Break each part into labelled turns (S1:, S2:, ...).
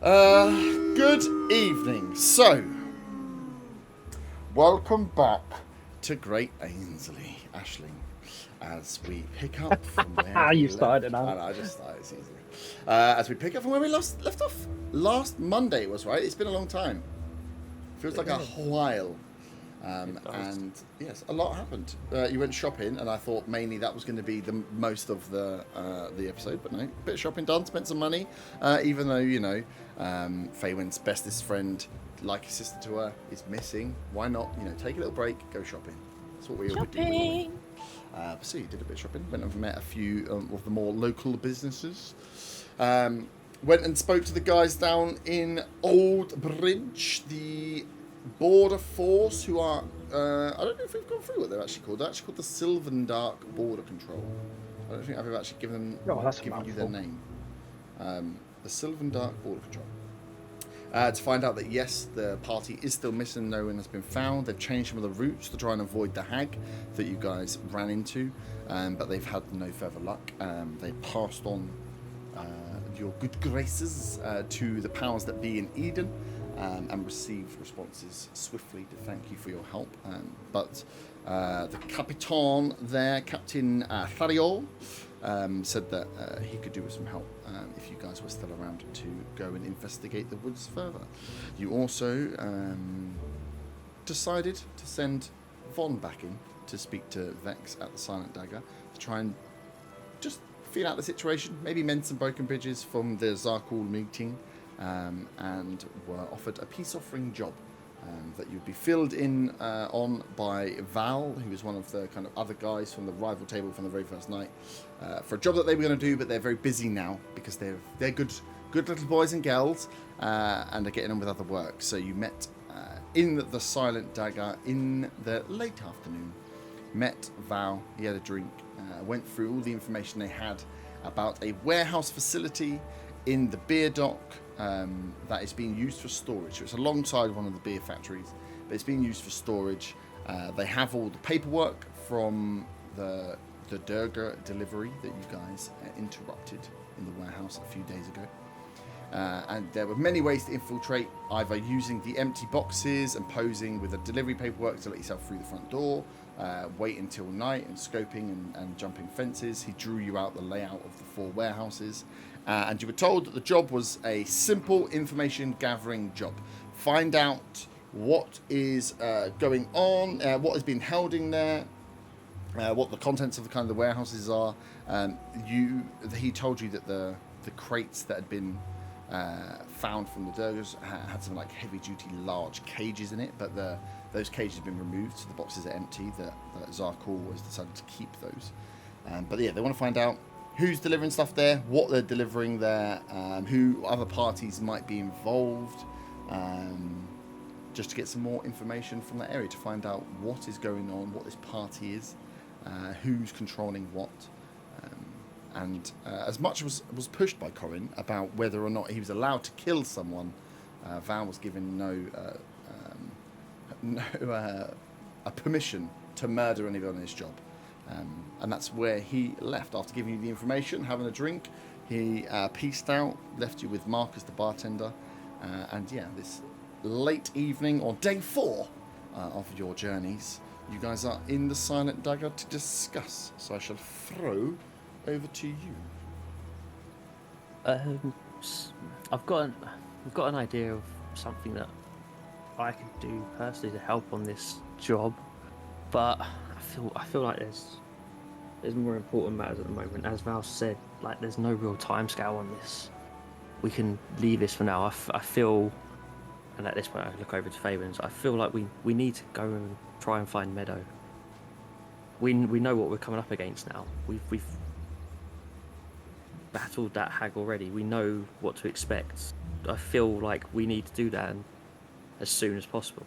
S1: Good evening. So, welcome back to Great Ainsley, Aisling, as we pick up from where
S2: You started it now.
S1: I just started easily. As we pick up from where we left off last Monday, was right. It's been a long time. Feels like a while. And yes, a lot happened. You went shopping, and I thought mainly that was going to be the most of the episode, but no, bit of shopping done, spent some money. Even though Faywin's bestest friend, like his sister to her, is missing. Why not? Take a little break, go shopping. That's what we all do. So you did a bit of shopping. Went and met a few of the more local businesses. Went and spoke to the guys down in Old Bridge, the border force, who are I don't know if we've gone through what they're actually called. They're actually called the Sylvan Dark Border Control. I don't think I've ever actually given you their name. The Sylvan Dark Border Control. To find out that yes, the party is still missing, no one has been found. They've changed some of the routes to try and avoid the hag that you guys ran into, but they've had no further luck. They passed on your good graces to the powers that be in Eden, and received responses swiftly to thank you for your help. But the Capitan there, Captain Thariol, said that he could do with some help if you guys were still around to go and investigate the woods further. You also decided to send Von back in to speak to Vex at the Silent Dagger to try and just feel out the situation, maybe mend some broken bridges from the Zarkul meeting, and were offered a peace offering job that you'd be filled in on by Val, who was one of the kind of other guys from the rival table from the very first night, for a job that they were going to do, but they're very busy now because they're good little boys and girls, and are getting on with other work. So you met in the Silent Dagger in the late afternoon, met Val, he had a drink, went through all the information they had about a warehouse facility in the beer dock that is being used for storage. So it's alongside one of the beer factories, but it's being used for storage. They have all the paperwork from the Durga delivery that you guys interrupted in the warehouse a few days ago. And there were many ways to infiltrate, either using the empty boxes and posing with the delivery paperwork to let yourself through the front door, wait until night and scoping and jumping fences. He drew you out the layout of the 4 warehouses. And you were told that the job was a simple information gathering job. Find out what is going on, what is being held in there, what the contents of the kind of the warehouses are. He told you that the crates that had been found from the Durgas had some like heavy duty large cages in it, but those cages have been removed, so the boxes are empty. That Zarkul has decided to keep those. But yeah, they want to find out who's delivering stuff there, what they're delivering there, who other parties might be involved, just to get some more information from that area to find out what is going on, what this party is, who's controlling what. And as much as was pushed by Corin about whether or not he was allowed to kill someone, Val was given a permission to murder anyone on his job. And that's where he left. After giving you the information, having a drink, he peaced out, left you with Marcus the bartender. And yeah, this late evening, or day 4 of your journeys, you guys are in the Silent Dagger to discuss. So I shall throw over to you.
S3: I've got an idea of something that I could do personally to help on this job, but I feel like there's more important matters at the moment. As Val said, like there's no real timescale on this. We can leave this for now. I feel, and at this point I look over to Fabian's, I feel like we need to go and try and find Meadow. We know what we're coming up against now. We've battled that hag already. We know what to expect. I feel like we need to do that as soon as possible.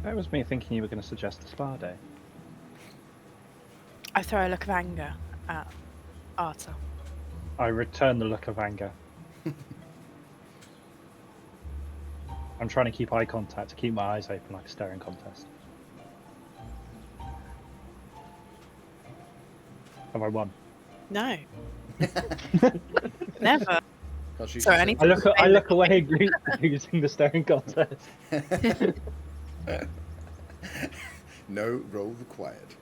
S2: That was me thinking you were going to suggest a spa day.
S4: I throw a look of anger at Arta.
S2: I return the look of anger. I'm trying to keep eye contact, to keep my eyes open like a staring contest. Have I won?
S4: No. Never.
S1: Can't shoot
S4: Sorry, I
S1: yourself.
S4: need
S2: I look away using the staring contest.
S1: No roll required.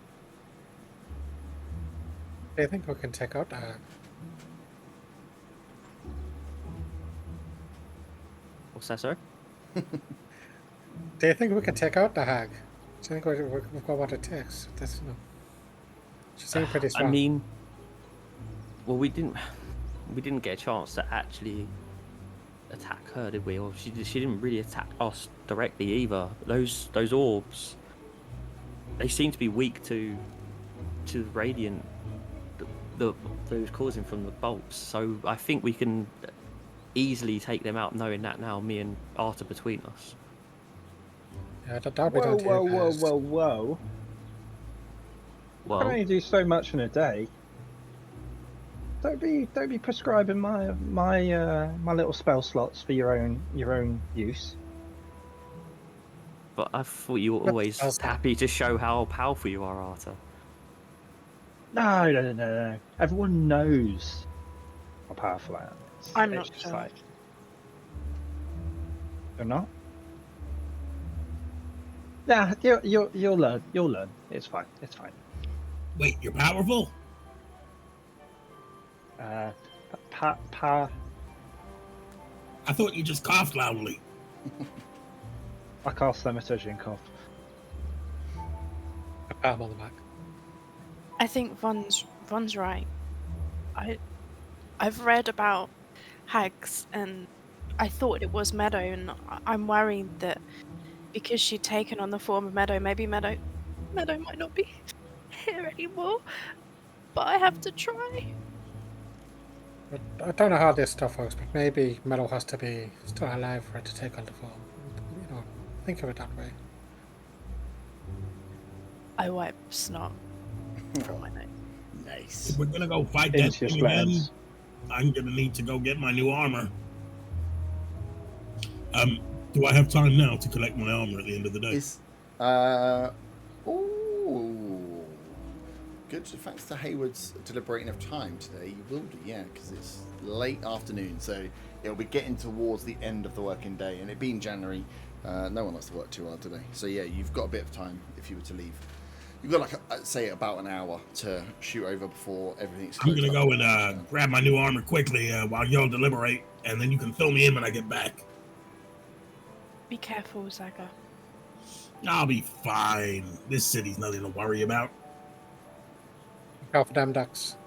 S5: Do you think we can take out the hag?
S3: What's that, sir?
S5: Do you think we can take out the hag? Do you think we've got what it takes? That's, you know, she seemed pretty strong.
S3: I mean, well, we didn't get a chance to actually attack her, did we? Or she didn't really attack us directly either. Those orbs, they seem to be weak to the radiant that was causing from the bolts. So I think we can easily take them out, knowing that now, me and Arthur between us.
S5: Yeah, that'll be
S2: Whoa,
S5: done to
S2: whoa,
S5: you
S2: whoa,
S5: guys.
S2: whoa, whoa! I can
S3: Well,
S2: only do so much in a day. Don't be prescribing my little spell slots for your own use.
S3: but I thought you were
S5: What
S3: always
S5: else?
S3: happy to show how powerful you are, Arthur.
S2: No. Everyone knows how powerful I am.
S4: I'm
S2: It's
S4: not
S2: just
S4: sure.
S2: like, you're not. Yeah, you'll learn. You'll learn. It's fine. It's fine.
S6: Wait, you're powerful?
S2: Pa.
S6: I thought you just coughed loudly.
S2: I cast thaumaturgy and cough.
S5: A pat him on the back.
S4: I think Von's right. I've read about hags, and I thought it was Meadow, and I'm worried that because she'd taken on the form of Meadow, maybe Meadow might not be here anymore. But I have to try.
S5: But I don't know how this stuff works, but maybe Meadow has to be still alive for it to take on the form. You know, think of it that way.
S4: I wipe snot from my nose.
S1: Nice.
S6: If we're gonna go fight that
S2: Into your
S6: thing again,
S2: splats.
S6: I'm gonna need to go get my new armor. Do I have time now to collect my armor at the end of the day?
S1: Is ooh, good. Thanks to Hayward's deliberating of time today, you will do, yeah, because it's late afternoon, so it'll be getting towards the end of the working day, and it being January, no one likes to work too hard today. So yeah, you've got a bit of time if you were to leave. You've got like say about an hour to shoot over before everything's
S6: I'm
S1: closed
S6: gonna
S1: up.
S6: go and grab my new armor quickly while y'all deliberate, and then you can fill me in when I get back.
S4: Be careful, Zaga.
S6: I'll be fine. This city's nothing to worry about.
S5: Look out for them ducks.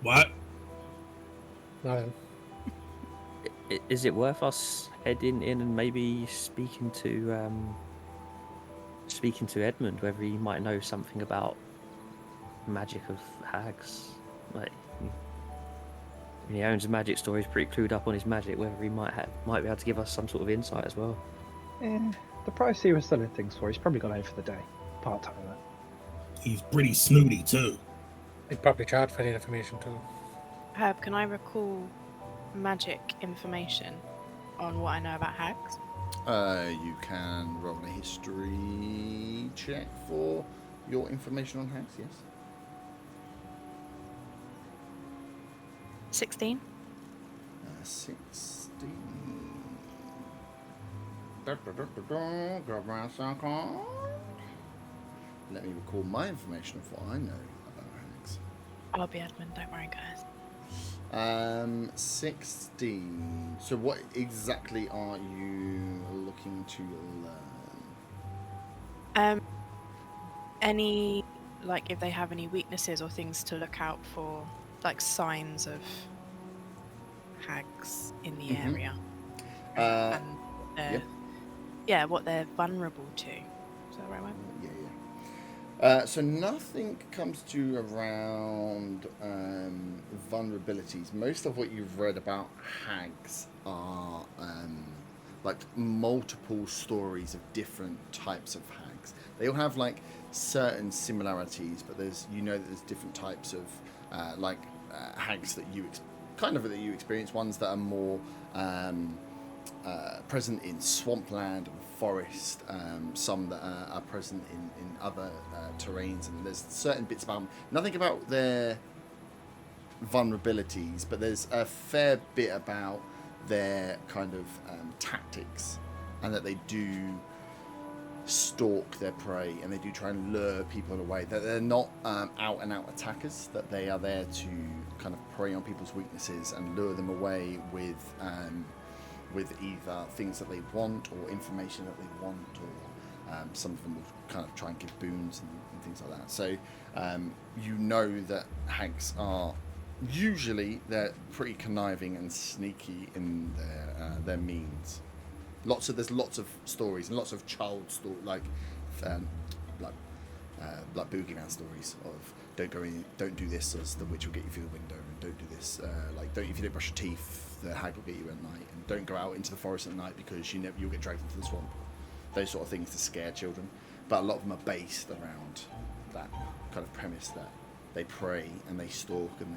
S6: What?
S5: Nothing.
S3: Is it worth us heading in and maybe speaking to Edmund, whether he might know something about magic of hags? Like, he owns a magic store. He's pretty clued up on his magic. Whether he might be able to give us some sort of insight as well.
S2: The price he was selling things for, he's probably gone home for the day. Part time.
S6: He's pretty snooty too.
S5: They'd probably charge for the information too.
S4: Herb, can I recall magic information on what I know about hags?
S1: You can roll a history check for your information on hags, yes.
S4: 16.
S1: 16. Grab my card. Let me recall my information of what I know about hags.
S4: I'll be Edmund, don't worry, guys.
S1: 16. So what exactly are you looking to learn?
S4: Any, like, if they have any weaknesses or things to look out for, like signs of hags in the
S1: Mhm.
S4: area.
S1: Yeah.
S4: Yeah, what they're vulnerable to. Is that the right word?
S1: Yeah. So nothing comes to you around vulnerabilities. Most of what you've read about hags are like multiple stories of different types of hags. They all have like certain similarities, but there's that there's different types of hags that you experience. Ones that are more present in swampland and forest, some that are present in other terrains, and there's certain bits about them. Nothing about their vulnerabilities, but there's a fair bit about their kind of tactics, and that they do stalk their prey and they do try and lure people away. That they're not out and out attackers, that they are there to kind of prey on people's weaknesses and lure them away with either things that they want or information that they want, or some of them will kind of try and give boons and things like that. So you know that hags are usually they're pretty conniving and sneaky in their means. There's lots of stories and lots of child story like boogeyman stories of don't do this, or the witch will get you through the window, and don't do this, if you don't brush your teeth, the hag will get you at night, and don't go out into the forest at night because you'll get dragged into the swamp. Those sort of things to scare children, but a lot of them are based around that kind of premise that they prey and they stalk and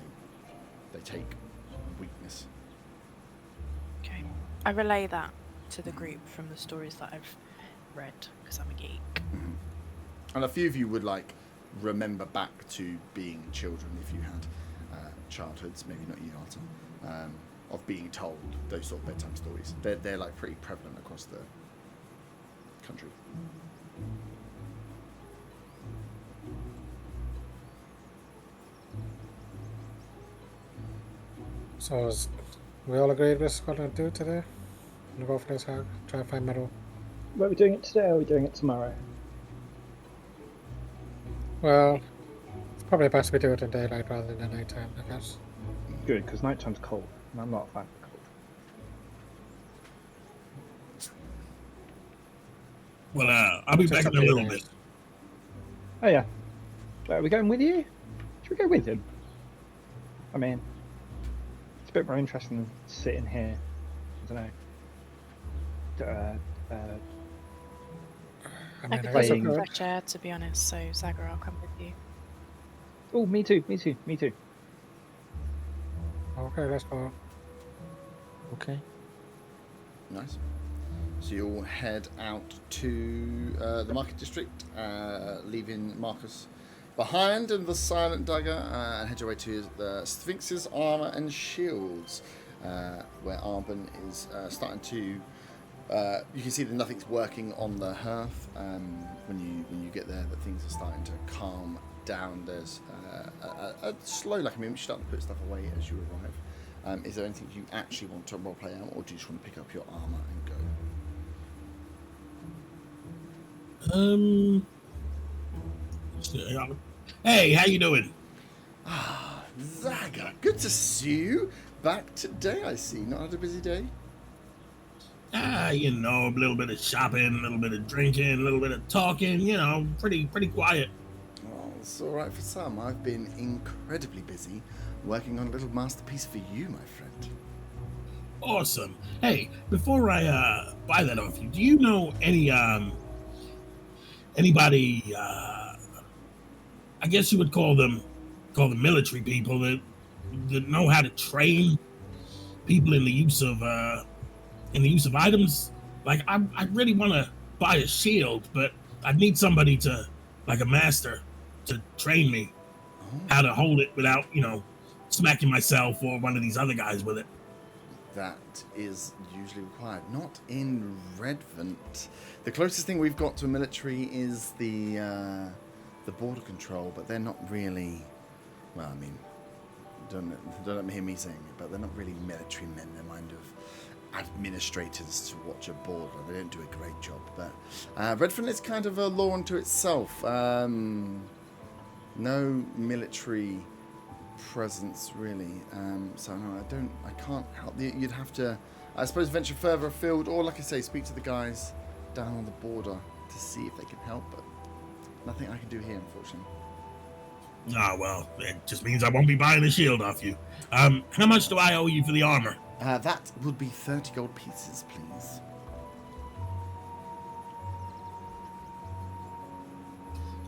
S1: they take weakness.
S4: Okay. I relay that to the group from the stories that I've read, because I'm a geek.
S1: Mm-hmm. And a few of you would remember back to being children if you had childhoods, maybe not you, Arthur, of being told those sort of bedtime stories. They're pretty prevalent across the country.
S5: So we all agreed this is what we're going to do today? I'm going to go for this hag, try and find metal.
S2: Well, are we doing it today or are we doing it tomorrow?
S5: Well, it's probably best we do it in daylight rather than at night time, I guess.
S2: Good, because nighttime's cold, and I'm not a fan of cold.
S6: Well, I'll be back in a little bit.
S2: Oh yeah. Are we going with you? Should we go with him? I mean, it's a bit more interesting than sitting here. I don't know.
S5: I
S4: I
S5: mean,
S4: could
S5: I
S4: do
S5: guess I
S4: some
S2: playing-
S5: could.
S4: fresh air, to be honest, so Zaga, I'll come with you.
S2: Oh, me too.
S5: Okay, let's go.
S3: Okay.
S1: Nice. So you'll head out to the market district, leaving Marcus behind in the Silent Dagger, and head your way to the Sphinx's armor and shields, where Arben is starting to. You can see that nothing's working on the hearth. When you get there, that things are starting to calm down. There's a slow movement. You're starting to put stuff away as you arrive. Is there anything you actually want to roleplay out, or do you just want to pick up your armor and go?
S6: Hey, how you doing?
S1: Zaga, good to see you. Back today, I see. Not had a busy day?
S6: A little bit of shopping, a little bit of drinking, a little bit of talking, pretty quiet.
S1: Well, it's all right for some. I've been incredibly busy working on a little masterpiece for you, my friend.
S6: Awesome. Hey, before I buy that off you, do you know anybody, I guess you would call them military people that know how to train people in the use of items? I really want to buy a shield, but I need somebody a master to train me how to hold it without, smacking myself or one of these other guys with it.
S1: That is usually required. Not in Redvant. The closest thing we've got to a military is the border control, but they're not really. Well, I mean, don't let me hear me saying it, but they're not really military men. They're kind of administrators to watch a border. They don't do a great job. But Redvant is kind of a law unto itself. No military presence really. So no, I can't help. You'd have to, I suppose, venture further afield, or like I say, speak to the guys down on the border to see if they can help. But nothing I can do here, unfortunately.
S6: Ah, well, it just means I won't be buying a shield off you. How much do I owe you for the armor?
S1: That would be 30 gold pieces, please.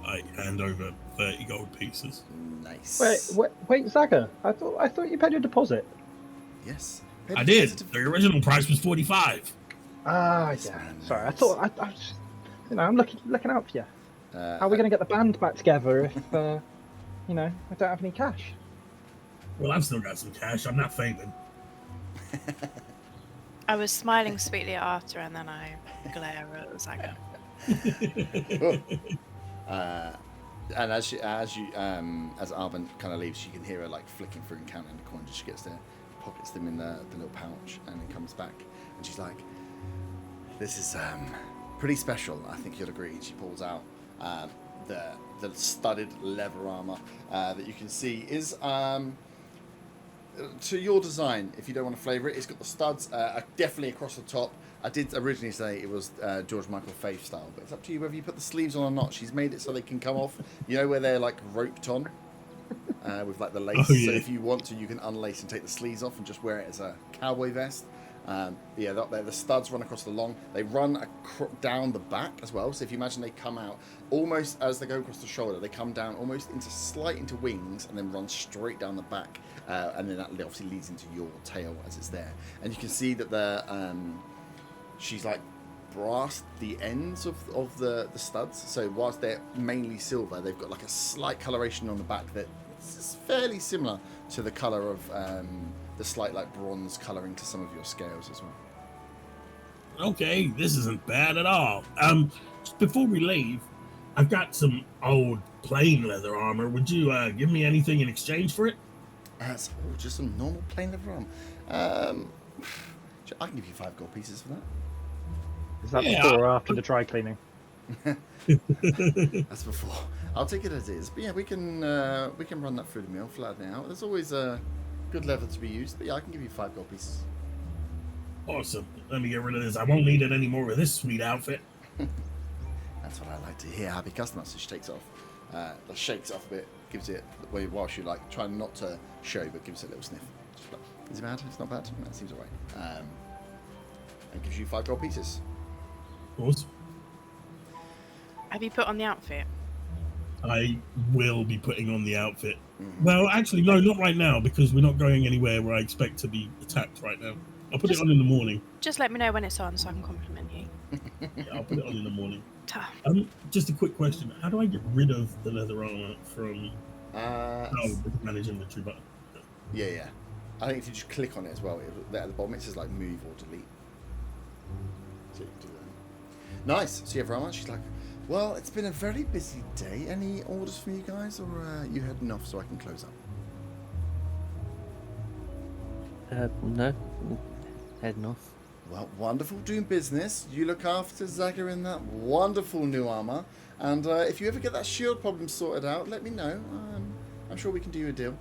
S6: I hand over 30 gold pieces.
S1: Nice.
S2: Wait, Zaga. I thought you paid your deposit.
S1: Yes.
S6: I did. The original price was 45.
S2: Ah,
S1: Nice,
S2: yeah.
S1: man,
S2: Sorry,
S1: nice.
S2: I was, I'm looking out for you. How are we going to get the band back together if, I don't have any cash?
S6: Well, I've still got some cash. I'm not failing.
S4: I was smiling sweetly at Arthur, and then I glare at Zaga.
S1: And as Arvin kind of leaves, you can hear her like flicking through and counting the coins as she gets there, pockets them in the little pouch, and then comes back, and she's like, "This is pretty special. I think you'll agree." She pulls out the studded leather armor that you can see is to your design. If you don't want to flavour it, it's got the studs definitely across the top. I did originally say it was George Michael Faith style, but it's up to you whether you put the sleeves on or not. She's made it so they can come off. You know where they're like roped on with like the lace.
S6: Oh, yeah.
S1: So if you want to, you can unlace and take the sleeves off and just wear it as a cowboy vest. Yeah, the studs run across the long. They run down the back as well. So if you imagine they come out almost as they go across the shoulder, they come down almost into wings and then run straight down the back. And then that obviously leads into your tail as it's there. And you can see that she's like brassed the ends of the studs. So whilst they're mainly silver, they've got like a slight coloration on the back that's fairly similar to the color of the slight like bronze coloring to some of your scales as well.
S6: Okay, this isn't bad at all. Before we leave, I've got some old plain leather armor. Would you give me anything in exchange for it?
S1: Just some normal plain leather armor. I can give you 5 gold pieces for that.
S2: Is that before or after the dry cleaning?
S1: That's before. I'll take it as is. But yeah, we can run that through the mill, flatten it out. There's always a good leather to be used. But yeah, I can give you 5 gold pieces.
S6: Awesome. Let me get rid of this. I won't need it anymore with this sweet outfit.
S1: That's what I like to hear. Happy customer. So she takes off, shakes it off a bit, gives it while she like trying not to show, but gives it a little sniff. Like, is it bad? It's not bad. That seems alright. And gives you 5 gold pieces.
S6: Awesome.
S4: Have you put on the outfit?
S6: I will be putting on the outfit. Well, actually, no, not right now, because we're not going anywhere where I expect to be attacked right now. I'll put it on in the morning.
S4: Just let me know when it's on so I can compliment you.
S6: Yeah, I'll put it on in the morning.
S4: Ta.
S6: Just a quick question. How do I get rid of the leather armor from manage inventory button?
S1: Yeah. I think if you just click on it as well, there at the bottom it says like move or delete. So you can do that. Nice. So you have Rama. She's like, well, it's been a very busy day. Any orders from you guys, or you heading off so I can close up?
S3: No. Heading off.
S1: Well, wonderful doing business. You look after Zaga in that wonderful new armor. And if you ever get that shield problem sorted out, let me know. I'm sure we can do you a deal.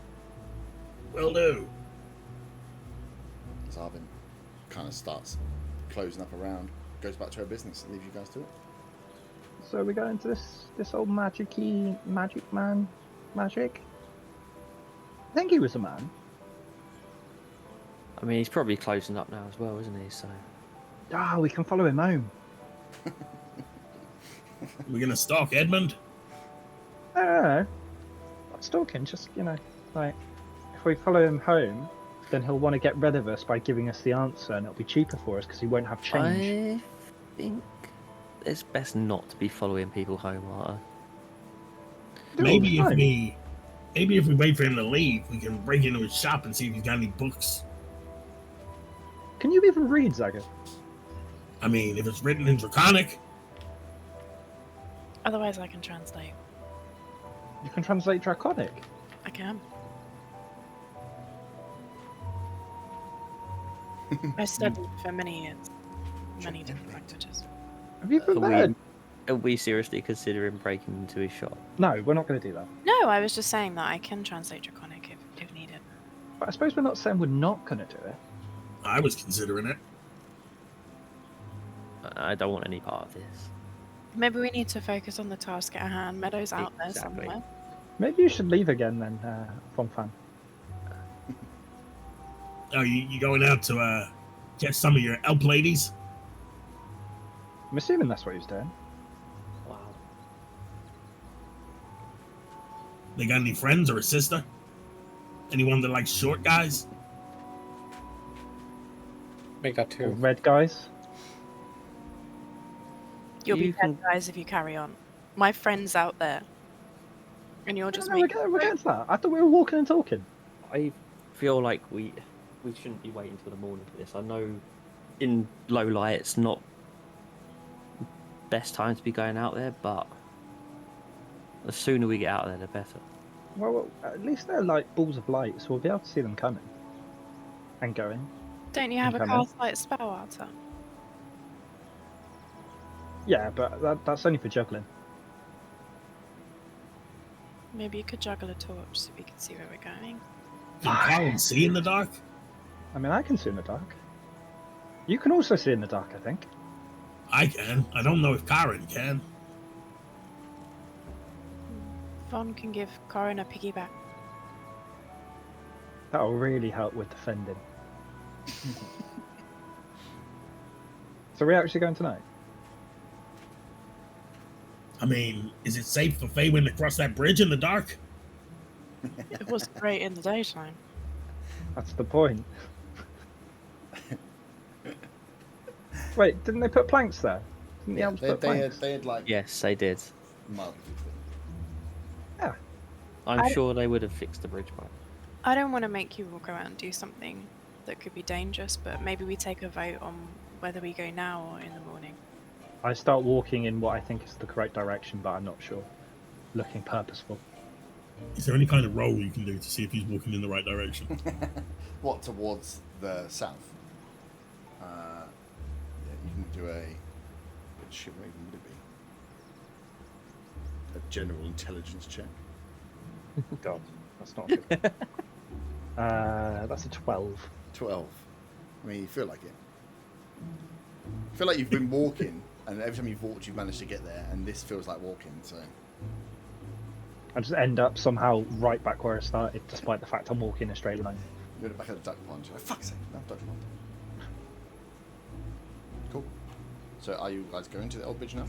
S6: Will do.
S1: Zarvin kind of starts closing up around, goes back to her business and leaves you guys to it.
S2: So we go into this old magic-y magic man magic. I think he was a man.
S3: I mean, he's probably closing up now as well, isn't he? So.
S2: We can follow him home.
S6: We're gonna stalk Edmund?
S2: No. Not stalking, just, like, if we follow him home, then he'll want to get rid of us by giving us the answer, and it'll be cheaper for us because he won't have change.
S3: I think it's best not to be following people home, Arthur.
S6: Maybe if we wait for him to leave, we can break into his shop and see if he's got any books.
S2: Can you even read, Zaga?
S6: I mean, if it's written in Draconic.
S4: Otherwise, I can translate.
S2: You can translate Draconic?
S4: I can. I studied for many years. Many different languages.
S2: Have you been there?
S3: Are we seriously considering breaking into his shop?
S2: No, we're not going to do that.
S4: No, I was just saying that I can translate Draconic if needed.
S2: But I suppose we're not saying we're not going to do it.
S6: I was considering it.
S3: I don't want any part of this.
S4: Maybe we need to focus on the task at hand. Meadow's out there
S3: Exactly.
S4: somewhere.
S2: Maybe you should leave again then, Fong.
S6: Oh, you going out to get some of your elf ladies?
S2: I'm assuming that's what he's doing.
S3: Wow.
S6: They got any friends or a sister? Anyone that likes short guys?
S5: Make that
S2: Or
S5: too.
S2: red guys.
S4: You'll be
S3: You
S4: dead,
S3: can-
S4: guys, if you carry on. My friend's out there. And you're just
S2: No, we're getting to that. I thought we were walking and talking.
S3: I've feel like we shouldn't be waiting till the morning for this. I know in low light it's not best time to be going out there, but the sooner we get out there, the better.
S2: Well, at least they're like balls of light, so we'll be able to see them coming and going.
S4: Don't you have a
S2: Come on.
S4: cast light spell, Arthur?
S2: Yeah, but that's only for juggling.
S4: Maybe you could juggle a torch so we can see where we're going.
S6: Can Colin see in the dark?
S2: I mean, I can see in the dark. You can also see in the dark, I think.
S6: I can. I don't know if Karen can.
S4: Von can give Corin a piggyback.
S2: That'll really help with defending. So we're actually going tonight?
S6: I mean, is it safe for Faywin to cross that bridge in the dark?
S4: It was great in the daytime.
S2: That's the point. Wait, didn't they put planks there? Didn't the elves put planks?
S1: they had like
S3: Yes, they did.
S1: mud.
S3: I'm sure they would have fixed the bridge by.
S4: I don't want to make you all go out and do something that could be dangerous, but maybe we take a vote on whether we go now or in the morning.
S2: I start walking in what I think is the correct direction, but I'm not sure. Looking purposeful.
S6: Is there any kind of roll you can do to see if he's walking in the right direction?
S1: What, towards the south? Yeah, you can do a. Shit, what even would it be? A general intelligence check.
S2: God, that's not good. That's a 12.
S1: 12. I mean, you feel like it. I feel like you've been walking, and every time you've walked, you've managed to get there, and this feels like walking, so.
S2: I just end up somehow right back where I started, despite the fact I'm walking in a straight line.
S1: You're at the back of the duck pond. You're like, fuck's sake, no duck pond. Cool. So are you guys going to the old bridge now?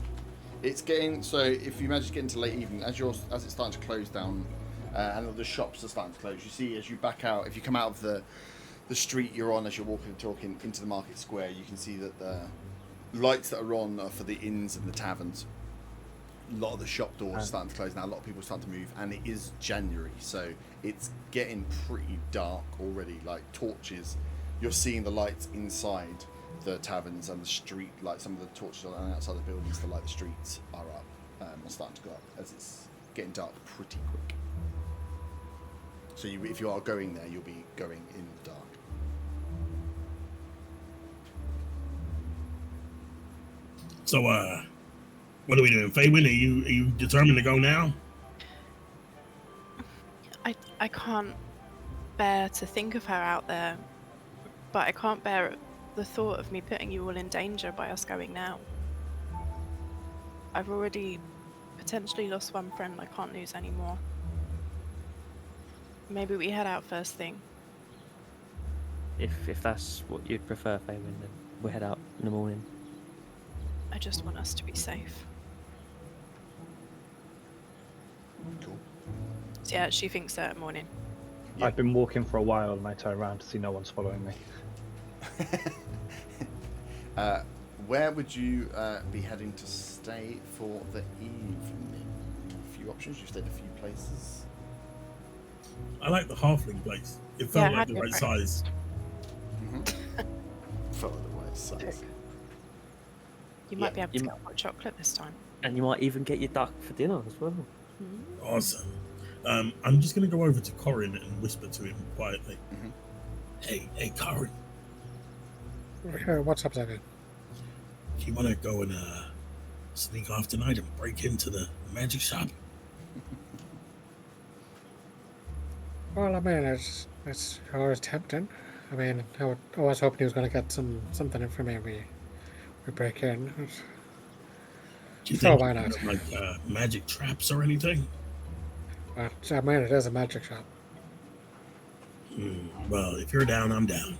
S1: It's getting, so if you manage to get into late evening, as it's starting to close down, and the shops are starting to close, you see as you back out, if you come out of the street you're on as you're walking and talking into the market square, you can see that the lights that are on are for the inns and the taverns. A lot of the shop doors are starting to close now, a lot of people are starting to move, and it is January, so it's getting pretty dark already, like torches. You're seeing the lights inside the taverns and the street, like some of the torches on outside the buildings to light the streets are up, are starting to go up as it's getting dark pretty quick. So if you are going there, you'll be going in the dark.
S6: So, what are we doing? Faywin, are you determined to go now?
S4: I can't bear to think of her out there, but I can't bear the thought of me putting you all in danger by us going now. I've already potentially lost one friend, I can't lose any more. Maybe we head out first thing.
S3: If that's what you'd prefer, Faywin, then we'll head out in the morning.
S4: I just want us to be safe.
S1: Cool.
S4: So yeah, she thinks that morning.
S1: Yeah.
S2: I've been walking for a while and I turn around to see no one's following me.
S1: Where would you be heading to stay for the evening? A few options. You stayed a few places.
S6: I like the halfling place. It felt like the right size.
S1: Felt like the right size.
S4: You might be able to get hot chocolate this time.
S3: And you might even get your duck for dinner as well.
S6: Awesome. I'm just going to go over to Corin and whisper to him quietly. Hey, Corin.
S5: What's up, David?
S6: Do you want to go and sneak off tonight and break into the magic shop?
S5: Well, I mean, it's always tempting. I mean, I was hoping he was going to get something in for me. We break in.
S6: Do you
S5: So
S6: think
S5: why not?
S6: like magic traps or anything?
S5: But I mean, it is a magic shop.
S6: Well, if you're down, I'm down.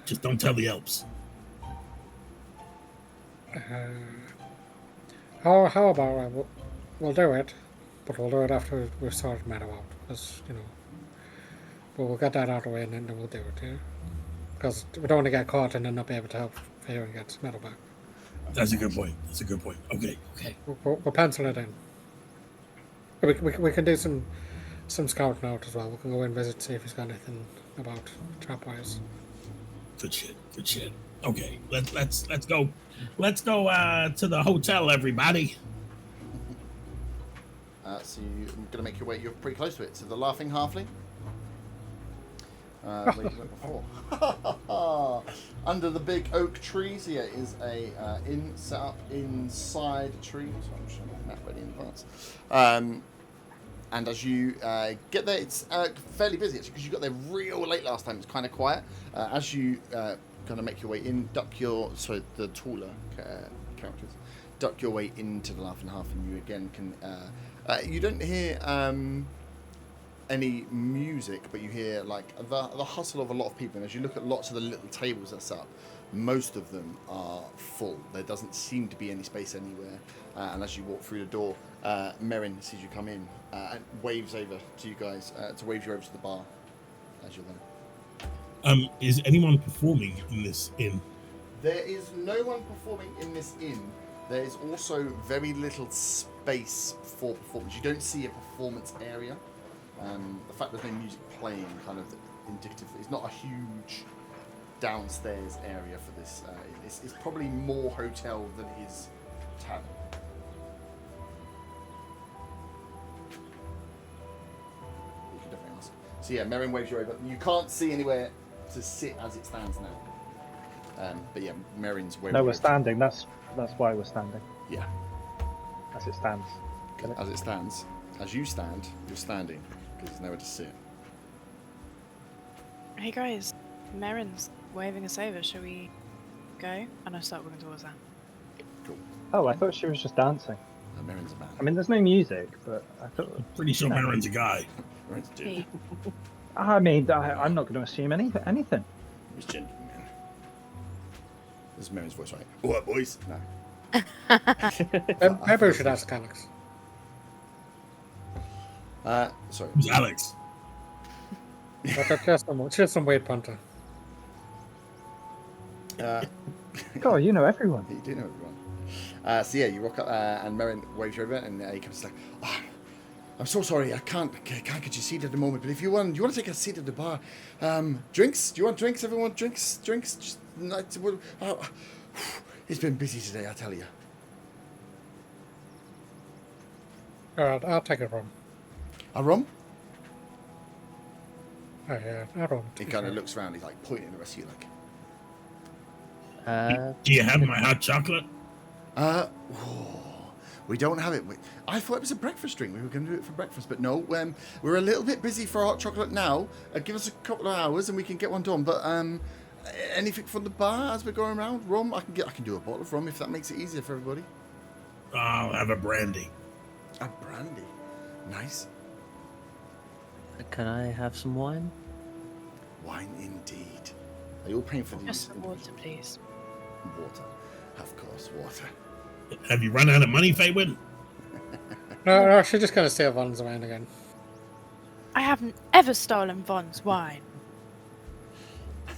S6: Just don't tell the elves.
S5: How about we'll do it, but we'll do it after we've sorted Meadow out, because we'll get that out of the way and then we'll do it. Yeah, because we don't want to get caught and then not be able to help Fair and get Meadow back.
S6: That's a good point. Okay.
S5: We'll pencil it in. We can do some some scouting out as well. We can go and visit, see if he's got anything about trapwires.
S6: Good shit. Good shit. Okay, let's go. Let's go to the hotel, everybody.
S1: So you're going to make your way. You're pretty close to it. So the Laughing Halfling. Where you went before. Under the big oak trees here is a inn set up inside a tree. So I'm showing the map ready in advance. And as you get there, it's fairly busy actually because you got there real late last time. It's kind of quiet. As you kind of make your way in, the taller characters duck your way into the Laughing Half, and you again can. You don't hear any music, but you hear like the hustle of a lot of people. And as you look at lots of the little tables that's up, most of them are full. There doesn't seem to be any space anywhere. And as you walk through the door, Merrin sees you come in and waves over to you guys to wave you over to the bar as you're there.
S6: Is anyone performing in this inn?
S1: There is no one performing in this inn. There is also very little space for performance. You don't see a performance area. The fact there's no music playing kind of indicative. It's not a huge downstairs area for this. It's probably more hotel than it is tavern. You can definitely ask. So yeah, Merrin waves you over. You can't see anywhere to sit as it stands now. But yeah, Merrin's waving.
S2: No, we're
S1: over.
S2: standing. That's why we're standing.
S1: Yeah.
S2: As it stands. Get it?
S1: As it stands. As you stand, you're standing because there's nowhere to sit.
S4: Hey guys, Merrin's waving us over. Shall we go? And I start walking towards that.
S1: Cool.
S2: Oh, I thought she was just dancing.
S1: Merrin's a man.
S2: I mean, there's no music, but I thought.
S6: Pretty sure Marin's a guy.
S1: Merrin's a dude.
S4: Hey.
S2: I mean, I'm not going to assume anything.
S1: He's gentleman. This is Merrin's voice, right? What, boys? No.
S5: Maybe we should ask Alex.
S1: Sorry.
S6: Who's Alex?
S5: But just some weird punter.
S2: God, you know everyone.
S1: You do know everyone. So yeah, you rock up and Merrin waves you over and he comes like, oh, I'm so sorry, I can't get you seated at the moment, but if you want to take a seat at the bar, drinks? Do you want drinks? Everyone drinks? Just it's been busy today, I tell you.
S5: Alright, I'll take a rum.
S1: A rum?
S5: Oh yeah, a rum.
S1: He kind of looks around, he's like pointing at the rest of you like,
S6: Do you have my hot chocolate?
S1: we don't have it. I thought it was a breakfast drink. We were going to do it for breakfast, but no. We're a little bit busy for hot chocolate now. Give us a couple of hours and we can get one done. But anything from the bar as we're going around? Rum? I can do a bottle of rum if that makes it easier for everybody.
S6: I'll have a brandy.
S1: A brandy, nice.
S3: Can I have some wine?
S1: Wine indeed. Are you all paying for these?
S4: Just some water, please.
S1: Water, of course, water.
S6: Have you run out of money, Faywin?
S5: No, she's just gonna steal Von's wine again.
S4: I haven't ever stolen Von's wine.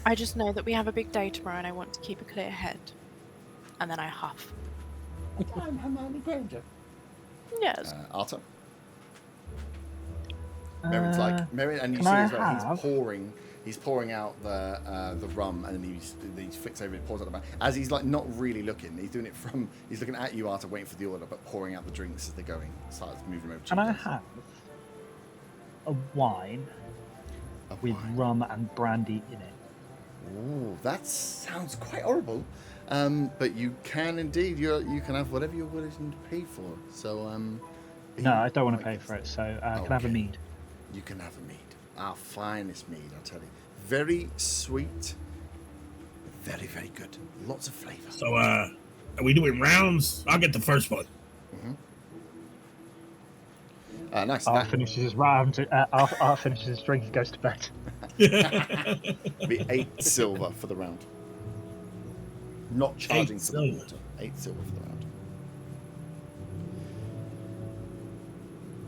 S4: I just know that we have a big day tomorrow and I want to keep a clear head. And then I huff.
S1: I'm Hermione Granger.
S4: Yes.
S1: Arthur. Merrin's like Merrin, and you see
S2: can I
S1: as well.
S2: have-
S1: He's pouring out the rum, and then he flicks over and pours out the wine. As he's like not really looking, he's doing it from. He's looking at you, Arthur, waiting for the order, but pouring out the drinks as they're going. Starts moving over to
S2: Can
S1: you
S2: I
S1: guys.
S2: have a wine
S1: A
S2: with
S1: wine.
S2: rum and brandy in it?
S1: Ooh, that sounds quite horrible. But you can indeed. You can have whatever you're willing to pay for. So
S2: No, I don't want to pay for it, so can I have a
S1: Okay.
S2: mead?
S1: You can have a mead. Our finest mead, I'll tell you. Very sweet. Very, very good. Lots of flavour.
S6: So, are we doing rounds? I'll get the first one.
S1: Nice.
S2: Art finishes his round. Art finishes his drink and goes to bed.
S1: Be 8 silver for the round. Not charging
S6: 8
S1: for the
S6: silver.
S1: water. 8 silver for the round.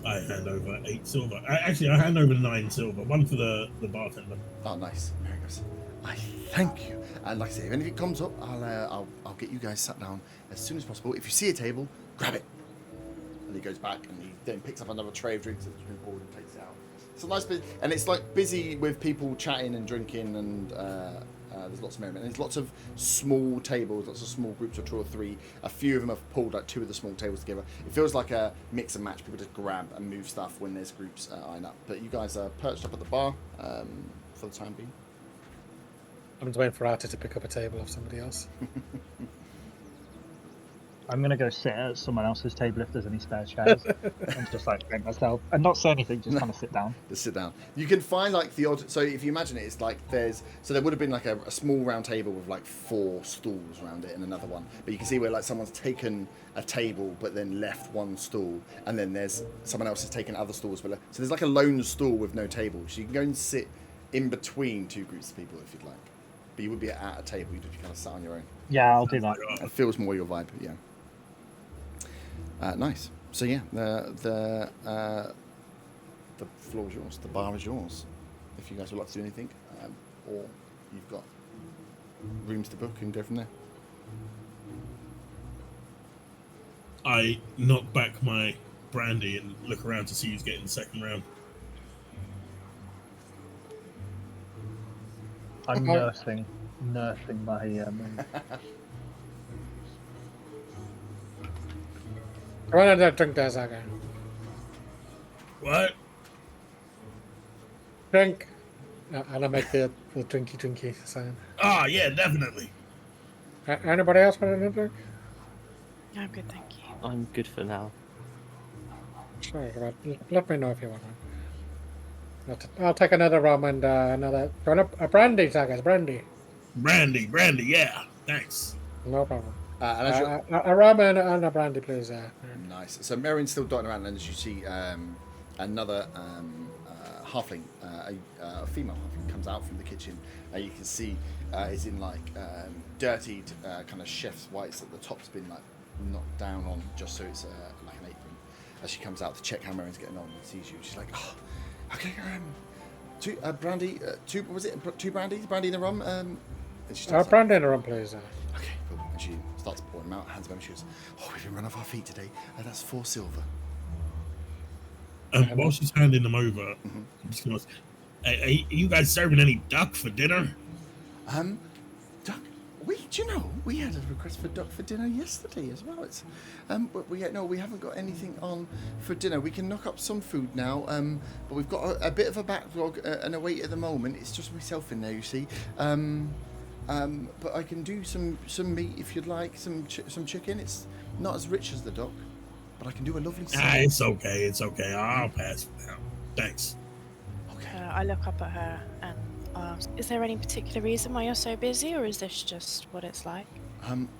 S6: I hand over 8 silver. Actually, I hand over 9 silver. One for the bartender.
S1: Oh, nice. Very good. I thank you. And like I say, if anything comes up, I'll get you guys sat down as soon as possible. If you see a table, grab it. And he goes back and he then picks up another tray of drinks that's been poured and takes it out. It's a nice bit, and it's like busy with people chatting and drinking, and there's lots of merriment. And there's lots of small tables, lots of small groups of 2 or 3. A few of them have pulled like 2 of the small tables together. It feels like a mix and match. People just grab and move stuff when there's groups eyeing up. But you guys are perched up at the bar for the time being.
S5: I'm just waiting for Artie to pick up a table of somebody else.
S2: I'm gonna go sit at someone else's table if there's any spare chairs, and just like drink myself and not say anything, just kind of sit down.
S1: Just sit down. You can find like the odd. So if you imagine it, it's like there would have been like a small round table with like 4 stools around it and another one. But you can see where like someone's taken a table but then left 1 stool, and then there's someone else has taken other stools. So there's like a lone stool with no table. So you can go and sit in between 2 groups of people if you'd like. But you would be at a table. You'd be kind of sat on your own.
S2: Yeah, I'll do that.
S1: It feels more your vibe. Yeah. Nice. So yeah, the floor is yours. The bar is yours. If you guys would like to do anything, or you've got rooms to book and go from there.
S6: I knock back my brandy and look around to see who's getting the second round.
S2: I'm nursing my.
S5: I want to drink there, Zaga.
S6: What?
S5: Drink. And I make the drinky sign.
S6: Ah, yeah, definitely.
S5: Anybody else want to drink?
S4: I'm good, thank you.
S3: I'm good for now.
S5: Sorry, let me know if you want one. I'll take another rum and another. You want a brandy, Zaga? Brandy.
S6: Brandy, yeah. Thanks.
S5: No problem.
S1: And as
S5: A rum and a brandy, please.
S1: nice. So Merrin's still dotting around, and as you see, another halfling, a female halfling, comes out from the kitchen. You can see is in like dirtied kind of chef's whites that the top's been like knocked down on, just so it's like an apron. As she comes out to check how Merrin's getting on and sees you, she's like, "Oh, okay, 2 brandy, 2 was it 2 brandies, brandy and a rum?" And she starts
S5: Brandy and a rum, please.
S1: okay, cool. And she starts pouring them out, hands them over. She goes, "Oh, we've been run off our feet today. That's 4 silver."
S6: While she's handing them over, I'm just gonna ask, are you guys serving any duck for dinner?
S1: Duck. Do you know we had a request for duck for dinner yesterday as well? It's, but we haven't got anything on for dinner. We can knock up some food now, but we've got a bit of a backlog and a wait at the moment. It's just myself in there, you see. But I can do some meat if you'd like, some chicken. It's not as rich as the duck, but I can do a lovely salad.
S6: It's okay. I'll pass for now. Thanks.
S1: Okay.
S4: I look up at her and ask, is there any particular reason why you're so busy, or is this just what it's like?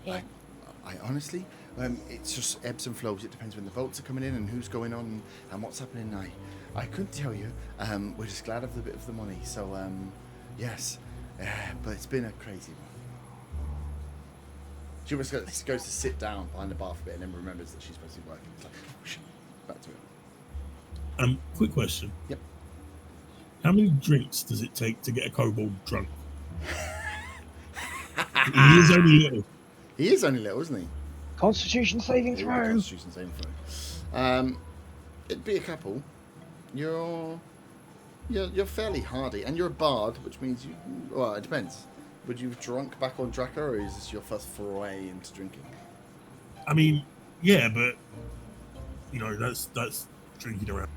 S4: Yeah.
S1: I honestly, it's just ebbs and flows. It depends when the boats are coming in and who's going on and what's happening. I couldn't tell you. We're just glad of the bit of the money. So, yes. But it's been a crazy one. She almost goes to sit down behind the bar for a bit and then remembers that she's supposed to be working. It's like, oh shit, back to it.
S6: Quick question.
S1: Yep.
S6: How many drinks does it take to get a kobold drunk? He is only little.
S1: He is only little, isn't he?
S2: Constitution saving
S1: Yeah,
S2: throw.
S1: Constitution saving throw. It'd be a couple. You're fairly hardy, and you're a bard, which means you. Well, it depends. Would you have drunk back on Drakkar, or is this your first foray into drinking?
S6: I mean, yeah, but that's drinking around.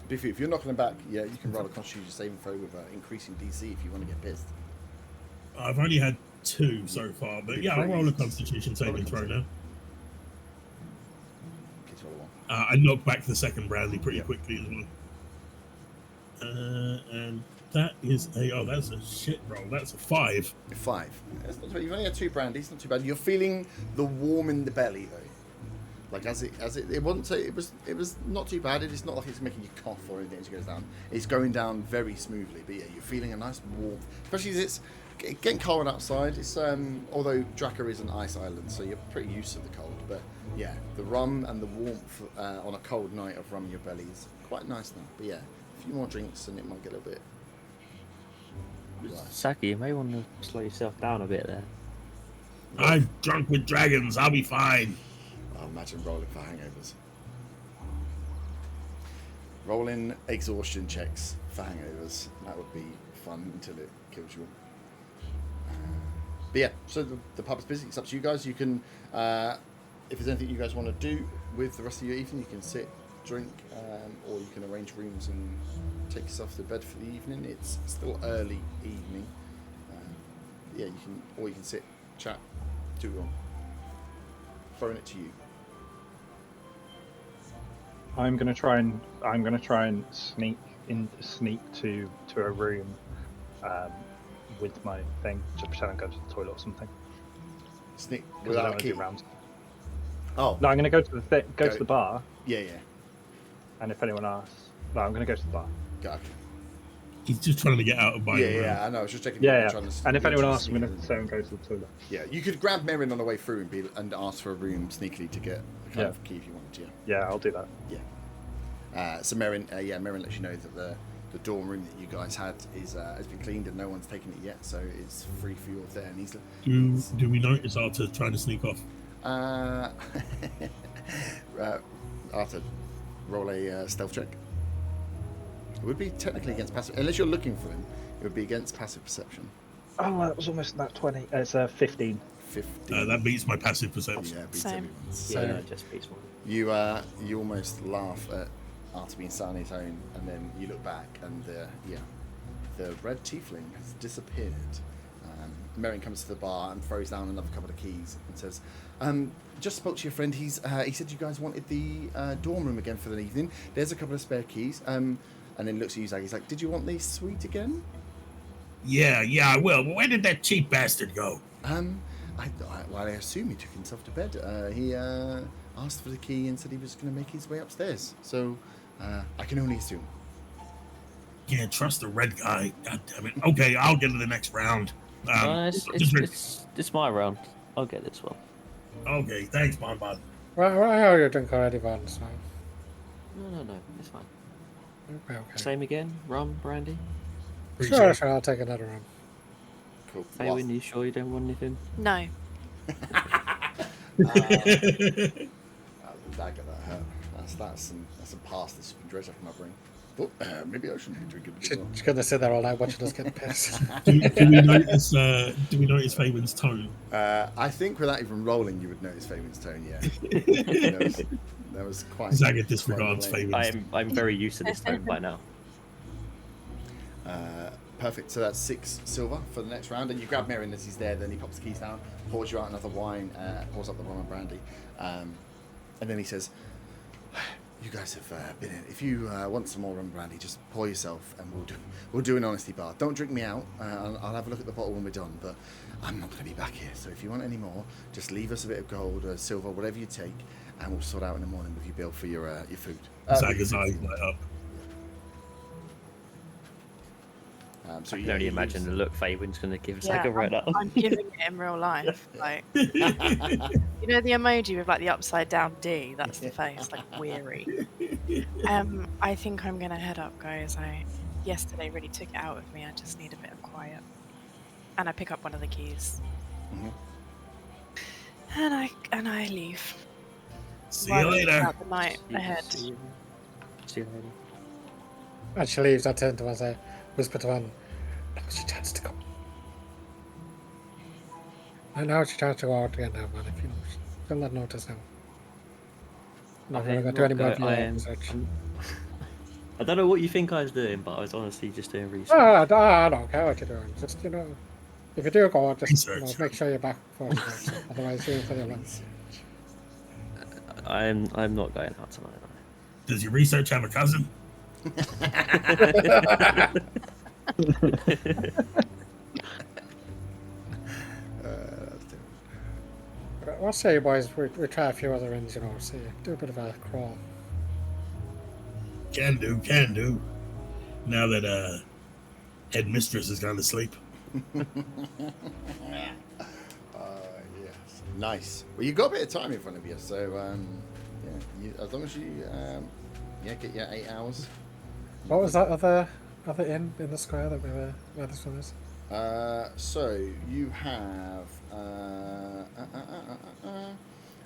S1: If you're knocking them back, yeah, you can roll a Constitution saving throw with increasing DC if you want to get pissed.
S6: I've only had 2 so far, but yeah, I'll roll a Constitution saving throw now.
S1: Please roll a 1.
S6: I knock back the second brandy pretty quickly as well. And that is that's a shit roll. That's a 5.
S1: 5. It's not too bad. You've only had 2 brandies, not too bad. You're feeling the warm in the belly though. Like it wasn't. So it was not too bad. It's not like it's making you cough or anything as it goes down. It's going down very smoothly. But yeah, you're feeling a nice warmth, especially as it's getting cold outside. It's although Drakkar is an ice island, so you're pretty used to the cold. But yeah, the rum and the warmth on a cold night of rum in your belly is quite nice now. But yeah, a few more drinks and it might get a little bit.
S3: Saki, you may want to slow yourself down a bit there.
S6: I'm drunk with dragons. I'll be fine.
S1: I imagine rolling for hangovers. rolling exhaustion checks for hangovers. That would be fun until it kills you. But yeah, so the pub is busy. It's up to you guys. You can, if there's anything you guys want to do with the rest of your evening, you can sit, drink, or you can arrange rooms and take yourself to bed for the evening. It's still early evening. Yeah, you can sit, chat, do it all. Throwing it to you.
S2: I'm gonna try and sneak to a room with my thing. Just pretend I'm going to the toilet or something.
S1: Sneak
S2: Because I
S1: without
S2: don't
S1: a
S2: want to
S1: key.
S2: do rounds.
S1: Oh,
S2: No, I'm gonna go to the go to the bar,
S1: yeah.
S2: and if anyone asks, no, I'm gonna go to the bar.
S1: Got it.
S6: He's just trying to get out of my room.
S1: Yeah, I know. I was just checking.
S2: Yeah,
S1: Trying to
S2: and if anyone
S1: trying to
S2: asks, I'm
S1: sneak
S2: gonna
S1: in.
S2: say and go to the toilet.
S1: Yeah, you could grab Merrin on the way through and ask for a room sneakily to get a kind of key if you wanted to.
S2: Yeah, I'll do that.
S1: So Merrin lets you know that the dorm room that you guys had has been cleaned and no one's taken it yet, so it's free for you up there. And
S6: Do we notice Arthur trying to sneak off?
S1: Arthur, roll a stealth check. It would be technically against passive, unless you're looking for him. It would be against passive perception.
S2: Oh, that was almost that 20. It's 15.
S1: 15.
S6: That beats my passive perception.
S1: Yeah, it beats
S4: Same.
S1: everyone's. So
S3: Yeah, just beats one.
S1: you almost laugh at Arthur being sat on his own, and then you look back, and the red tiefling has disappeared. Merrin comes to the bar and throws down another couple of keys and says, just spoke to your friend. He said you guys wanted the dorm room again for the evening. There's a couple of spare keys. And then looks at you, Zach. He's like, did you want the suite again?
S6: Yeah, I will. But where did that cheap bastard go?
S1: I assume he took himself to bed. He asked for the key and said he was going to make his way upstairs. So I can only assume.
S6: Can't trust the red guy. God damn it. Okay, I'll get to the next round.
S3: It's my round. I'll get this one.
S6: Okay, thanks, Bonbon.
S5: Well, I know you drink already, Von, so...
S3: No, it's fine.
S5: Okay.
S3: Same again. Rum, brandy.
S5: Sure, I'll take another one.
S1: Cool.
S3: Faywin, you sure you don't want anything?
S4: No.
S1: Dagger that hurt. That's some past that's been dredged up in my brain. But maybe I shouldn't be drinking it as well.
S5: She's gonna sit there all night watching us get pissed.
S6: do we notice Faywin's tone?
S1: I think without even rolling, you would notice Fabian's tone. Yeah, that was quite.
S6: Zaga disregards
S1: quite
S6: Faywin's.
S3: I'm very used to this tone by now.
S1: Perfect. So that's 6 silver for the next round, and you grab Merrin as he's there. Then he pops the keys down, pours you out another wine, pours up the rum and brandy, and then he says, "You guys have been in. If you want some more rum and brandy, just pour yourself, and we'll do an honesty bar. Don't drink me out. I'll have a look at the bottle when we're done. But I'm not going to be back here. So if you want any more, just leave us a bit of gold or silver, whatever you take, and we'll sort out in the morning with your bill for your food."
S6: Zaga's eyes light up.
S1: So
S3: I can only imagine the look Faywin's going to give Zaga right now.
S4: I'm giving it in real life. Like, you know the emoji with like the upside down D? That's the face, like weary. I think I'm gonna head up, guys. Yesterday really took it out of me. I just need a bit of quiet. And I pick up one of the keys. And I leave.
S6: See you later.
S4: Out the night ahead.
S3: See you later.
S5: As she leaves, I turn to her and say, whisper to Anne, now's your chance to go. And now's your chance to go out again now, man, if you will not notice now. Not going to do any more of your research.
S3: I don't know what you think I was doing, but I was honestly just doing research.
S5: I don't care what you're doing. Just, if you do go, just make sure you're back before you go. So otherwise, you're for the run.
S3: I'm not going out tonight.
S6: Does your research have a cousin?
S5: What say you boys? We try a few other ends, see, do a bit of a crawl.
S6: Can do. Now that headmistress has gone to sleep.
S1: Yes. Nice. Well, you've got a bit of time in front of you, so as long as you get your 8 hours.
S5: What was that other inn in the square that we were where this one is?
S1: So you have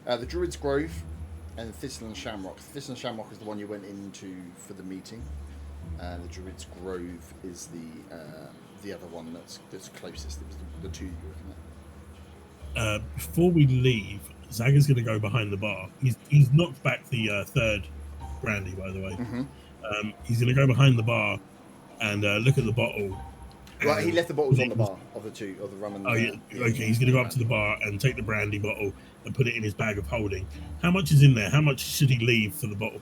S1: the Druid's Grove, And Thistle and Shamrock. Thistle and Shamrock is the one you went into for the meeting. The Druid's Grove is the other one that's closest. It was the two you were looking at.
S6: Before we leave, Zaga's going to go behind the bar. He's knocked back the third brandy, by the way.
S1: Mm-hmm.
S6: He's going to go behind the bar and look at the bottle.
S1: Right, he left the bottles on the bar of the rum and.
S6: Oh yeah. Okay, he's going to go up to the bar and take the brandy bottle and put it in his bag of holding. How much is in there? How much should he leave for the bottle?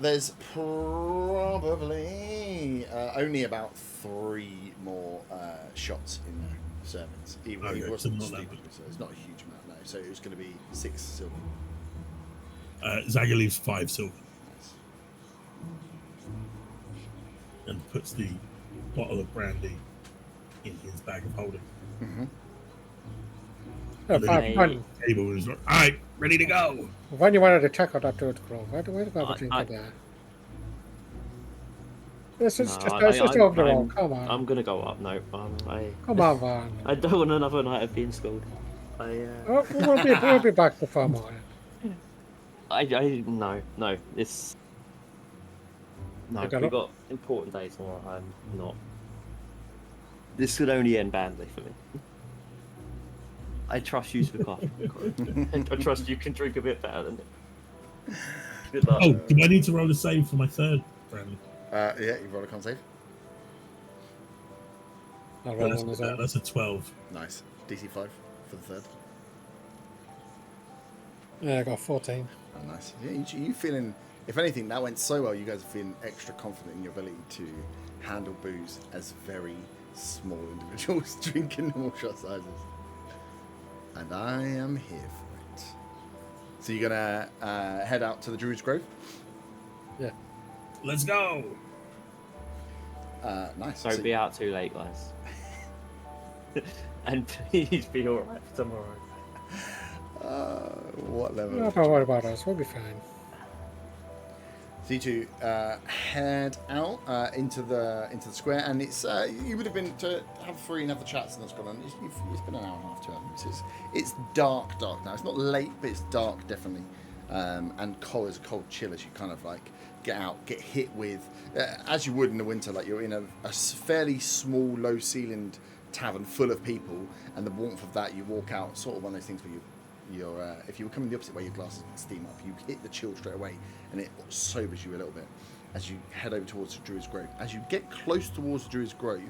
S1: There's probably only about 3 more shots in there. Servants. He wasn't stupid, so it's not a huge amount. No, so it was going to be 6 silver.
S6: Zaga leaves 5 silver.
S1: Nice.
S6: And puts the bottle of brandy in his bag of holding.
S1: Mm-hmm.
S5: Yeah,
S3: Hey.
S5: fine.
S6: Table is all right, ready to go.
S5: When you wanted to check out that Druid's Grove, why do we have a drink
S3: I-
S5: in there? This is
S3: No,
S5: just over the road. Come on.
S3: I'm gonna go up. No,
S5: Come on, man.
S3: I don't want another night of being schooled.
S5: Oh, we'll be back before morning.
S3: No. It's no.
S5: Okay,
S3: We've
S5: look.
S3: got important days tomorrow. I'm not. This could only end badly for me. I trust you for coffee. I trust you can drink a bit better than me. Good luck.
S6: Oh, do I need to roll a save for my third brandy?
S1: Yeah, you roll a con save.
S5: I'll roll one as well.
S6: That's a 12.
S1: Nice. DC 5 for the third.
S5: Yeah, I got 14.
S1: Oh, nice. Yeah, you feeling? If anything, that went so well. You guys are feeling extra confident in your ability to handle booze as very small individuals drinking normal shot sizes. And I am here for it. So you're gonna head out to the Druid's Grove?
S5: Yeah.
S6: Let's go.
S1: Nice.
S3: Don't
S1: So-
S3: be out too late, guys. And please be alright for tomorrow.
S1: What level?
S5: No, don't worry about us. We'll be fine.
S1: So you two head out into the square, and it's you would have been to have free and have the chats and that's gone on. It's been an hour and a half, 2 hours. It's dark now. It's not late, but it's dark definitely. And cold as a cold chill as you kind of like get out, get hit with, as you would in the winter. Like you're in a fairly small, low-ceilinged tavern full of people, and the warmth of that, you walk out, sort of one of those things where you're if you were coming the opposite way, your glasses would steam up. You hit the chill straight away, and it sobers you a little bit as you head over towards the Druid's Grove. As you get close towards the Druid's Grove,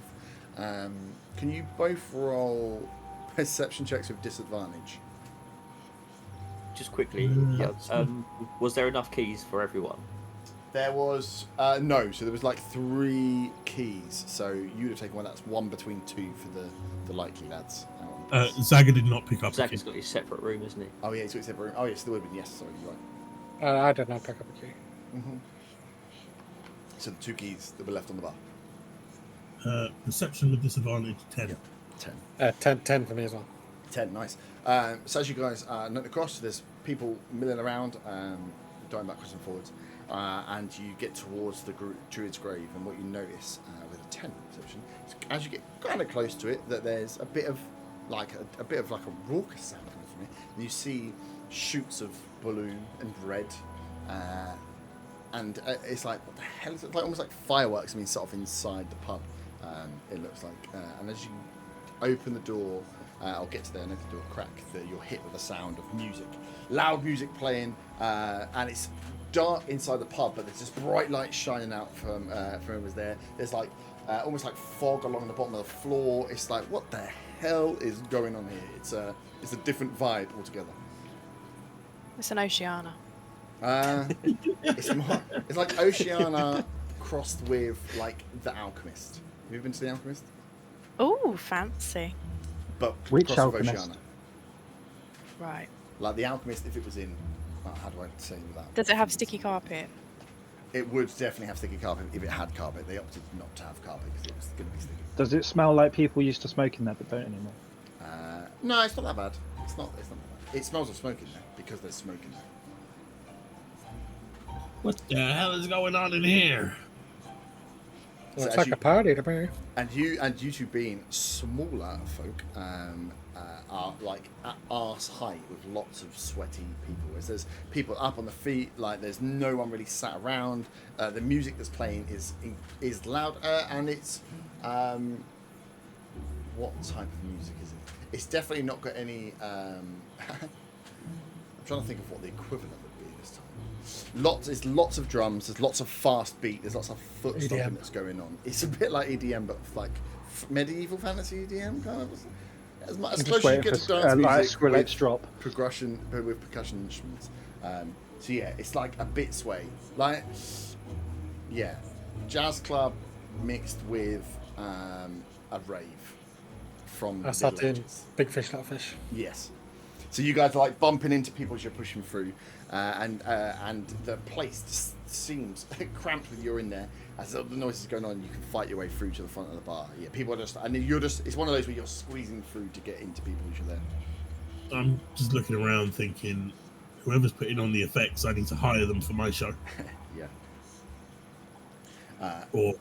S1: can you both roll perception checks with disadvantage?
S3: Just quickly,
S1: Yep.
S3: was there enough keys for everyone?
S1: There was no, so there was like 3 keys. So you'd have taken one. That's 1 between 2 for the likely lads.
S6: Zaga did not pick up.
S3: Zach got his separate room, isn't he?
S1: Oh yeah, he's got his separate room. Oh yes, there would have been. Yes, sorry, you're right.
S5: I did not pick up a key.
S1: Mm-hmm. So the 2 keys that were left on the bar.
S6: Perception with disadvantage 10.
S1: Yep. 10.
S5: 10 for me as well.
S1: 10, nice. So as you guys note across, there's people milling around, going backwards and forwards, and you get towards the Druid's Grave, and what you notice with a 10 perception, is as you get kind of close to it, that there's a bit of like a raucous sound coming from it, and you see shoots of blue and red, and it's like, what the hell is it? It's like almost like fireworks. I mean, sort of inside the pub. It looks like, and as you open the door. I'll get to there and open the door crack. You're hit with a sound of music, loud music playing, and it's dark inside the pub, but there's just bright lights shining out from whoever's there. There's like almost like fog along the bottom of the floor. It's like, what the hell is going on here? It's a different vibe altogether.
S4: It's an Oceana.
S1: It's like Oceana crossed with like The Alchemist. Have you been to The Alchemist?
S4: Oh, fancy.
S1: But
S2: Which
S1: crossed with
S2: Alchemist?
S1: Oceana.
S4: Right.
S1: Like The Alchemist, if it was in, how do I say that?
S4: Does it have sticky carpet?
S1: It would definitely have sticky carpet if it had carpet. They opted not to have carpet because it was going to be sticky.
S2: Does it smell like people used to smoke in there but don't anymore?
S1: No, it's not that bad. It's not that bad. It smells of smoke in there because there's smoke in there.
S6: What the hell is going on in here?
S5: Well, it's
S1: as
S5: like
S1: you-
S5: a party to me.
S1: And you two being smaller folk are like at arse height with lots of sweaty people. As there's people up on the feet, like there's no one really sat around. The music that's playing is loud, and it's what type of music is it? It's definitely not got any. I'm trying to think of what the equivalent would be this time. There's lots of drums. There's lots of fast beat. There's lots of foot stomping
S5: EDM.
S1: that's going on. It's a bit like EDM, but like medieval fantasy EDM kind of. As
S2: I'm
S1: close
S2: just
S1: as you
S2: waiting
S1: get
S2: for
S1: to dance
S2: like a
S1: music
S2: Skrillex
S1: with
S2: drop.
S1: percussion instruments. So yeah, it's like a bit sway, like yeah, jazz club mixed with a rave from
S5: I
S1: the
S5: start
S1: Middle
S5: doing
S1: Ages.
S5: big fish, little fish.
S1: Yes. So you guys are like bumping into people as you're pushing through, and the place just seems cramped with you in there. As the noise is going on, you can fight your way through to the front of the bar. Yeah, people are just, and you're just, it's one of those where you're squeezing through to get into people as you're there.
S6: I'm just looking around thinking, whoever's putting on the effects, I need to hire them for my show.
S1: Yeah.
S6: Or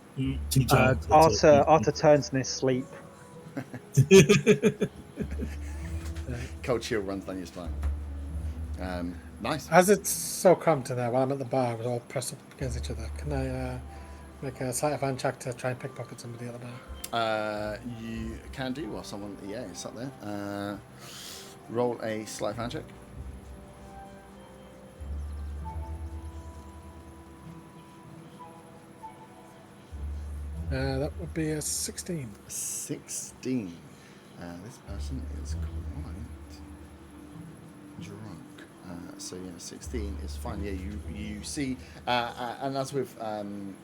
S6: teach
S2: Arthur turns in his sleep.
S1: Cold chill runs down your spine. Nice.
S5: As it's so cramped in there, while I'm at the bar, we're all pressed up against each other. Can I make a sleight of hand check to try and pickpocket somebody at the bar?
S1: You can do while someone, is up there. Roll a sleight of hand check.
S5: That would be a 16.
S1: 16. This person is quite drunk. So yeah, 16 is fine. Yeah, you see, and as with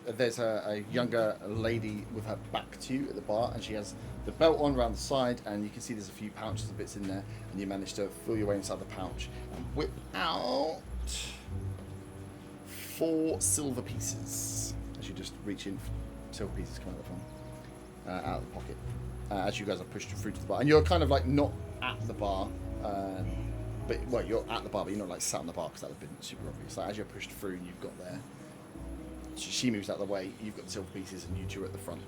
S1: there's a younger lady with her back to you at the bar, and she has the belt on around the side, and you can see there's a few pouches of bits in there, and you manage to feel your way inside the pouch and whip out 4 silver pieces as you just reach in. Silver pieces come out of the front, out of the pocket, as you guys are pushed through to the bar, and you're kind of like not at the bar. But well, you're at the bar, but you're not like sat on the bar because that would have been super obvious. Like as you're pushed through and you've got there, she moves out of the way. You've got the silver pieces, and you two are at the front.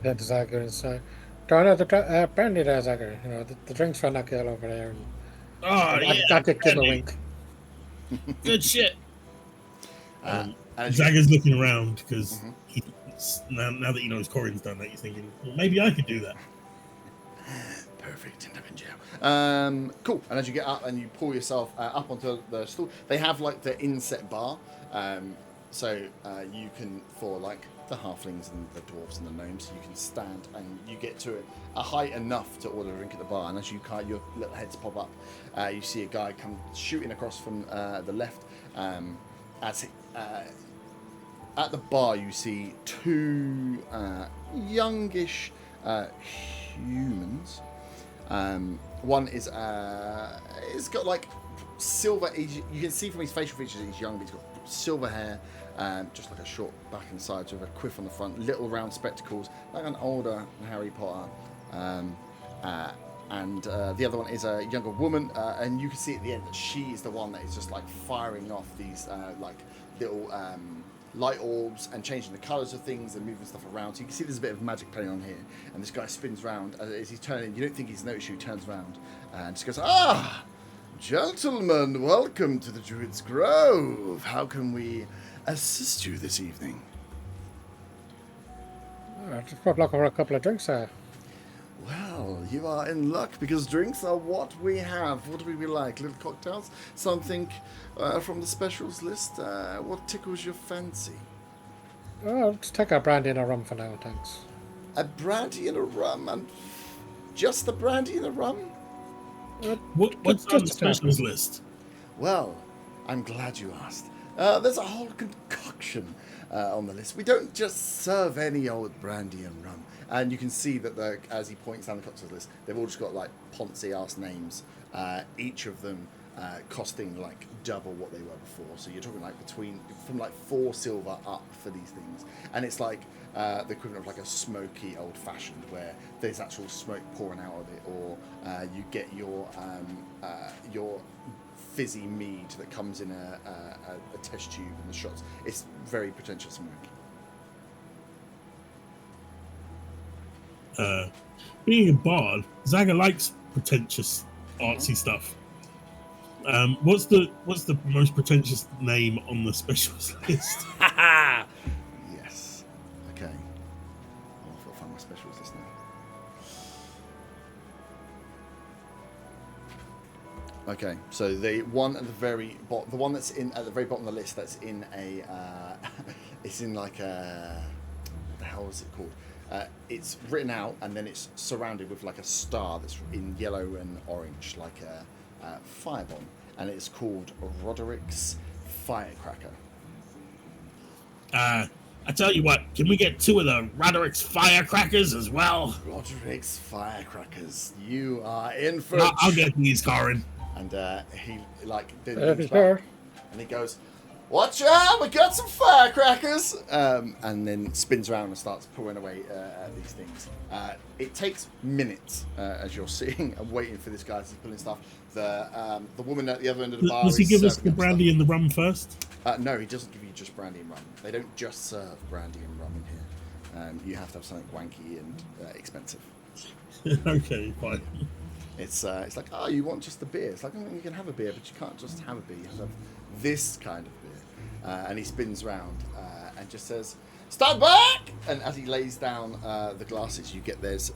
S5: Then does I go inside? Do I know the brandy there, Zagger? You know, the drinks for that girl over there. And
S6: Oh, yeah.
S5: I could give him a wink.
S6: Good shit.
S1: As you-
S6: Zaga's looking around because now that he knows Corin's done that, he's thinking, well, maybe I could do that.
S1: Perfect. End up in jail. Cool. And as you get up and you pull yourself up onto the stool, they have like the inset bar, so you can, for like the halflings and the dwarves and the gnomes, you can stand and you get to a height enough to order a drink at the bar. And as you your little heads pop up, you see a guy come shooting across from the left. At the bar, you see 2 youngish humans. One is he's got like silver. You can see from his facial features he's young, but he's got silver hair, just like a short back and sides with a quiff on the front, little round spectacles, like an older Harry Potter. And the other one is a younger woman, and you can see at the end that she is the one that is just like firing off these like little light orbs and changing the colours of things and moving stuff around. So you can see there's a bit of magic playing on here. And this guy spins round as he's turning. You don't think he's noticed you. He turns round and just goes, "Ah, gentlemen, welcome to the Druid's Grove. How can we assist you this evening?"
S5: Just pop luck over a couple of drinks there.
S1: Well, you are in luck because drinks are what we have. What do we like? Little cocktails? Something from the specials list? What tickles your fancy?
S5: Oh, just take a brandy and a rum for now, thanks.
S1: A brandy and a rum, and just the brandy and a rum?
S6: What's on the specials list?
S1: Well, I'm glad you asked. There's a whole concoction on the list. We don't just serve any old brandy and rum. And you can see that as he points down the cocktails list, they've all just got like Ponzi-ass names, each of them costing like double what they were before. So you're talking like from like 4 silver up for these things. And it's like the equivalent of like a smoky old-fashioned where there's actual smoke pouring out of it, or you get your fizzy mead that comes in a test tube in the shots. It's very pretentious and wanky.
S6: being a bard, Zaga likes pretentious, artsy stuff. What's the most pretentious name on the specials list?
S1: Yes. Okay. I've got to find my specials list now. Okay, so the one at the very bottom, the one that's in at the very bottom of the list, that's in a, it's in like a, what the hell is it called? It's written out and then it's surrounded with like a star that's in yellow and orange, like a firebomb, and it's called Roderick's Firecracker.
S6: I tell you what, can we get 2 of the Roderick's Firecrackers as well?
S1: Roderick's Firecrackers, you are in for.
S6: I'll get these, Corin.
S1: And he like
S5: There
S1: leans
S5: we go.
S1: back, and he goes, "Watch out! We got some firecrackers!" And then spins around and starts pulling away at these things. It takes minutes as you're sitting and waiting for this guy to pulling stuff. The woman at the other end of the bar.
S6: Does he
S1: is
S6: give us
S1: serving
S6: the
S1: up
S6: brandy and the rum first?
S1: stuff. No, he doesn't give you just brandy and rum. They don't just serve brandy and rum in here. You have to have something wanky and expensive.
S6: Okay, fine.
S1: It's like, oh, you want just the beer? It's like, oh, you can have a beer, but you can't just have a beer. You have to have this kind of beer. And he spins round and just says, "Stand back!" And as he lays down the glasses, you get there's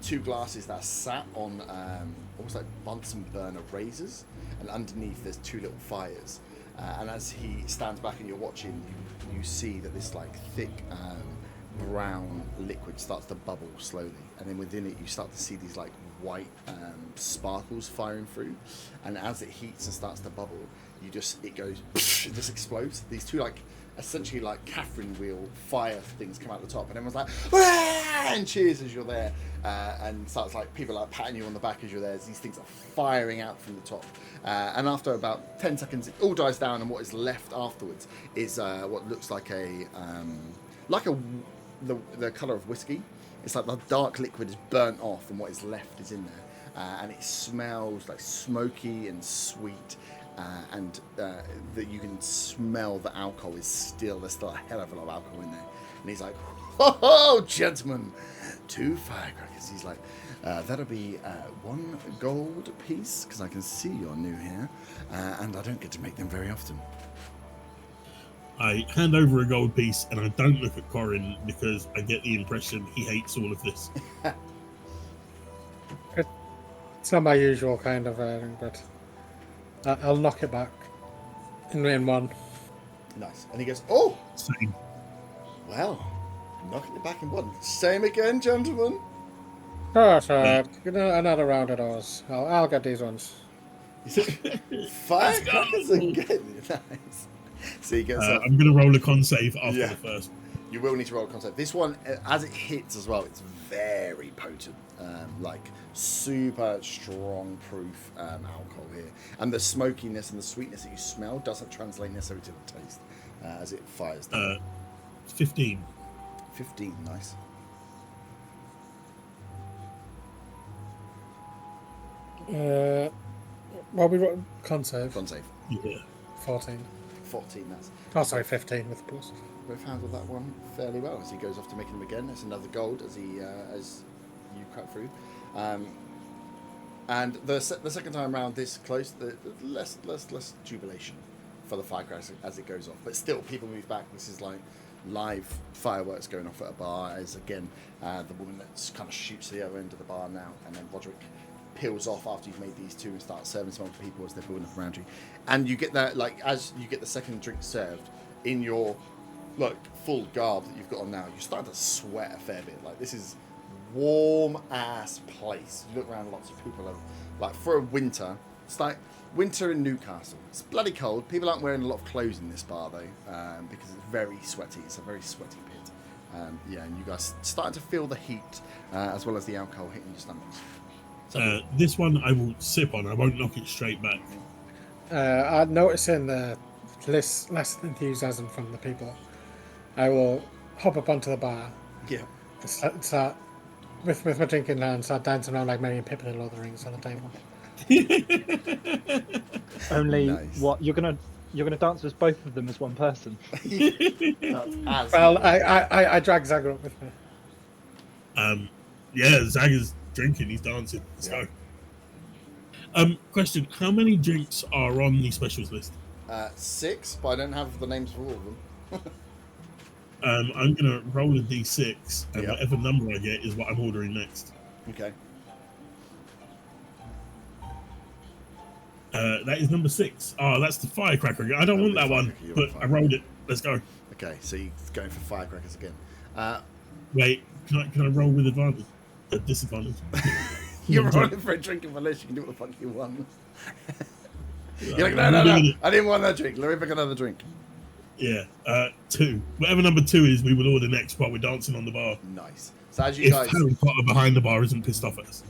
S1: 2 glasses that are sat on almost like Bunsen burner razors, and underneath there's 2 little fires. And as he stands back and you're watching, you see that this like thick brown liquid starts to bubble slowly, and then within it you start to see these like white sparkles firing through, and as it heats and starts to bubble, it just explodes. These 2 like essentially like Catherine wheel fire things come out the top, and everyone's like, "Wah!" and cheers as you're there, and starts like people like patting you on the back as you're there, as these things are firing out from the top, and after about 10 seconds it all dies down, and what is left afterwards is what looks like the colour of whiskey. It's like the dark liquid is burnt off and what is left is in there. And it smells like smoky and sweet. And that you can smell the alcohol is there's still a hell of a lot of alcohol in there. And he's like, "Ho, gentlemen, 2 firecrackers." He's like, "That'll be 1 gold piece, because I can see you're new here. And I don't get to make them very often."
S6: I hand over a gold piece and I don't look at Corin because I get the impression he hates all of this.
S5: It's not my usual kind of thing, but I'll knock it back in 1.
S1: Nice. And he goes, "Oh,
S6: Same.
S1: well, knocking it back in 1. Same again, gentlemen."
S5: Oh, so another round of those. I'll get these ones.
S1: Firecrackers again. Nice. So he gets up.
S6: I'm going to roll a con save after
S1: Yeah.
S6: the first.
S1: You will need to roll a concept. This one, as it hits as well, it's very potent. Like super strong proof alcohol here. And the smokiness and the sweetness that you smell doesn't translate necessarily to the taste as it fires down.
S6: 15.
S1: 15, nice.
S5: Well, we got con save.
S1: Con save.
S6: Yeah.
S5: 14.
S1: 14, that's.
S5: Oh, sorry, 15 with the plus.
S1: We've handled that one fairly well as he goes off to making them again. That's another gold as he as you cut through. And the second time around this close, the less jubilation for the firecrackers as it goes off. But still, people move back. This is like live fireworks going off at a bar. As again, the woman that kind of shoots to the other end of the bar now, and then Roderick peels off after you've made these 2 and starts serving some other people as they're building up around you. And you get that, like, as you get the second drink served in your like full garb that you've got on now, you're starting to sweat a fair bit. Like, this is warm ass place. You look around, lots of people are like, for a winter, it's like winter in Newcastle. It's bloody cold. People aren't wearing a lot of clothes in this bar though, because it's very sweaty. It's a very sweaty pit. Yeah, and you guys starting to feel the heat as well as the alcohol hitting your stomachs. So,
S6: This one I will sip on. I won't knock it straight back.
S5: I'm noticing less enthusiasm from the people. I will hop up onto the bar,
S1: yeah.
S5: start with my drink in hand, start dancing around like Mary and Pippin and Lord of the Rings on the table.
S2: Only
S1: Nice.
S2: what you're gonna dance with both of them as one person.
S1: That's as
S5: Well, I drag Zaga up with me.
S6: Yeah, Zaga's drinking. He's dancing. Let's go. Question: how many drinks are on the specials list?
S1: 6, but I don't have the names for all of them.
S6: I'm gonna roll a d6, and
S1: Yep.
S6: whatever number I get is what I'm ordering next.
S1: Okay.
S6: That is number 6. Oh, that's the firecracker. I don't want that one,
S1: Firecracker, you
S6: but
S1: want
S6: I rolled it. Let's go.
S1: Okay, so you're going for firecrackers again.
S6: Wait, can I roll with advantage? Disadvantage.
S1: You're rolling for a drink of unless you can do what the fuck you want. You're like, no. I didn't want that drink. Let me pick another drink.
S6: Yeah, 2. Whatever number 2 is, we would order next while we're dancing on the bar.
S1: Nice. So as you
S6: If
S1: guys,
S6: Harry Potter behind the bar isn't pissed off at us.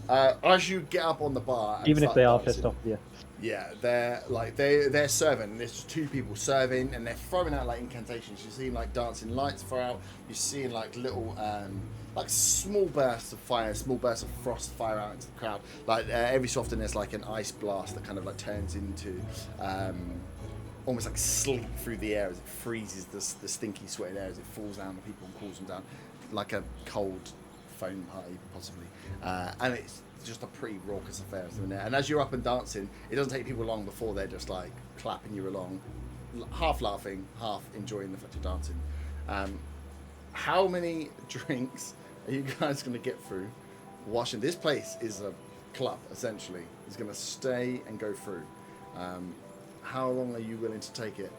S1: as you get up on the bar, and
S2: Even if
S1: start
S2: they are
S1: dancing,
S2: pissed off with you.
S1: yeah, they're serving. There's 2 people serving, and they're throwing out like incantations. You're seeing like dancing lights throw out. You're seeing like little, like small bursts of fire, small bursts of frost fire out into the crowd. Like every so often, there's like an ice blast that kind of like turns into, almost like sleet through the air as it freezes the stinky, sweaty air as it falls down on people and cools them down, like a cold foam party possibly. And it's just a pretty raucous affair in there. And as you're up and dancing, it doesn't take people long before they're just like clapping you along, half laughing, half enjoying the fact you're dancing. How many drinks are you guys going to get through watching? This place is a club, essentially. It's going to stay and go through. How long are you willing to take it?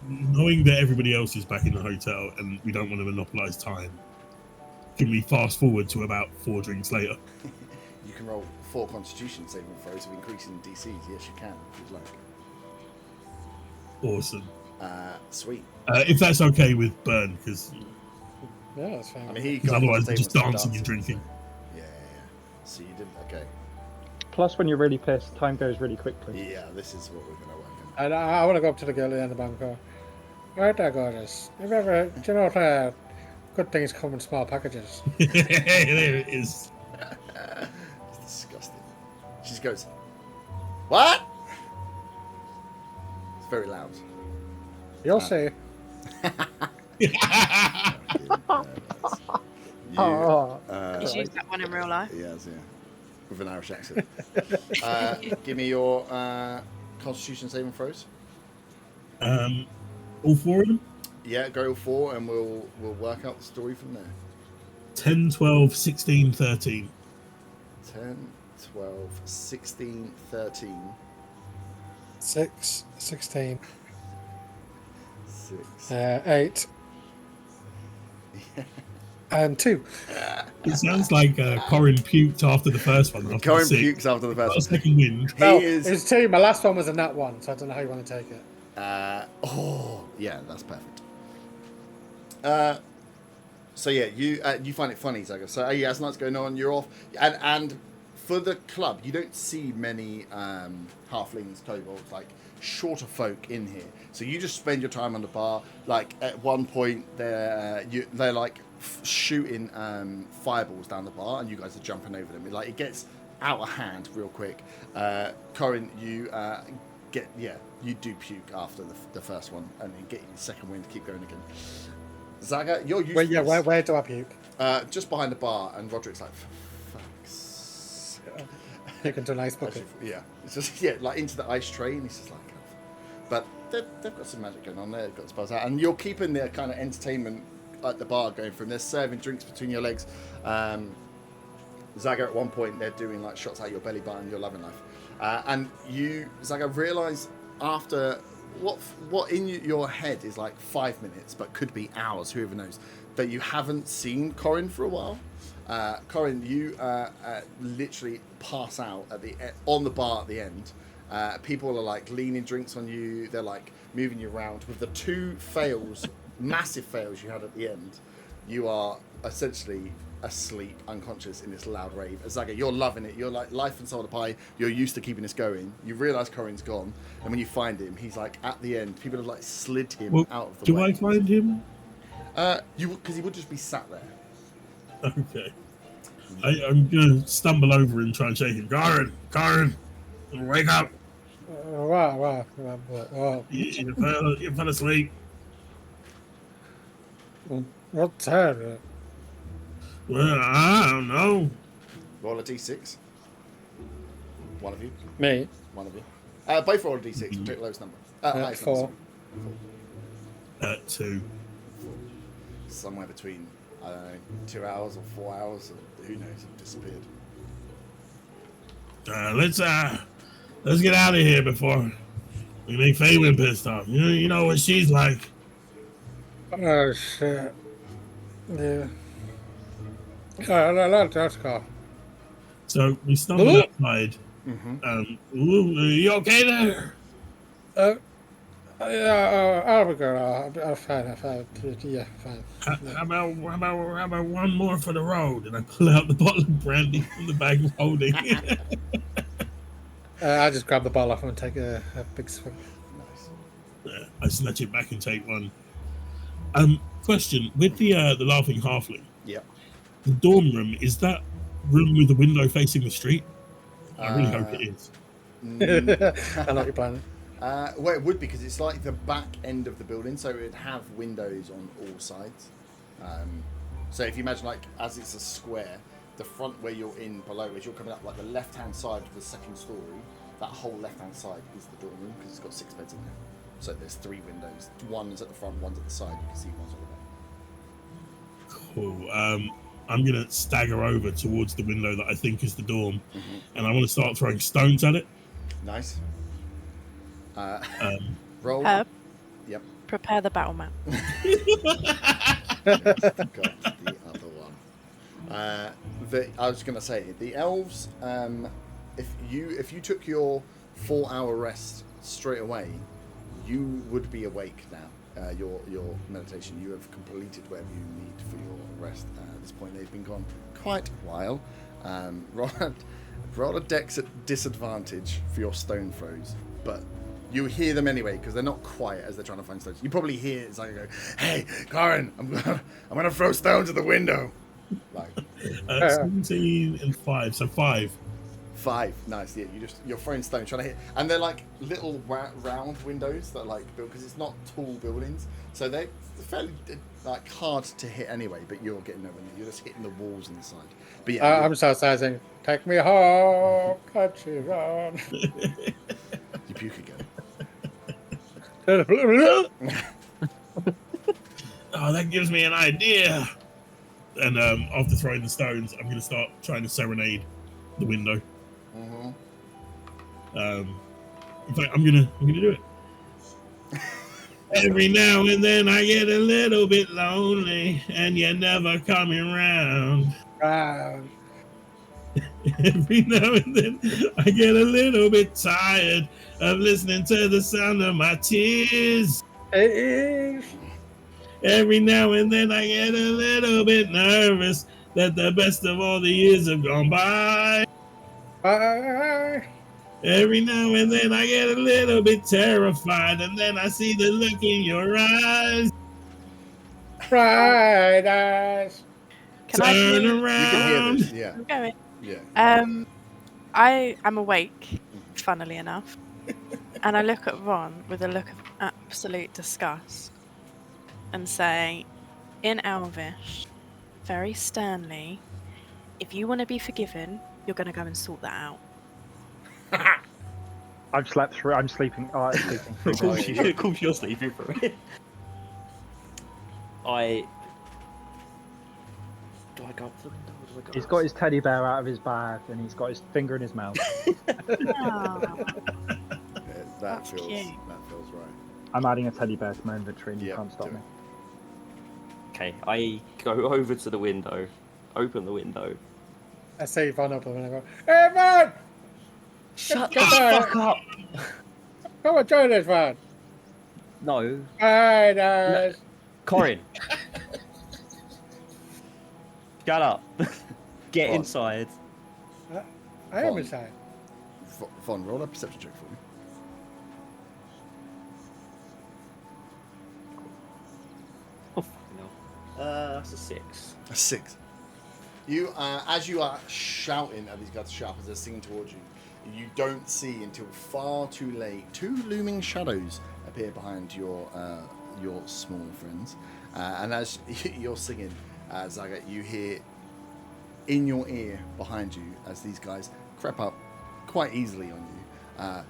S6: Knowing that everybody else is back in the hotel and we don't want to monopolize time, can we fast forward to about 4 drinks later?
S1: You can roll 4 Constitution saving throws of increasing DCs. Yes, you can, if you'd like.
S6: Awesome.
S1: Sweet.
S6: If that's okay with Burn, because
S5: Yeah, that's fine.
S1: I mean, he
S6: otherwise
S1: we're
S6: we're just dancing and drinking.
S1: Yeah. So you didn't. Okay.
S2: Plus, when you're really pissed, time goes really quickly.
S1: Yeah, this is what we're going to work on.
S5: And I want to go up to the girl in the bank and go, right there, gorgeous. Have you ever, do you know what good things come in small packages?
S6: There it is.
S1: It's disgusting. She just goes, what? It's very loud.
S5: You'll see.
S1: You,
S2: Oh.
S4: He's used that one in real life.
S1: He has, yeah. With an Irish accent. Give me your Constitution saving throws.
S6: All 4 of them?
S1: Yeah, go 4 and we'll work out the story from there.
S6: 10, 12, 16, 13.
S1: 10, 12, 16, 13.
S5: 6, 16,
S1: 6.
S5: 8, and 2.
S6: It sounds like Corin puked after the first one. After
S1: Corin
S6: the 6.
S1: pukes after the
S6: Got a
S1: first one.
S6: second wind.
S1: He
S5: No,
S1: is.
S5: it's 2. My last one was a nat 1, so I don't know how you want to take it.
S1: Yeah, that's perfect. So yeah, you find it funny, Zaga. So yeah, as night's going on, you're off, and for the club, you don't see many halflings, kobolds, like shorter folk in here. So you just spend your time on the bar. Like at one point, they're like shooting fireballs down the bar, and you guys are jumping over them. It gets out of hand real quick. Corin, you you do puke after the first one, and then get your second wind to keep going again. Zaga, you're used to this.
S5: Where do I puke?
S1: Just behind the bar, and Roderick's like, for fuck's sake.
S5: Puke into an ice bucket.
S1: Yeah, it's just like into the ice tray, and he's just like, oh. But they've got some magic going on there. They've got spells out, and you're keeping their kind of entertainment at the bar going for them. They're serving drinks between your legs. Zaga, at one point, they're doing like shots out your belly button, your loving life, and you, Zaga, realise after what in your head is like 5 minutes, but could be hours, whoever knows, that you haven't seen Corin for a while. Corin, you literally pass out on the bar at the end. People are like leaning drinks on you. They're like moving you around. With the 2 fails, massive fails you had at the end, you are essentially asleep, unconscious in this loud rave. Zaga, you're loving it. You're like life and soul of the pie. You're used to keeping this going. You realise Corin's gone, and when you find him, he's like at the end. People have like slid him out of the way.
S6: Do I find him?
S1: Because he would just be sat there.
S6: Okay. I'm gonna stumble over and try and shake him. Corin, wake up!
S5: Wow.
S6: You fell asleep.
S5: What's that?
S6: Well, I don't know.
S1: Roll a d6. One of you.
S5: Me.
S1: One of you. Both roll a d6. We'll take the lowest number. Highest number,
S5: 4.
S1: sorry.
S6: 2.
S1: Somewhere between, I don't know, 2 hours or 4 hours, or who knows, it disappeared.
S6: Let's get out of here before we make Faywin pissed off. You know what she's like.
S5: Oh, shit. Yeah. Let's go.
S6: So we stumbled outside.
S1: Mm-hmm.
S6: Are you okay there?
S5: Yeah, I'll be good. I'll fine. Yeah, fine.
S6: How about one more for the road? And I pull out the bottle of brandy from the bag of holding.
S5: I just grab the bottle off and take a big swig.
S1: Nice.
S6: I snatch it back and take one. Question: with the laughing halfling,
S1: Yep.
S6: the dorm room, is that room with the window facing the street? I really hope it is.
S5: I know what you're planning.
S1: Well, it would, because it's like the back end of the building, so it would have windows on all sides. So if you imagine, like, as it's a square, the front where you're in below, as you're coming up, like the left-hand side of the second story, that whole left-hand side is the dorm room, because it's got 6 beds in there. So there's 3 windows. One's at the front, one's at the side. You can see one's all the way.
S6: Cool. I'm gonna stagger over towards the window that I think is the dorm, and I want to start throwing stones at it.
S1: Nice. Roll. Yep.
S4: Prepare the battle map.
S1: Got the other one. I was going to say, the elves, if you took your 4-hour rest straight away, you would be awake now. Your meditation, you have completed whatever you need for your rest. At this point, they've been gone quite a while. Roll a dex at disadvantage for your stone throws, but you hear them anyway because they're not quiet as they're trying to find stones. You probably hear it's like, "Hey, Karen, I'm gonna throw stones at the window." Like
S6: 17 and 5, so 5.
S1: 5, nice. Yeah, you're throwing stones, trying to hit, and they're like little round windows that are like built because it's not tall buildings, so they're fairly like hard to hit anyway. But you're getting nowhere near. You're just hitting the walls on the side. But yeah,
S5: I'm so sizing. Take me home, country road.
S1: you puke again.
S6: Oh, that gives me an idea. And after throwing the stones, I'm going to start trying to serenade the window. In fact, I'm gonna do it. Every now and then I get a little bit lonely, and you're never coming round. Every now and then I get a little bit tired of listening to the sound of my tears. Every now and then I get a little bit nervous that the best of all the years have gone by. Every now and then I get a little bit terrified, and then I see the look in your eyes.
S5: Bright eyes.
S4: Can I
S6: Turn
S4: do-
S6: around.
S1: You can hear this. Yeah.
S4: I'm going.
S1: Yeah.
S4: I am awake, funnily enough, and I look at Ron with a look of absolute disgust and say, in Elvish, very sternly, if you want to be forgiven, you're going to go and sort that out.
S2: I've slept through. I'm sleeping. Oh, I'm sleeping.
S3: Of course you're sleeping for it. Do I go up to the window? Or do I go
S2: He's got his teddy bear out of his bag and he's got his finger in his mouth.
S4: Oh,
S1: That
S4: That's
S1: feels
S4: cute.
S1: right.
S2: I'm adding a teddy bear to my inventory and you
S1: Yeah,
S2: can't stop
S1: do
S2: me.
S3: Okay, I go over to the window, open the window.
S5: I say Von open and I go, "Hey, man!
S3: Shut
S5: Get
S3: the
S5: there.
S3: fuck up!
S5: Come on, join us, man!
S3: No,
S5: Bright eyes."
S3: Corin. Shut up. Get
S1: What?
S3: inside.
S5: I am
S1: Von.
S5: inside.
S1: Von, roll a perception check for me.
S3: Oh, fucking hell. That's a 6.
S1: A 6. You, as you are shouting at these guys to shout as they're singing towards you, you don't see until far too late 2 looming shadows appear behind your small friends, And as you're singing, Zaga, you hear in your ear behind you as these guys creep up quite easily on you.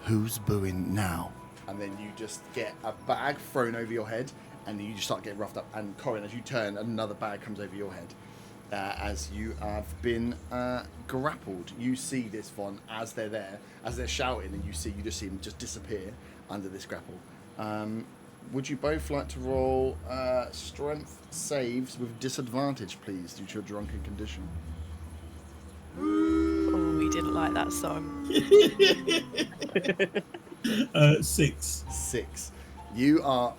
S1: Who's booing now? And then you just get a bag thrown over your head, and you just start getting roughed up. And Corin, as you turn, another bag comes over your head. As you have been grappled, you see this Von as they're there, as they're shouting, and you just see them just disappear under this grapple. Would you both like to roll strength saves with disadvantage, please, due to your drunken condition?
S4: Oh, we didn't like that song.
S6: 6.
S1: 6. You are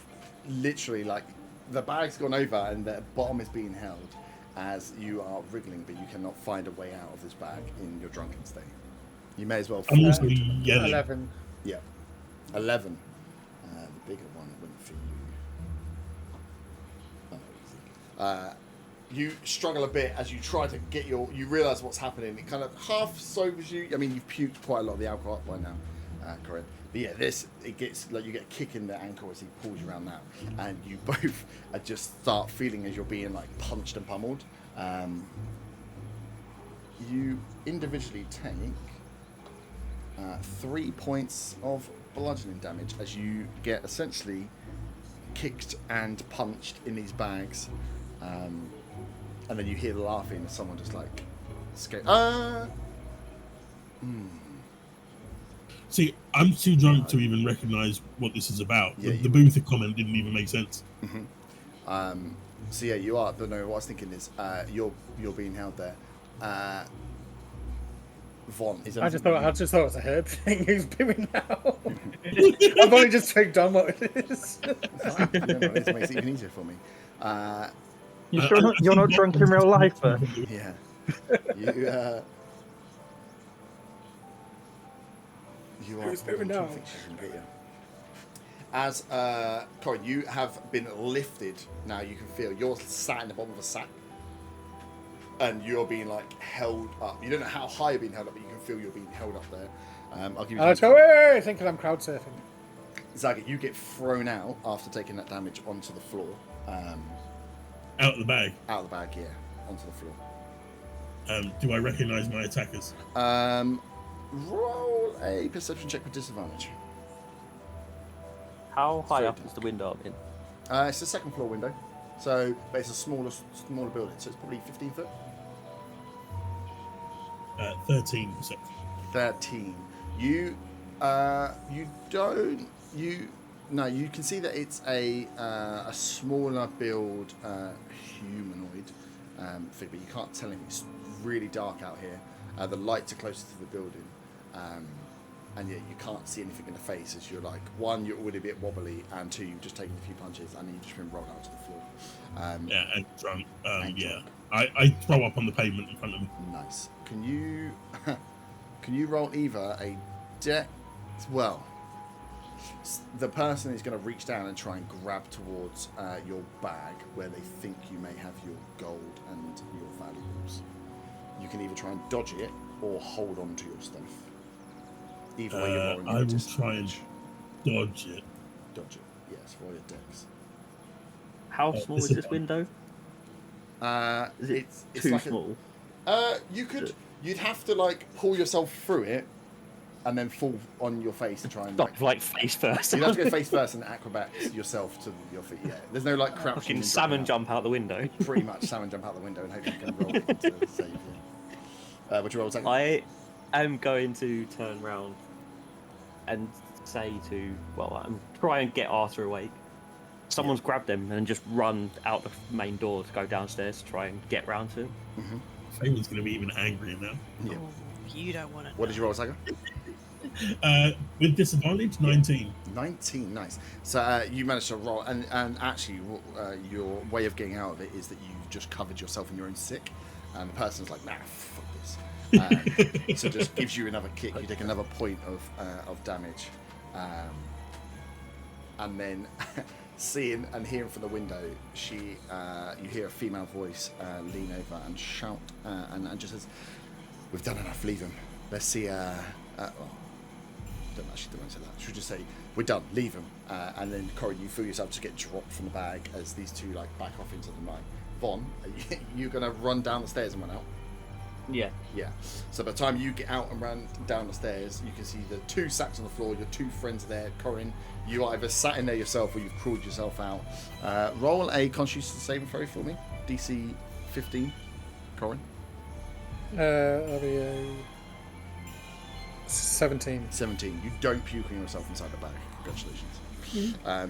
S1: literally like the bag's gone over and the bottom is being held as you are wriggling, but you cannot find a way out of this bag in your drunken state. You may as well.
S6: I'm also yelling.
S5: 11.
S1: Yeah, 11. The bigger one went for you. You struggle a bit as you try to get you realise what's happening. It kind of half sobers you. I mean, you've puked quite a lot of the alcohol up by now, Corinne. But yeah, it gets like you get a kick in the ankle as he pulls you around now, and you both just start feeling as you're being like punched and pummeled. You individually take 3 points of bludgeoning damage as you get essentially kicked and punched in these bags, and then you hear the laughing as someone just like escape.
S6: See, I'm too drunk to even recognise what this is about.
S1: Yeah,
S6: The Booth comment didn't even make sense.
S1: So yeah, you are. But no, what I was thinking is, you're being held there. Von is.
S5: I just thought it was a herb thing. Who's doing now? I've only just picked on what it is.
S1: It makes it even easier for me.
S2: You sure you're not drunk in real life, but
S1: Yeah. You are.
S5: Who's doing now?
S1: As Corin, you have been lifted. Now you can feel you're sat in the bottom of a sack, and you're being like held up. You don't know how high you're being held up, but you can feel you're being held up there. I'll give you.
S5: Let's go away, thinking I'm crowd surfing.
S1: Zaga, you get thrown out after taking that damage onto the floor.
S6: Out of the bag.
S1: Out of the bag, yeah, onto the floor.
S6: Do I recognise my attackers?
S1: Roll a perception check with disadvantage.
S3: How high
S1: So
S3: up is the window I'm in?
S1: It's a second floor window, but it's a smaller building, so it's probably 15 foot.
S6: 13 perception.
S1: 13. You can see that it's a smaller build humanoid figure, but you can't tell him. It's really dark out here. The lights are closer to the building, and yeah, you can't see anything in the face as you're like, one, you're already a bit wobbly, and two, you've just taken a few punches and you've just been rolled out to the floor.
S6: Yeah, and drunk.
S1: And
S6: Yeah.
S1: drunk.
S6: I throw up on the pavement in front of me.
S1: Nice. Can you roll either a deck? Well, the person is going to reach down and try and grab towards your bag where they think you may have your gold and your valuables. You can either try and dodge it or hold on to your stuff. Either way, you're rolling.
S6: I will try and dodge it.
S1: Dodge it. Yes, roll your decks.
S3: How small is this window? Is it
S1: It's
S3: too
S1: like
S3: small?
S1: You'd have to like pull yourself through it and then fall on your face and try and
S3: Not like face first.
S1: you'd have to go face first and acrobat yourself to your feet. Yeah, there's no like crouching.
S3: Fucking
S1: and
S3: salmon
S1: jumping
S3: jump out the window.
S1: out. Pretty much salmon jump out the window and hope you can roll it to save you. Would you roll second?
S3: I am going to turn round and say to, try and get Arthur awake. Someone's grabbed him and just run out the main door to go downstairs to try and get round to him.
S6: Fabian's going to be even angrier now.
S1: Yeah.
S4: Oh, you don't want to.
S1: What did you roll, Saga?
S6: With disadvantage, 19.
S1: 19, nice. So you managed to roll, and actually your way of getting out of it is that you've just covered yourself in your own sick, and the person's like, nah, fuck this. So just gives you another kick. You take another point of damage, and then seeing and hearing from the window, you hear a female voice lean over and shout, and just says, "We've done enough. Leave him. Let's see." don't actually don't say that. She'll just say, "We're done. Leave him." And then Corin, you feel yourself just get dropped from the bag as these two like back off into the night. Vaughn, are you gonna run down the stairs and run out?
S3: Yeah.
S1: Yeah. So by the time you get out and run down the stairs, you can see the 2 sacks on the floor. Your 2 friends are there. Corin, you either sat in there yourself or you've crawled yourself out. Roll a Constitution saving throw for me. DC 15. Corin.
S5: That'll be a 17.
S1: 17. You don't puke on yourself inside the bag. Congratulations.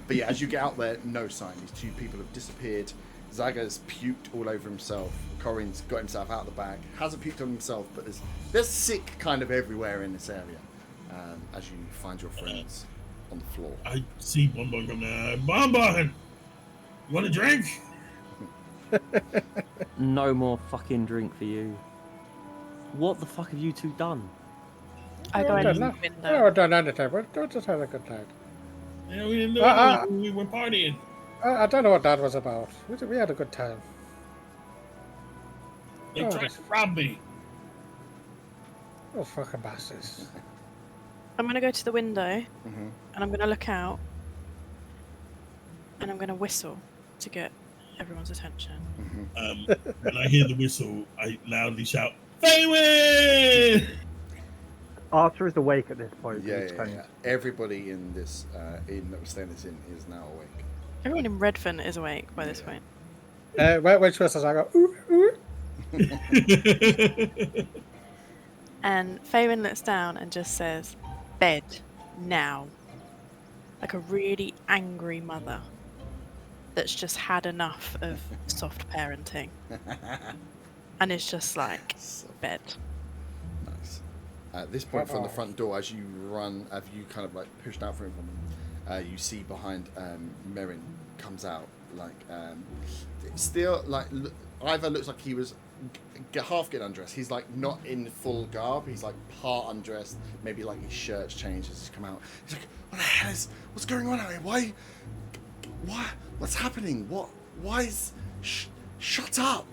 S1: But yeah, as you get out there, no sign. These 2 people have disappeared. Zaga's puked all over himself. Corin's got himself out of the bag. Hasn't puked on himself, but there's sick kind of everywhere in this area. As you find your friends on the floor.
S6: I see Bonbon come down. Bonbon! You want a drink?
S3: No more fucking drink for you. What the fuck have you 2 done?
S4: I go into the
S5: No,
S4: window.
S5: we're done anytime. We're just having a good night.
S6: Yeah, we didn't do anything. We were partying.
S5: I don't know what that was about. We had a good time.
S6: They tried to rob me.
S5: Oh, fucking bastards.
S4: I'm gonna go to the window
S1: Mm-hmm.
S4: and I'm gonna look out and I'm gonna whistle to get everyone's attention.
S6: When I hear the whistle, I loudly shout, Faywin!
S2: Arthur is awake at this point.
S1: Yeah. Everybody in this inn that was staying in this inn is now awake.
S4: Everyone in Redvant is awake by this point.
S5: Which whistles I go, ooh, ooh.
S4: And Faywin looks down and just says, "Bed now." Like a really angry mother that's just had enough of soft parenting. And it's just like, bed.
S1: Nice. At this point, from the front door, as you run, as you kind of like pushed out from him, you see behind Merrin comes out like still like either looks like he was half getting undressed. He's like not in full garb. He's like part undressed. Maybe like his shirt's changed as he's come out. He's like, "What the hell is? What's going on out here? Why? What's happening? Why is? Shut up!"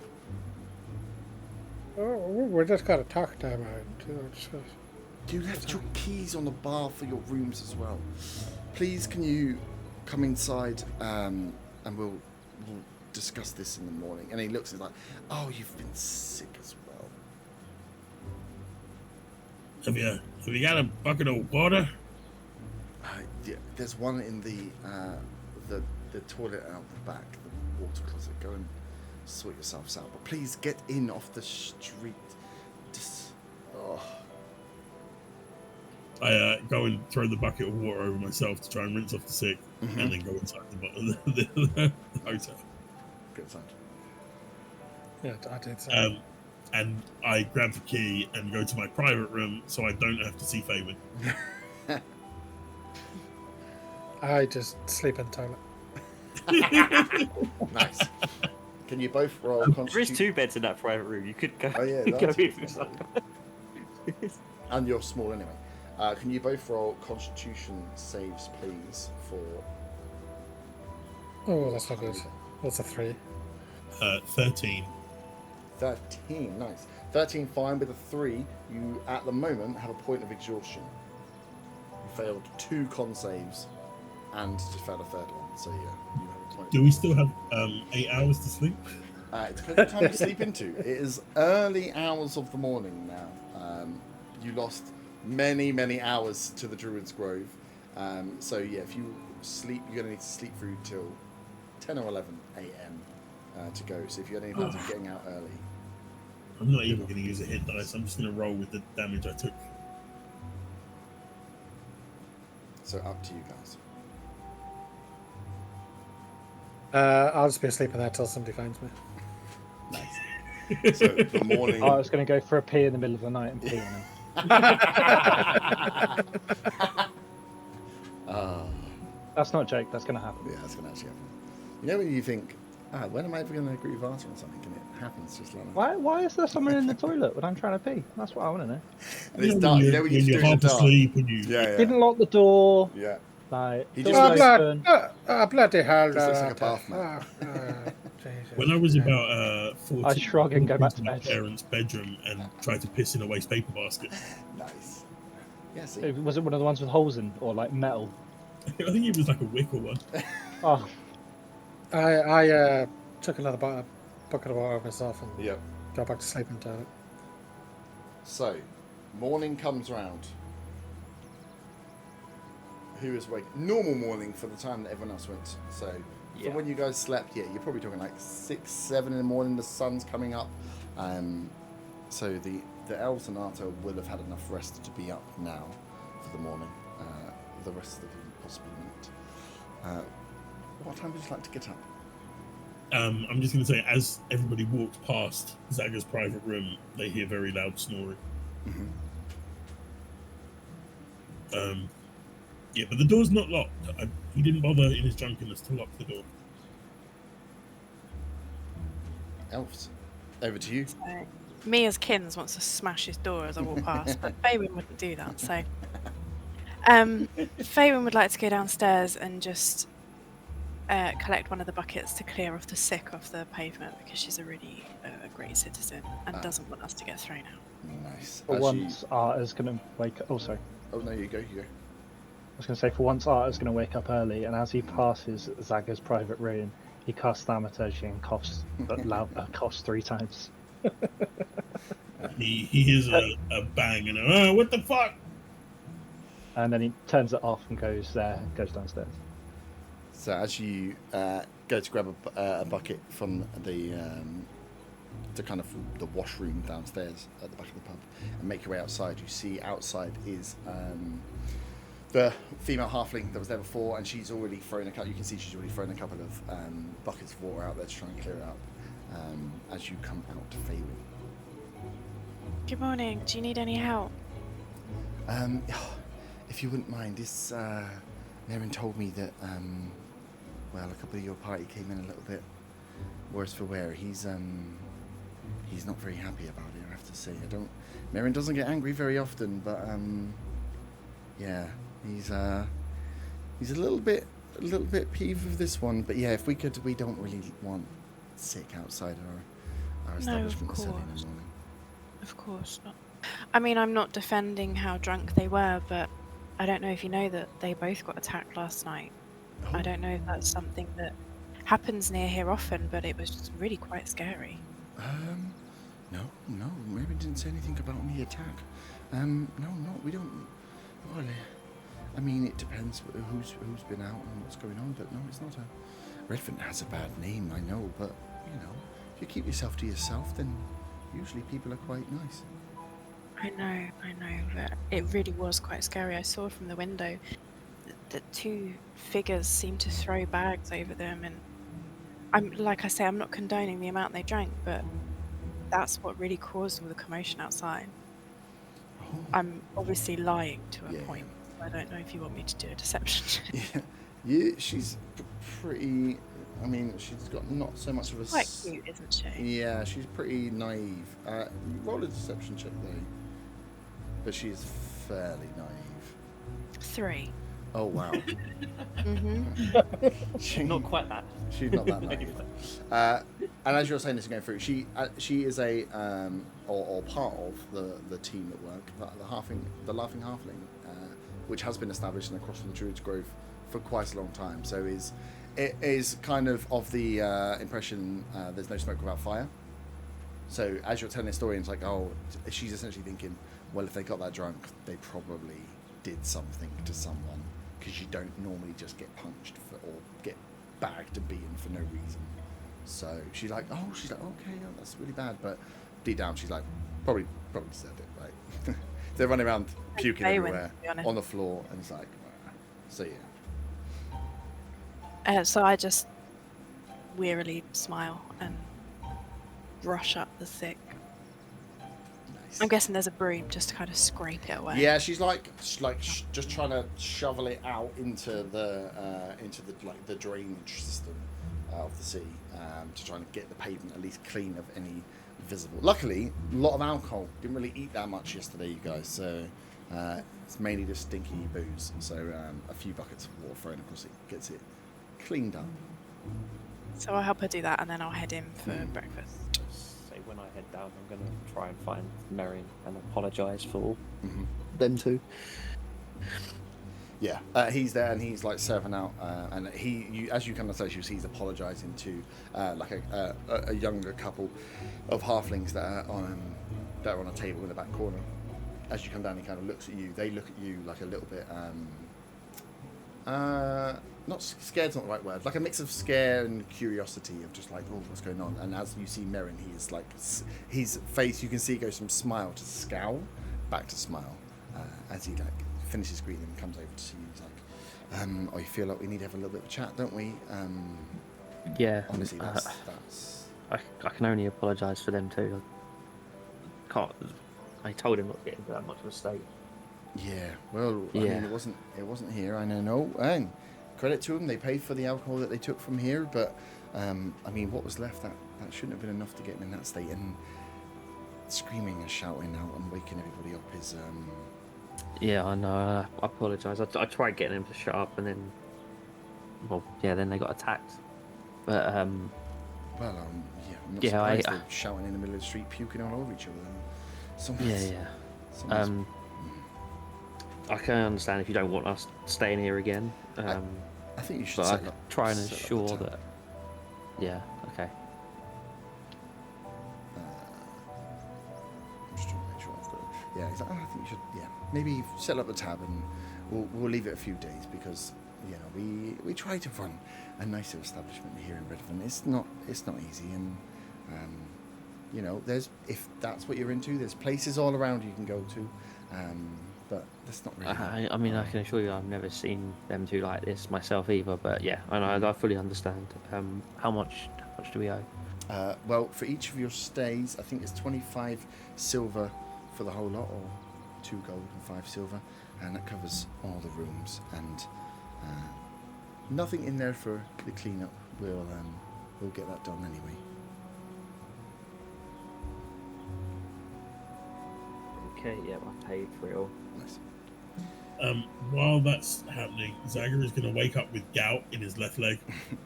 S5: Oh, we just got to talk to him.
S1: You left your keys on the bar for your rooms as well. Please, can you come inside and we'll discuss this in the morning. And he looks, he's like, "Oh, you've been sick as well."
S6: Have you got a bucket of water?
S1: Yeah, there's one in the toilet out the back, the water closet. Go and sort yourselves out. But please get in off the street.
S6: I go and throw the bucket of water over myself to try and rinse off the sick, and then go inside the hotel.
S1: Good sign.
S5: Yeah, I did say.
S6: And I grab the key and go to my private room so I don't have to see Faywin.
S5: I just sleep in the toilet.
S1: Nice. Can you both roll
S3: There is
S1: Constitution?
S3: 2 beds in that private room. You could go.
S1: Oh yeah,
S3: go
S1: that's
S3: in
S1: good.
S3: for some-
S1: And you're small anyway. Can you both roll Constitution saves, please, for...
S5: Oh, that's not good. That's a 3.
S6: 13.
S1: 13, nice. 13 fine, with a 3, you at the moment have a point of exhaustion. You failed 2 con saves and just failed a 3rd one, so yeah, you have a point.
S6: Do we still have 8 hours to sleep?
S1: It depends what time you sleep into. It is early hours of the morning now. You lost many hours to the Druid's Grove. So yeah, if you sleep, you're going to need to sleep through till 10 or 11 a.m. To go. So if you had any plans of getting out early.
S6: I'm not even going to use a hit dice. I'm just going to roll with the damage I took.
S1: So up to you guys.
S5: I'll just be asleep in there till somebody finds me.
S1: Nice. So the morning...
S2: I was going to go for a pee in the middle of the night and pee on him. That's not a joke. That's going to happen.
S1: Yeah, that's going to actually happen. You know when you think, when am I ever going to agree with Arthur on something? And it happens just like that.
S2: Why is there someone in the toilet when I'm trying to pee? That's what I want to know.
S1: And it's dark. You know when you're
S6: half
S1: in the dark.
S6: asleep and you.
S1: Yeah.
S2: Didn't lock the door.
S1: Yeah.
S2: Like,
S1: He
S2: door
S1: just
S2: was
S1: looks-
S2: open.
S5: Bloody hell.
S1: Just looks like a bath mat.
S5: Jesus.
S6: When I was about 14,
S2: I shrug and go back to
S6: my
S2: bed.
S6: parents' bedroom and tried to piss in a waste paper basket.
S1: Nice. Yeah, see.
S2: Was it one of the ones with holes in, or like metal?
S6: I think it was like a wicker one.
S2: Oh,
S5: I took another bucket of water myself and
S1: Yep.
S5: got back to sleep and did it.
S1: So, morning comes round. Who is awake? Normal morning for the time that everyone else went. So, from when you guys slept, yeah, you're probably talking like 6, 7 in the morning. The sun's coming up. So the elves and Arto will have had enough rest to be up now for the morning. The rest of them possibly not. What time would you like to get up?
S6: I'm just going to say, as everybody walks past Zaga's private room, they hear very loud snoring. Yeah, but the door's not locked. He didn't bother in his drunkenness to lock the door.
S1: Elves, over to you.
S4: So, me as Kins wants to smash his door as I walk past, but Faywin wouldn't do that. So, Faywin would like to go downstairs and just collect one of the buckets to clear off the sick off the pavement because she's a really great citizen and doesn't want us to get thrown out.
S1: Nice.
S2: for once, Arta's going to wake up. Oh, sorry.
S1: Oh, no, you go.
S2: I was going to say, for once, Arta's going to wake up early, and as he passes Zaga's private room, he casts Thaumaturgy and coughs, but coughs 3 times.
S6: He hears a bang and what the fuck?
S2: And then he turns it off and goes downstairs.
S1: So as you go to grab a bucket from the kind of the washroom downstairs at the back of the pub and make your way outside, you see outside is the female halfling that was there before, and she's already thrown a couple. You can see she's already thrown a couple of buckets of water out there to try and clear it up. As you come out to Faywin.
S4: Good morning. Do you need any help?
S1: If you wouldn't mind, this Merrin told me that well, a couple of your party came in a little bit worse for wear. He's not very happy about it, I have to say. Merrin doesn't get angry very often, but yeah, he's a little bit peeved with this one. But yeah, if we could, we don't really want sick outside our establishment this early in the morning.
S4: Of course not. I mean, I'm not defending how drunk they were, but I don't know if you know that they both got attacked last night.
S1: Oh.
S4: I don't know if that's something that happens near here often, but it was just really quite scary.
S1: No, Mary didn't say anything about the attack. No, we don't. Well, I mean, it depends who's been out and what's going on, but no, it's not a... Redvant has a bad name, I know, but, you know, if you keep yourself to yourself, then usually people are quite nice.
S4: I know, but it really was quite scary. I saw from the window that 2 figures seemed to throw bags over them, and I'm not condoning the amount they drank, but that's what really caused all the commotion outside.
S1: Oh.
S4: I'm obviously lying to a point. I don't know if you want me to do a deception check.
S1: Yeah, she's pretty... I mean, she's got not so much of a...
S4: Quite cute, isn't she?
S1: Yeah, she's pretty naive. Roll a deception check, though. But she's fairly naive.
S4: 3.
S1: Oh, wow.
S3: Not quite that.
S1: She's not that naive. And as you're saying this going through, she is a or part of the team at work, the Laughing Halfling, which has been established and across from the Druid's Grove for quite a long time. So it is kind of the impression there's no smoke without fire. So as you're telling the story, it's like, oh, she's essentially thinking, well, if they got that drunk, they probably did something to someone, because you don't normally just get punched or get bagged and beaten for no reason. So she's like, okay, yeah, that's really bad. But deep down, she's like, probably deserved it, right? They're running around puking everywhere on the floor, and it's like, so yeah.
S4: So I just wearily smile and brush up the sick.
S1: Nice.
S4: I'm guessing there's a broom just to kind of scrape it away.
S1: Yeah, she's just trying to shovel it out into the drainage system of the sea, to try and get the pavement at least clean of any visible. Luckily, a lot of alcohol. Didn't really eat that much yesterday, you guys. So it's mainly just stinky booze. So a few buckets of water thrown across it gets it cleaned up.
S4: So I'll help her do that, and then I'll head in for breakfast.
S3: So when I head down, I'm going to try and find Merrin and apologise for
S1: Mhm.
S3: them two.
S1: Yeah, he's there and he's like serving out, and as you come to socials, he's apologising to like a younger couple of halflings that are on a table in the back corner. As you come down, he kind of looks at you. They look at you like a little bit, not scared's not the right word, like a mix of scare and curiosity of just like, oh, what's going on? And as you see Merrin, he is like, his face, you can see goes from smile to scowl, back to smile, as he like finishes greeting and comes over to see you. He's like, I feel like we need to have a little bit of a chat, don't we?
S3: Yeah.
S1: Honestly, that's
S3: I can only apologise for them too. I told him not to get into that much of a state.
S1: yeah. Well, I
S3: Yeah.
S1: mean, it wasn't here. I know. And credit to them, they paid for the alcohol that they took from here. But I mean, what was left that shouldn't have been enough to get him in that state. And screaming and shouting out and waking everybody up is.
S3: Yeah, I know. I apologise. I tried getting them to shut up, and then, well, yeah, then they got attacked. But
S1: Well, yeah, I'm not
S3: Yeah,
S1: surprised
S3: I-
S1: they're shouting in the middle of the street, puking all over each other.
S3: yeah. I can understand if you don't want us staying here again.
S1: I think you should
S3: But
S1: set
S3: I
S1: up,
S3: try and
S1: set up the
S3: ensure
S1: tab.
S3: that. Yeah. Okay.
S1: I'm just trying to make sure I've got it. Yeah, exactly. I think you should. Yeah, maybe set up the tab and we'll leave it a few days because you know we try to run a nicer establishment here in Redvant. It's not easy, and you know, if that's what you're into, there's places all around you can go to, but that's not really.
S3: I mean, I can assure you, I've never seen them two like this myself either. But yeah, I fully understand. How much do we owe?
S1: Well, for each of your stays, I think it's 25 silver for the whole lot, or 2 gold and 5 silver, and that covers all the rooms. And nothing in there for the cleanup. We'll get that done anyway.
S3: Okay, yeah, I paid for it all.
S1: Nice.
S6: While that's happening, Zagger is going to wake up with gout in his left leg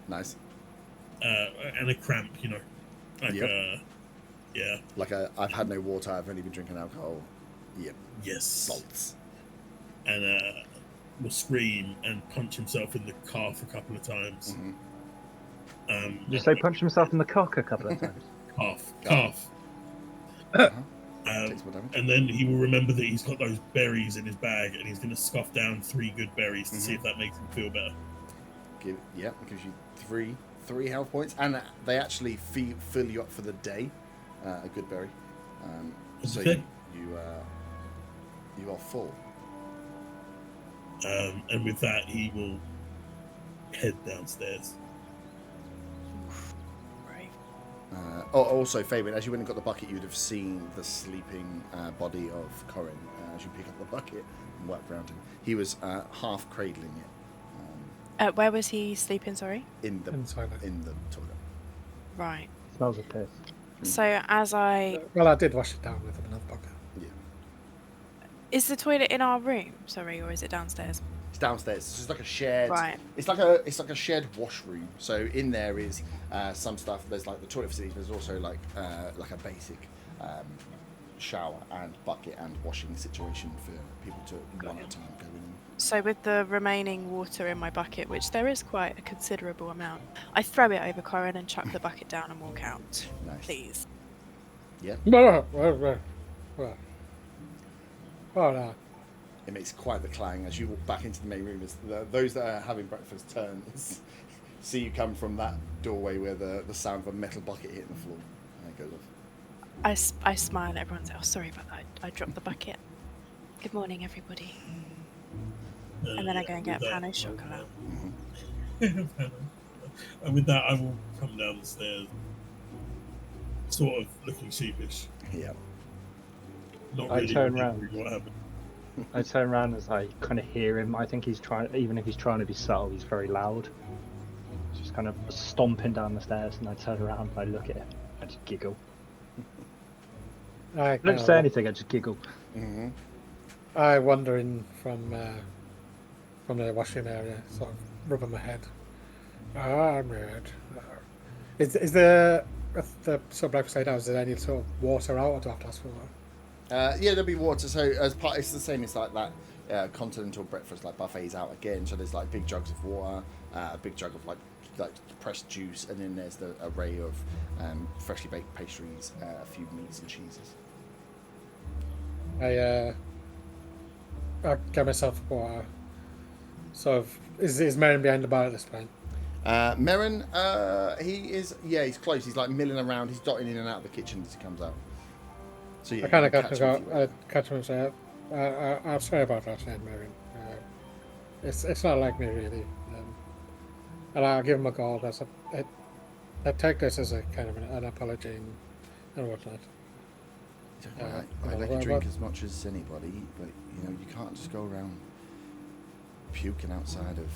S1: Nice.
S6: and a cramp, you know. Like,
S1: Yep.
S6: yeah,
S1: Like I've had no water. I've only been drinking alcohol. Yep.
S6: yes.
S1: Salts.
S6: And will scream and punch himself in the calf a couple of times.
S1: Mhm.
S2: Did you say punch himself in the cock a couple of times?
S6: Calf.
S1: Takes more damage.
S6: And then he will remember that he's got those berries in his bag, and he's going to scoff down 3 good berries to see if that makes him feel better.
S1: It gives you three health points, and they actually fill you up for the day. A good berry. So
S6: Okay.
S1: you are full.
S6: And with that, he will head downstairs.
S4: Right.
S1: Also, Fabian, as you went and got the bucket, you'd have seen the sleeping body of Corin as you pick up the bucket and wipe around him. He was half cradling it
S4: Where was he sleeping? Sorry.
S1: in the
S5: Inside.
S1: toilet.
S4: Right.
S2: Smells of piss.
S4: So as I
S5: Well, I did wash it down with another bucket.
S1: Yeah,
S4: is the toilet in our room? Sorry, or is it downstairs?
S1: it's downstairs. It's just like a shared.
S4: Right.
S1: It's like a shared washroom. So in there is some stuff. There's like the toilet facilities. But there's also like a basic shower and bucket and washing situation for people to one at a time go in.
S4: So with the remaining water in my bucket, which there is quite a considerable amount, I throw it over Corin and chuck the bucket down and walk out.
S1: Nice.
S4: Please.
S1: Yeah.
S5: Well,
S1: It makes quite the clang as you walk back into the main room. As those that are having breakfast turn, see you come from that doorway where the sound of a metal bucket hitting the floor. And it goes off.
S4: I smile at everyone and say, oh, sorry about that. I dropped the bucket. Good morning, everybody. And then I go and get
S6: with
S4: pan
S6: that,
S4: au chocolat.
S6: And with that, I will come down the stairs, sort of looking sheepish.
S1: Yeah.
S6: Not
S2: I
S6: really
S2: turn
S6: remembering what happened.
S2: I turn around as I kind of hear him. I think he's trying, even if he's trying to be subtle, he's very loud. Just kind of stomping down the stairs, and I turn around and I look at him. I just giggle. I don't say anything. I just giggle.
S1: Mm-hmm.
S5: I wander in from the washroom area, sort of rubbing my head. I'm good. Is the With the sort of breakfast laid out, is there any sort of water out, or do I have to ask for water?
S1: Yeah, there'll be water. So as part, it's the same as like that continental breakfast like buffets out again. So there's like big jugs of water, a big jug of like pressed juice, and then there's the array of freshly baked pastries, a few meats and cheeses.
S5: I get myself water. Sort of, is Merrin behind the bar at this point?
S1: Merrin, he's close. He's like milling around. He's dotting in and out of the kitchen as he comes out. So yeah,
S5: I kind of
S1: you
S5: got
S1: catch
S5: to
S1: him if you
S5: go.
S1: will.
S5: Catch him and say, "I'm sorry about last night, Merrin. It's not like me really." And I'll give him a call. I take this as a kind of an apology and whatnot.
S1: He's like, I let you drink as much as anybody, but you can't just go around puking outside of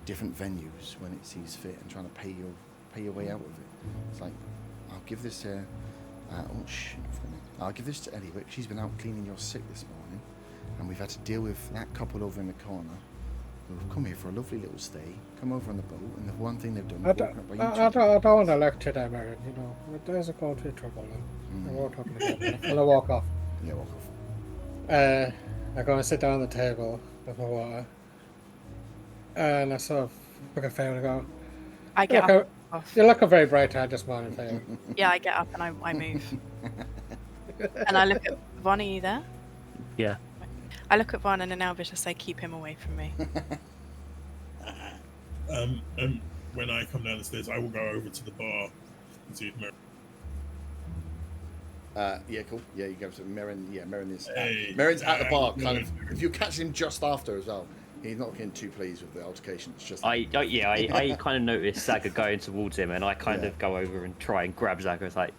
S1: different venues when it sees fit and trying to pay your way out of it. It's like, I'll give this to I'll give this to Ellie. She's been out cleaning your sick this morning, and we've had to deal with that couple over in the corner who've come here for a lovely little stay, come over on the boat, and the one thing they've done is woken up by you two.
S5: I don't want to lecture them, Merrin. There's a call to trouble. I won't talk about it. I'll walk off.
S1: Yeah, walk off.
S5: I go and sit down at the table with my water, and I sort of look at Faye and I go,
S4: I get up. Off.
S5: "You look a very bright-eyed this morning, Faye."
S4: Yeah, I get up and I move. And I look at Von, are you there?
S3: Yeah.
S4: I look at Von and in Elvish I say, keep him away from me.
S6: And when I come down the stairs, I will go over to the bar and see if Merrin.
S1: Yeah, cool. Yeah, you go to Merrin. Yeah, Merrin is.
S6: Hey,
S1: Merrin's at the bar, kind
S6: yeah.
S1: of. If you catch him just after as well, he's not getting too pleased with the altercation. It's just.
S3: I kind of noticed Zaga going towards him, and I kind of go over and try and grab Zaga. It's like,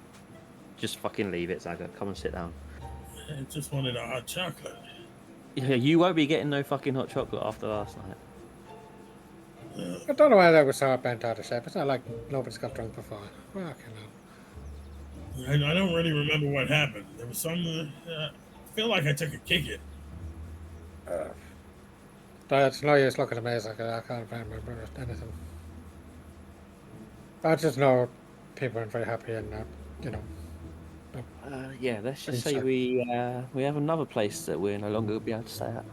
S3: just fucking leave it, Zaga. Come and sit down.
S6: I just wanted a hot chocolate.
S3: Yeah, you won't be getting no fucking hot chocolate after last night.
S5: I don't know why they were so bent out of shape. It's not like nobody's got drunk before. Fucking hell.
S6: I don't really remember what happened. There was some. I feel like I took a kick it.
S5: It's no use looking at me. I can't remember anything. I just know people aren't very happy, and
S3: Yeah, let's just say
S5: Inside.
S3: we have another place that we're no longer be able to stay at.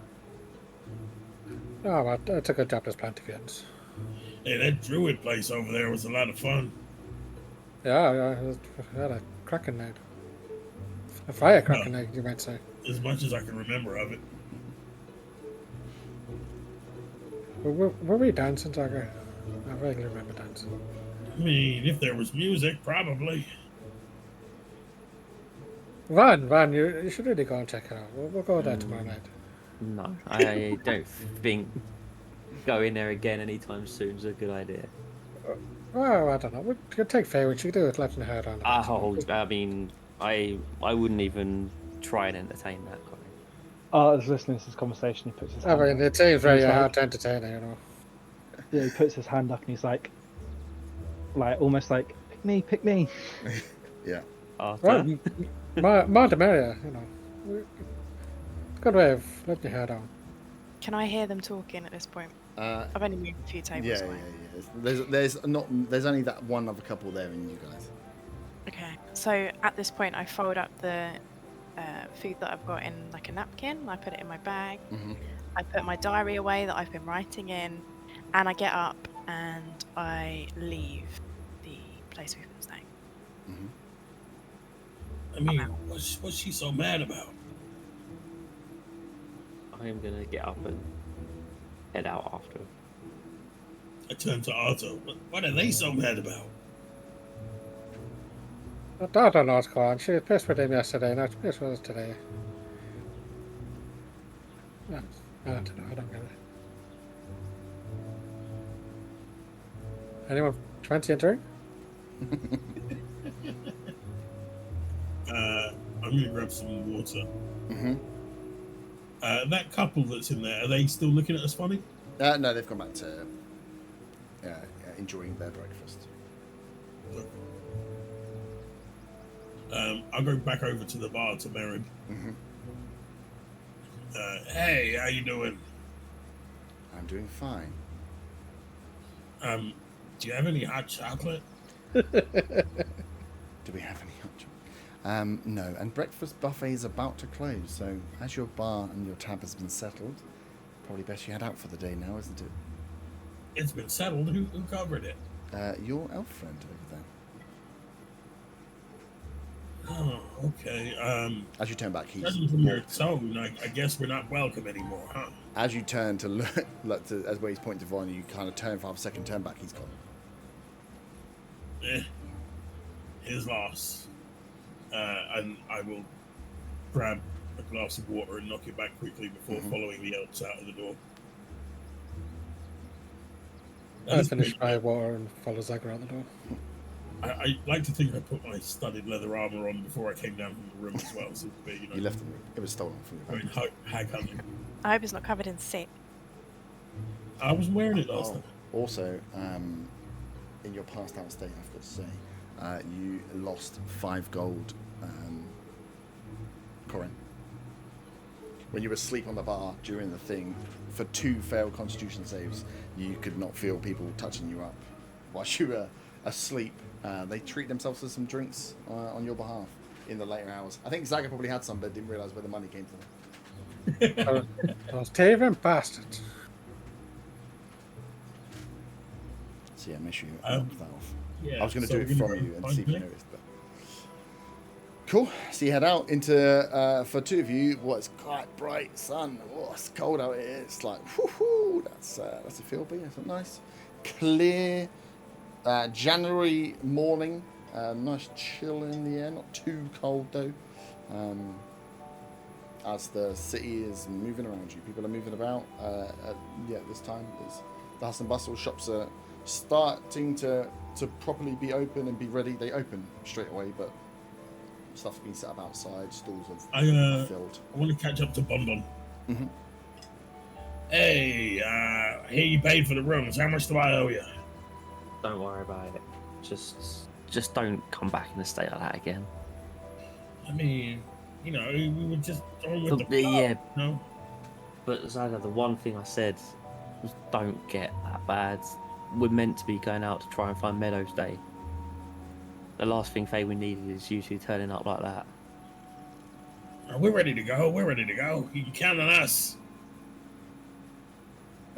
S5: Oh, well, it's a good job there's plenty of ends.
S6: Hey, that druid place over there was a lot of fun.
S5: Yeah, it had a cracking night. A firecracking night, you might say.
S6: As much as I can remember of it.
S5: Were we dancing, Tucker? I vaguely remember dancing.
S6: I mean, if there was music, probably.
S5: Van, you should really go and check it out. We'll go there tomorrow night.
S3: No, I don't think going there again anytime soon is a good idea.
S5: Well, I don't know. We could take Faye. We should do it, letting her down.
S3: I mean, I wouldn't even try and entertain that.
S2: As listening to this conversation, he puts his
S5: I
S2: hand
S5: mean,
S2: up.
S5: it seems very
S2: He's like-
S5: hard to entertain,
S2: Yeah, he puts his hand up and he's like almost like, pick me.
S1: Yeah.
S3: Arthur?
S5: Well, more the merrier, Good way of letting your hair down.
S4: Can I hear them talking at this point? I've only moved a few tables
S1: Yeah.
S4: away.
S1: There's only that one other couple there in you guys.
S4: Okay, so at this point I fold up the food that I've got in like a napkin, I put it in my bag, I put my diary away that I've been writing in, and I get up and I leave the place we've been staying.
S6: I mean, what's she so mad about?
S3: I am gonna get up and head out after.
S6: I turned to Otto. What are they so mad about?
S5: I don't know what's going on. She was pissed with him yesterday, now she's pissed with us today. I don't know, I don't get it. Anyone fancy entering?
S6: I'm gonna grab some water.
S1: Mm-hmm.
S6: That couple that's in there, are they still looking at us funny?
S1: No, they've gone back to enjoying their breakfast.
S6: I'll go back over to the bar to Merrin. Hey, how you doing?
S1: I'm doing fine.
S6: Do you have any hot chocolate?
S1: Do we have any hot chocolate? No, and breakfast buffet is about to close, so as your bar and your tab has been settled, probably best you head out for the day now, isn't it?
S6: It's been settled. Who covered it?
S1: Your elf friend over there.
S6: Oh, okay.
S1: As you turn back, he's
S6: Judging from your tone, I guess we're not welcome anymore, huh?
S1: as you turn to look to, as where he's pointing to Vaughn, you kind of turn for half a second, turn back, he's gone.
S6: His loss. And I will grab a glass of water and knock it back quickly before following the elves out of the door.
S5: I finish my water and follow Zagger out the door.
S6: I like to think I put my studded leather armor on before I came down from the room as well. So
S1: You left the room. It was stolen from you.
S6: Hag hunting.
S4: I hope it's not covered in soot.
S6: I was wearing it last time.
S1: Also, in your passed out state, I've got to say, you lost 5 gold, Corin. When you were asleep on the bar during the thing, for 2 failed constitution saves, you could not feel people touching you up. Whilst you were asleep, they treat themselves to some drinks on your behalf in the later hours. I think Zaga probably had some, but didn't realise where the money came from.
S5: Those thieving bastards.
S1: So yeah, make sure you knock that off.
S6: Yeah,
S1: I was going to
S6: so
S1: do it
S6: we're
S1: from
S6: gonna
S1: you and
S6: find
S1: see if you
S6: me?
S1: noticed, but cool. So you head out into for 2 of you. Well, it's quite bright sun. Oh, it's cold out here. It's like whoo-hoo, that's a feel, but yeah, it's nice, clear January morning. Nice chill in the air, not too cold though. As the city is moving around you, people are moving about. This time there's the hustle and bustle. Shops are starting to properly be open and be ready. They open straight away, but stuff's been set up outside. Stalls are filled.
S6: I want to catch up to Bonbon.
S1: Mhm.
S6: Hey, I hear you paid for the rooms. How much do I owe you?
S3: Don't worry about it. Just don't come back in a state like that again.
S6: I mean, we were just on with the
S3: But,
S6: flow,
S3: yeah.
S6: No.
S3: But Zaga, the one thing I said was don't get that bad. We're meant to be going out to try and find Meadows Day. The last thing Faye we needed is you two turning up like that.
S6: We're ready to go. We're ready to go. You can count on us.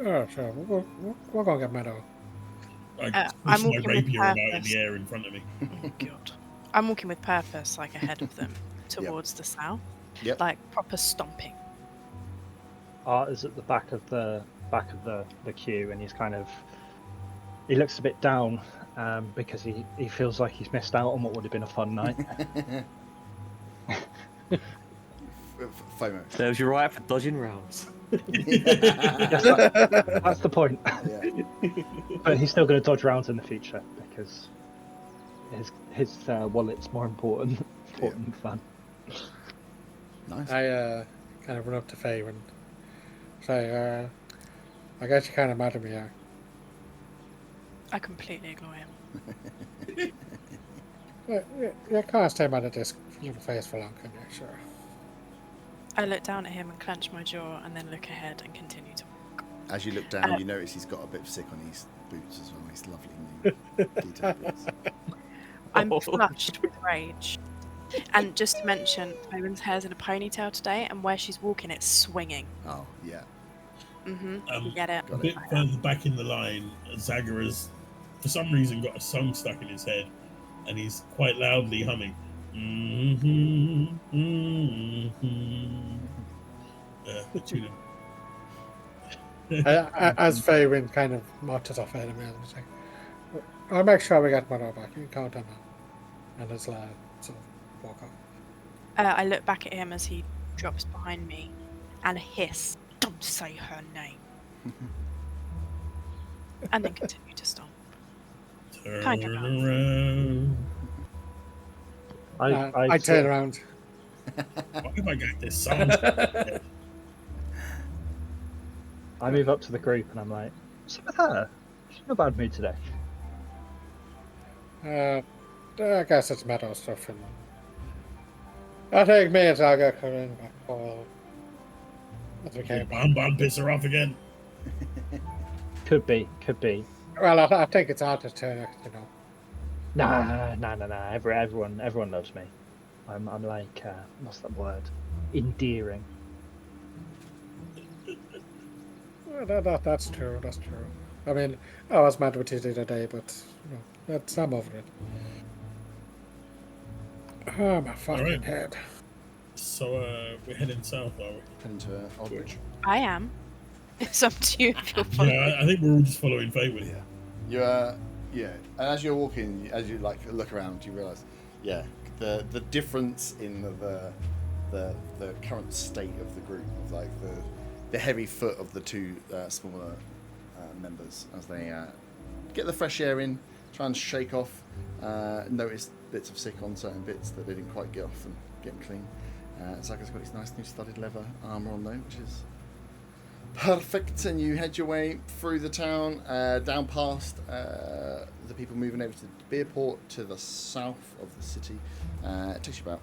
S5: Oh, sure. We're going to get Meadow.
S6: I
S4: I'm
S6: push my
S4: walking with
S6: rapier about in
S4: purpose.
S6: the air in front of me.
S4: Oh, God. I'm walking with purpose, like ahead of them, towards the south.
S1: Yep.
S4: Like proper stomping.
S2: Art is at the back of the queue, and he looks a bit down because he feels like he's missed out on what would have been a fun night.
S1: FOMO.
S3: Serves you right for dodging rounds.
S2: Yes, that's the point.
S1: Yeah.
S2: But he's still going to dodge rounds in the future because his wallet's more important than fun.
S1: Nice.
S5: I kind of run up to Faye and say, I guess you're kind of mad at me, yeah.
S4: I completely ignore him.
S5: You can't stay mad at this little face for long, can you? Sure.
S4: I look down at him and clench my jaw and then look ahead and continue to walk.
S1: As you look down, you notice he's got a bit of sick on his boots as well. His lovely new detailed boots.
S4: I'm flushed with rage. And just to mention, Fabian's hair's in a ponytail today, and where she's walking, it's swinging.
S1: Oh, yeah.
S4: You get it?
S6: A bit further back in the line, Zaga has, for some reason, got a song stuck in his head, and he's quite loudly humming. The tune
S5: As Faye kind of marches off ahead of me, I'm saying, I'll make sure we get Meadow back. You can count on that. And as sort of walk off.
S4: I look back at him as he drops behind me and hiss, "Don't say her name." And then continue to stomp.
S6: Turn
S4: Kind of
S6: around.
S5: I turn around.
S6: Why have I got this song?
S2: I move up to the group and I'm like, "What's up with her? She's in a bad mood today."
S5: I guess it's Meadow stuff. And I think me and Zaga come in back for as we came.
S6: Bomb piss her off again.
S2: Could be.
S5: Well, I think it's hard to turn,
S2: Nah. Everyone loves me. I'm like, what's that word? Endearing.
S5: Well, that's true. That's true. I mean, I was mad with you the other day, but I'm over it. Oh, my fucking
S6: Alright.
S5: head.
S6: So we're heading south, are we?
S1: Heading to Aldridge.
S4: I am. It's up to you if you're following.
S6: Yeah, I think we're all just following Faywin.
S1: Yeah. You're, yeah. And as you're walking, as you like look around, you realise, yeah, the difference in the current state of the group, of like the heavy foot of the two smaller members as they get the fresh air in, try and shake off, notice bits of sick on certain bits that they didn't quite get off and get clean. Zaga's got his nice new studded leather armour on though, which is perfect. And you head your way through the town, down past the people moving over to the Beerport to the south of the city. It takes you about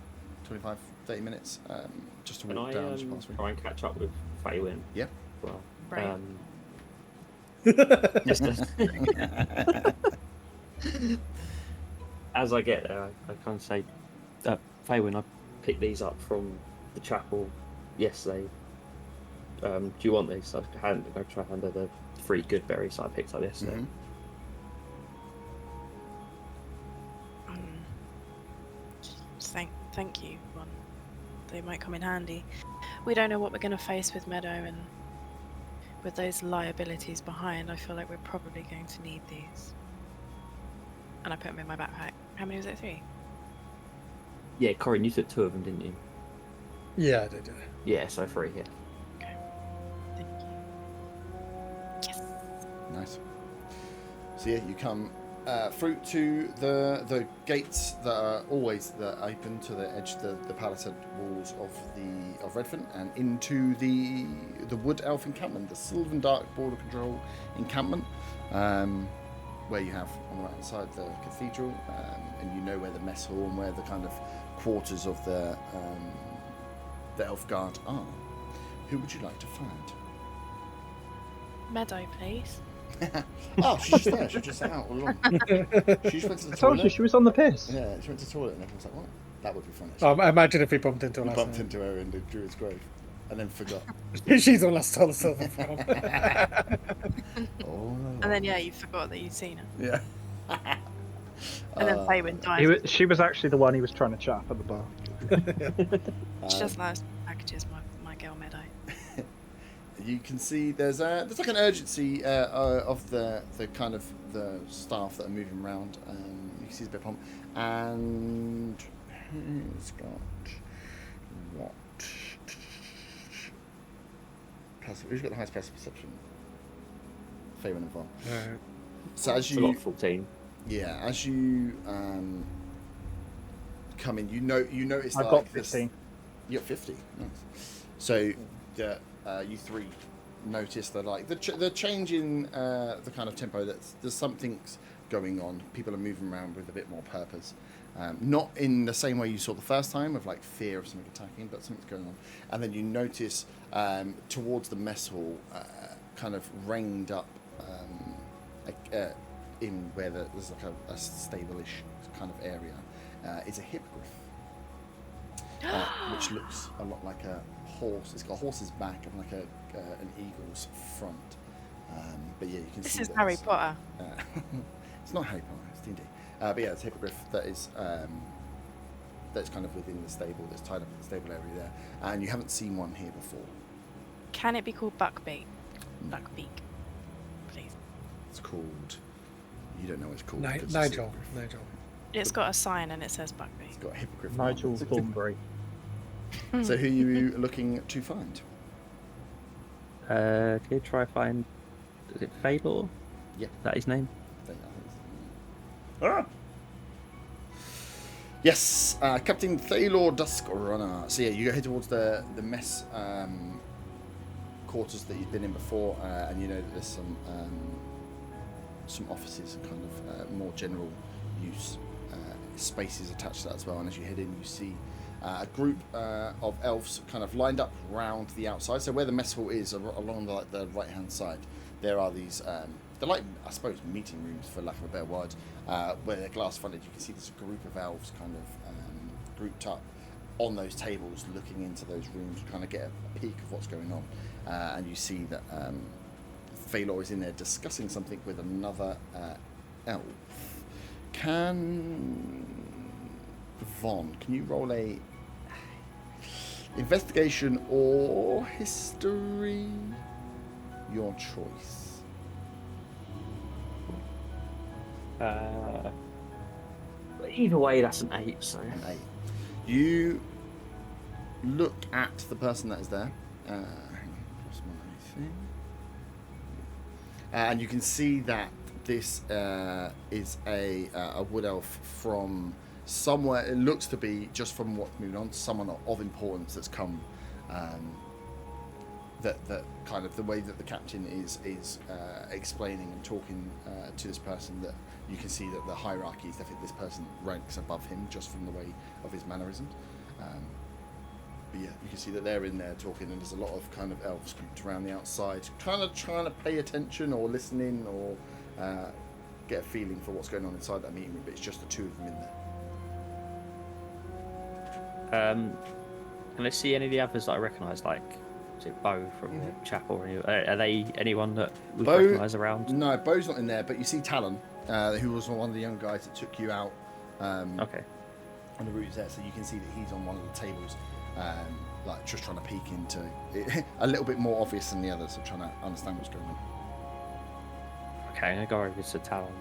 S1: 25-30 minutes just to
S3: Can
S1: walk
S3: I
S1: down. Just past
S3: try and catch up with Faywin?
S1: Yeah.
S3: Well,
S4: Right.
S3: As I get there, I kind of say, Faywin, I picked these up from the chapel yesterday. Do you want these? I try to hand her the 3 good berries I picked up yesterday.
S1: Mhm.
S4: Thank you. One, they might come in handy. We don't know what we're going to face with Meadow, and with those liabilities behind, I feel like we're probably going to need these. And I put them in my backpack. How many was it? 3?
S3: Yeah, Corin, you took 2 of them, didn't you?
S5: Yeah, I did.
S3: Yeah, so 3, yeah.
S4: Okay. Thank you. Yes.
S1: Nice. So yeah, you come through to the gates that are always open to the edge, the palisade walls of Redvant, and into the wood elf encampment, the Sylvan Dark Border Control encampment, where you have on the right hand side the cathedral, and you know where the mess hall and where the kind of quarters of the elf guard are. Who would you like to find?
S4: Meadow, please.
S1: Oh, she's there. She's just out all along. She just went to the
S2: I told you
S1: toilet.
S2: she was on the piss.
S1: Yeah, she went to the toilet and everyone's like, what? That would be funny.
S5: I imagine if we bumped into her
S1: We
S5: last
S1: bumped
S5: night.
S1: into her in the Druid's grave and then forgot.
S5: She's the one that stole the silver from.
S1: Oh.
S4: And then, yeah, you forgot that you'd seen her.
S1: Yeah.
S4: And then Faywin died.
S2: She was actually the one he was trying to chat up at the bar.
S4: She does nice packages, my girl Meadow.
S1: You can see there's like an urgency of the kind of the staff that are moving around. You can see there's a bit of pomp. And who's got what? Who's got the highest passive perception? Faywin and Von. So as
S3: It's a lot of 14.
S1: yeah, as you come in, you notice
S2: I've
S1: like
S2: got
S1: this.
S2: 15.
S1: You got 50. Nice. So yeah, you 3 notice that like the change in the kind of tempo. There's something's going on. People are moving around with a bit more purpose. Not in the same way you saw the first time of like fear of something attacking, but something's going on. And then you notice towards the mess hall, kind of ranged up in where there's like a stable-ish kind of area, is a hippogriff, which looks a lot like a horse. It's got a horse's back and like an eagle's front. But yeah, you can
S4: This
S1: see
S4: is
S1: that
S4: Harry
S1: it's,
S4: Potter.
S1: it's not Harry Potter, it's D&D. But yeah, it's a hippogriff that is that's kind of within the stable, that's tied up in the stable area there, and you haven't seen one here before.
S4: Can it be called Buckbeak?
S1: No.
S4: Buckbeak, please.
S1: It's called. You don't know what it's called.
S5: Ni-
S1: because it's
S5: Nigel.
S1: a hippogriff.
S5: Nigel.
S4: It's got a sign and it says
S1: It's
S4: Buckbeak.
S1: got a hippogriff.
S2: Nigel
S1: on it.
S2: Thornbury.
S1: So who are you looking to find?
S3: Can you try find... Is it Faylor?
S1: Yeah.
S3: Is that his name?
S1: Yes, Captain Thaylor Duskrunner. So yeah, you head towards the mess quarters that you've been in before, and you know that there's some offices and kind of more general use spaces attached to that as well. And as you head in, you see a group of elves kind of lined up round the outside. So where the mess hall is, along the right hand side, there are these they're like, I suppose, meeting rooms, for lack of a better word, where they're glass fronted. You can see there's a group of elves kind of grouped up on those tables, looking into those rooms, kind of get a peek of what's going on. And you see that Phalor is in there discussing something with another elf. Can you roll a investigation or history? Your choice.
S3: Either way, that's an 8. So
S1: An 8. You look at the person that is there. Hang on, cross my thing. And you can see that this is a wood elf from somewhere. It looks to be, just from what's moving on, someone of importance that's come. That kind of the way that the captain is explaining and talking to this person, that you can see that the hierarchy is definitely, this person ranks above him just from the way of his mannerisms. But yeah, you can see that they're in there talking, and there's a lot of kind of elves grouped around the outside, kind of trying to pay attention or listen in or get a feeling for what's going on inside that meeting room, but it's just the two of them in there.
S3: Can I see any of the others that I recognise, like, is it Bo from the chapel? Are they anyone that we recognise around?
S1: No, Bo's not in there, but you see Talon, who was one of the young guys that took you out
S3: Okay.
S1: on the route there, so you can see that he's on one of the tables, like just trying to peek into it, a little bit more obvious than the others, so trying to understand what's going on.
S3: Okay, I'm gonna go over to Talon.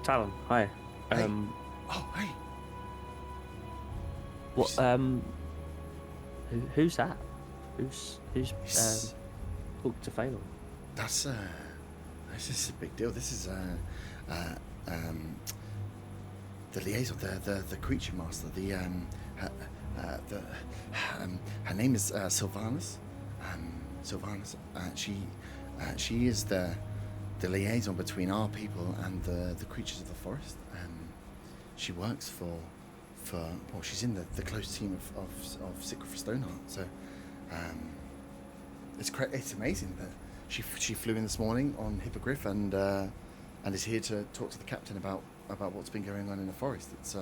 S3: Talon, hi.
S1: Hey. Oh, hey.
S3: What? Who's that? Who's talked to Phalor?
S1: That's this is a big deal. This is the liaison, the creature master. Her name is Sylvanas. Sylvanas. She is the liaison between our people and the creatures of the forest. She works for well, she's in the close team of Secret for Stoneheart. So it's amazing that she flew in this morning on Hippogriff and is here to talk to the captain about what's been going on in the forest. It's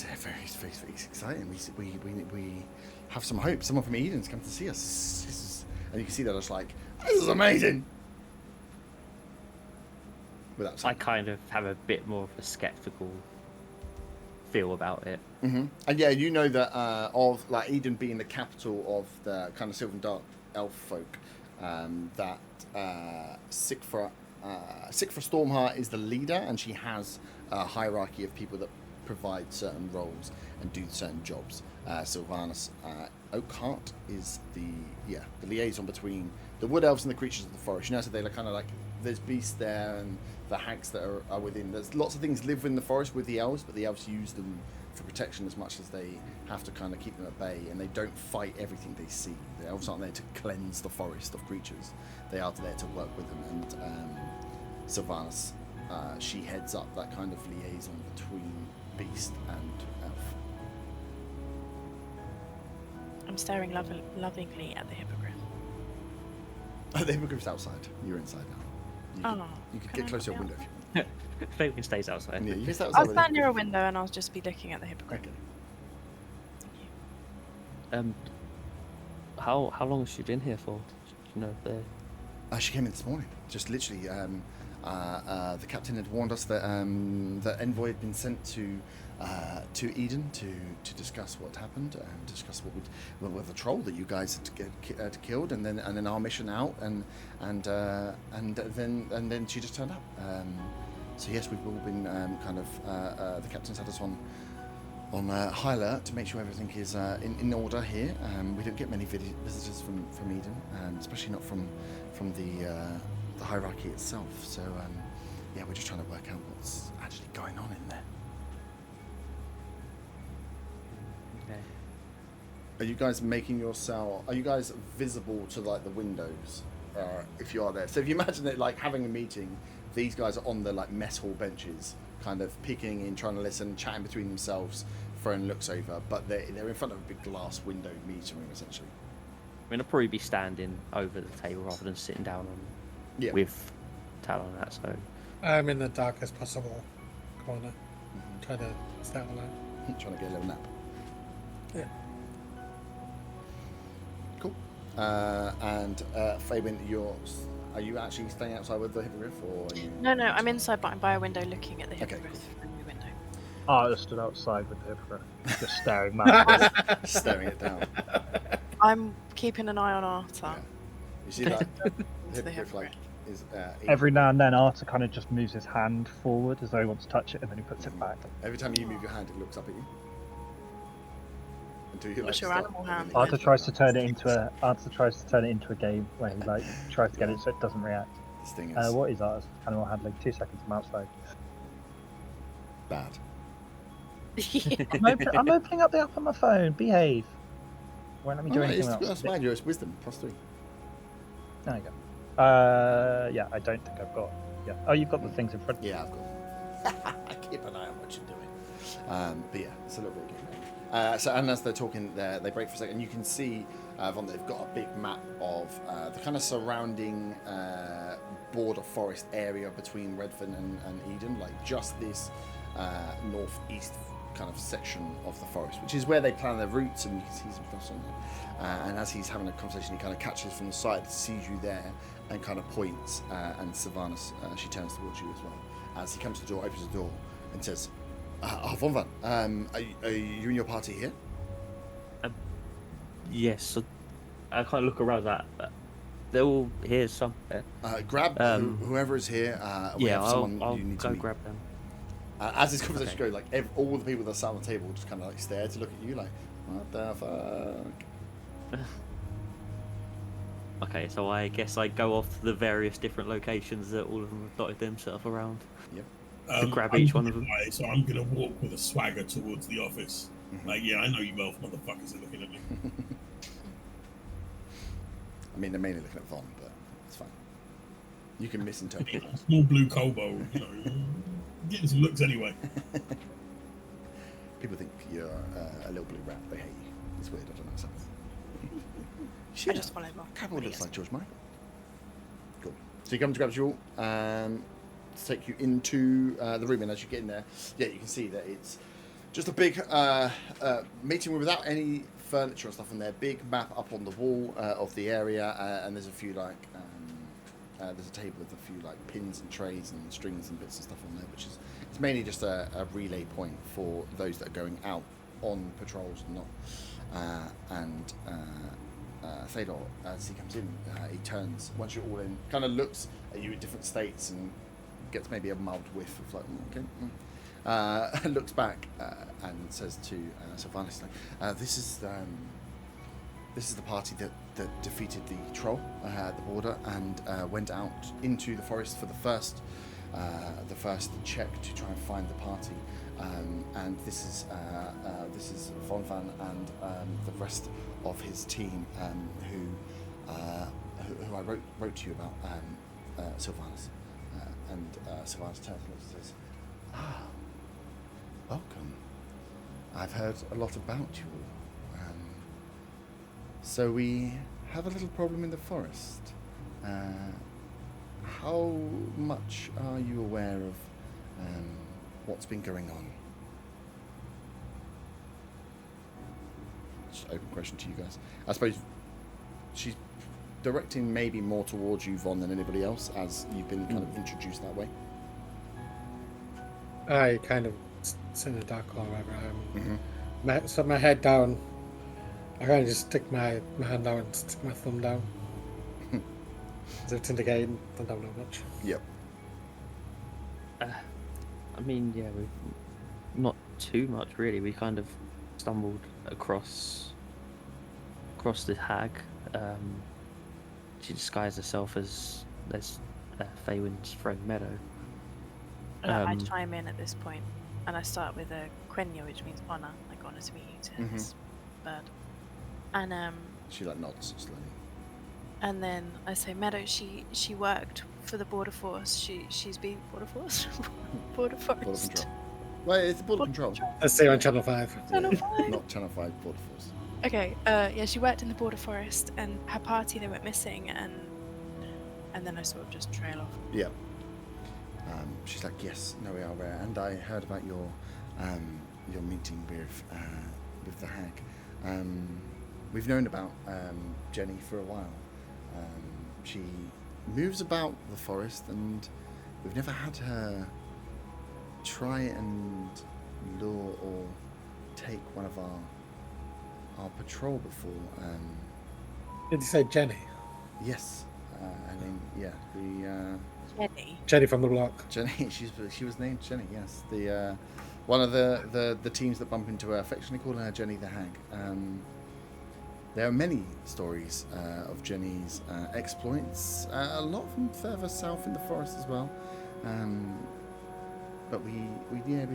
S1: very exciting. We have some hope. Someone from Eden's come to see us. And you can see that it's like, this is amazing.
S3: I kind of have a bit more of a skeptical feel about it.
S1: Mm-hmm. And yeah, you know that of like Eden being the capital of the kind of Sylvan Dark elf folk, that Sikfra Stormheart is the leader, and she has a hierarchy of people that provide certain roles and do certain jobs. Sylvanas Oakhart is the liaison between the wood elves and the creatures of the forest. You know, so they're kind of like, there's beasts there and the hags that are within. There's lots of things live in the forest with the elves, but the elves use them for protection as much as they have to kind of keep them at bay, and they don't fight everything they see. The elves aren't there to cleanse the forest of creatures. They are there to work with them, and Sylvanas, she heads up that kind of liaison between beast and elf.
S4: I'm staring lovingly at the hippogriff.
S1: The hippogriff's outside. You're inside now. You can get close to your window if you want.
S3: Fabian stays outside.
S1: Yeah, you can stay outside.
S4: I'll stand near a window and I'll just be looking at the hippogriff.
S1: Okay.
S4: Thank you.
S3: How long has she been here for? Do you know if they're...
S1: She came in this morning. Just literally, the captain had warned us that the envoy had been sent to Eden to discuss what happened and discuss what the troll that you guys had killed, and then our mission out, and then she just turned up. So yes, we've all been the captain's had us on high alert to make sure everything is in order here. We don't get many visitors from Eden, especially not from the hierarchy itself. So yeah, we're just trying to work out what's actually going on in there.
S3: Okay.
S1: Are you guys making yourself? Are you guys visible to like the windows? If you are there, so if you imagine it like having a meeting, these guys are on the like mess hall benches, kind of peeking in, trying to listen, chatting between themselves, throwing looks over, but they're in front of a big glass window meeting room essentially.
S3: mean, I'll probably be standing over the table rather than sitting down on with Tal on that. So
S5: I'm in the darkest possible corner. Try to stay all out.
S1: Trying to get a little nap.
S5: Yeah.
S1: Cool. And Fabian, are you actually staying outside with the hippogriff, or are you...
S4: No, I'm inside, but I'm by a window looking at the
S1: Okay,
S4: hippogriff from the window.
S2: I just stood outside with the hippogriff, just staring mad.
S1: staring it down?
S4: I'm keeping an eye on Arthur.
S1: Yeah. You see that the
S4: To the
S1: hippogriff like is
S2: Every now and then, Arthur kind of just moves his hand forward as though he wants to touch it, and then he puts it back.
S1: every time you move your hand, it looks up at you. Until you,
S4: What's your
S1: stop,
S4: animal
S1: and then
S4: hand?
S1: it
S2: Arthur
S1: goes
S2: tries to
S1: back.
S2: turn it into a game where he like tries to get it so it doesn't react.
S1: This thing is
S2: What is Arthur's animal handling? 2 seconds, I'm outside.
S1: bad.
S2: I'm opening up the app on my phone. Behave. Won't let me do anything else.
S1: That's fine. You're wisdom +3.
S2: There you go. Yeah, I don't think I've got. Yeah. Oh, you've got the things in front.
S1: Yeah, I've got. I keep an eye on what you're doing. But yeah, it's a little bit good. So, and as they're talking, they break for a second. You can see, Von, they've got a big map of the kind of surrounding border forest area between Redvant and Eden, like just this northeast kind of section of the forest, which is where they plan their routes, and you can see some stuff on there. And as he's having a conversation, he kind of catches from the side, sees you there, and kind of points. And Sylvanas, she turns towards you as well. As he comes to the door, opens the door, and says, Von Van, are you and your party here?
S3: yes, so I kind of look around that. They're all here somewhere.
S1: Grab whoever is here. We have someone
S3: I'll
S1: you need
S3: go
S1: to meet.
S3: grab them.
S1: As this conversation goes, like all the people that sat on the table just kind of like stare to look at you, like, what the fuck?
S3: Okay, so I guess I go off to the various different locations that all of them have dotted themselves around.
S1: Yep.
S3: To grab each one of them.
S6: So I'm gonna walk with a swagger towards the office. Like, yeah, I know you both motherfuckers are looking at me.
S1: I mean, they're mainly looking at Von, but it's fine. You can misinterpret it.
S6: Small blue kobo, you know, getting some looks anyway.
S1: People think you're a little blue rat. They hate you. It's weird. I don't know. Something.
S4: I just follow Mark.
S1: Cavill looks like George Michael. Cool. So he comes, grabs you all, to take you into the room, and as you get in there, yeah, you can see that it's just a big meeting room without any furniture and stuff in there. Big map up on the wall of the area, and there's a few like there's a table with a few like pins and trays and strings and bits and stuff on there, which is it's mainly just a relay point for those that are going out on patrols and not. Thaydor, as he comes in, he turns, once you're all in, kind of looks at you in different states and gets maybe a mild whiff of like, okay. Looks back and says to Sylvanas, like, this is the party that defeated the troll at the border and went out into the forest for the first check to try and find the party. And this is Von Van and the rest of his team who I wrote to you about, Sylvanas. And Sylvanas turns and says, welcome. I've heard a lot about you all. So we have a little problem in the forest. How much are you aware of what's been going on? Just open question to you guys. I suppose she's directing maybe more towards you, Von, than anybody else, as you've been kind of introduced that way.
S5: I kind of sit in the dark corner wherever so my head down. I kind of just stick my hand down and stick my thumb down. So it's indicating I don't know much.
S1: Yep.
S3: I mean, yeah, we've not too much really. We kind of stumbled across the hag. She disguised herself as Faywin's friend Meadow.
S4: I chime in at this point, and I start with a Quenya, which means honor, like honor to meet you to this bird. And
S1: She like nods slowly.
S4: and then I say, Meadow, she worked for the border force. She's been border force, border
S1: Border
S4: forest.
S1: control. Well, it's border control.
S5: Let's say on Channel 5.
S4: Channel
S1: Yeah,
S4: 5.
S1: Not Channel 5 Border Force.
S4: Okay, yeah, she worked in the border forest, and her party, they went missing, and then I sort of just trail off.
S1: Yeah. She's like, yes, no, we are aware, and I heard about your meeting with the hag. We've known about Jenny for a while. She moves about the forest, and we've never had her try and lure or take one of our patrol before.
S5: Did you say Jenny?
S1: Yes, her name. Yeah,
S4: Jenny.
S5: Jenny from the block.
S1: Jenny. She was named Jenny. Yes, the one of the teams that bump into her affectionately call her Jenny the Hag. There are many stories of Jenny's exploits. A lot of them further south in the forest as well. But we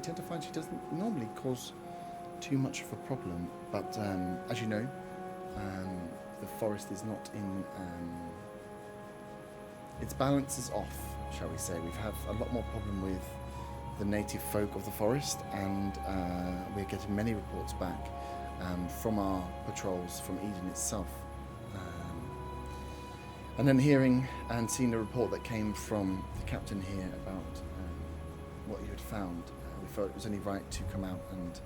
S1: tend to find she doesn't normally cause too much of a problem. But as you know, the forest is not in. Its balance is off, shall we say. We've had a lot more problem with the native folk of the forest, and we're getting many reports back from our patrols from Eden itself. And then hearing and seeing the report that came from the captain here about what you had found, we felt it was only right to come out and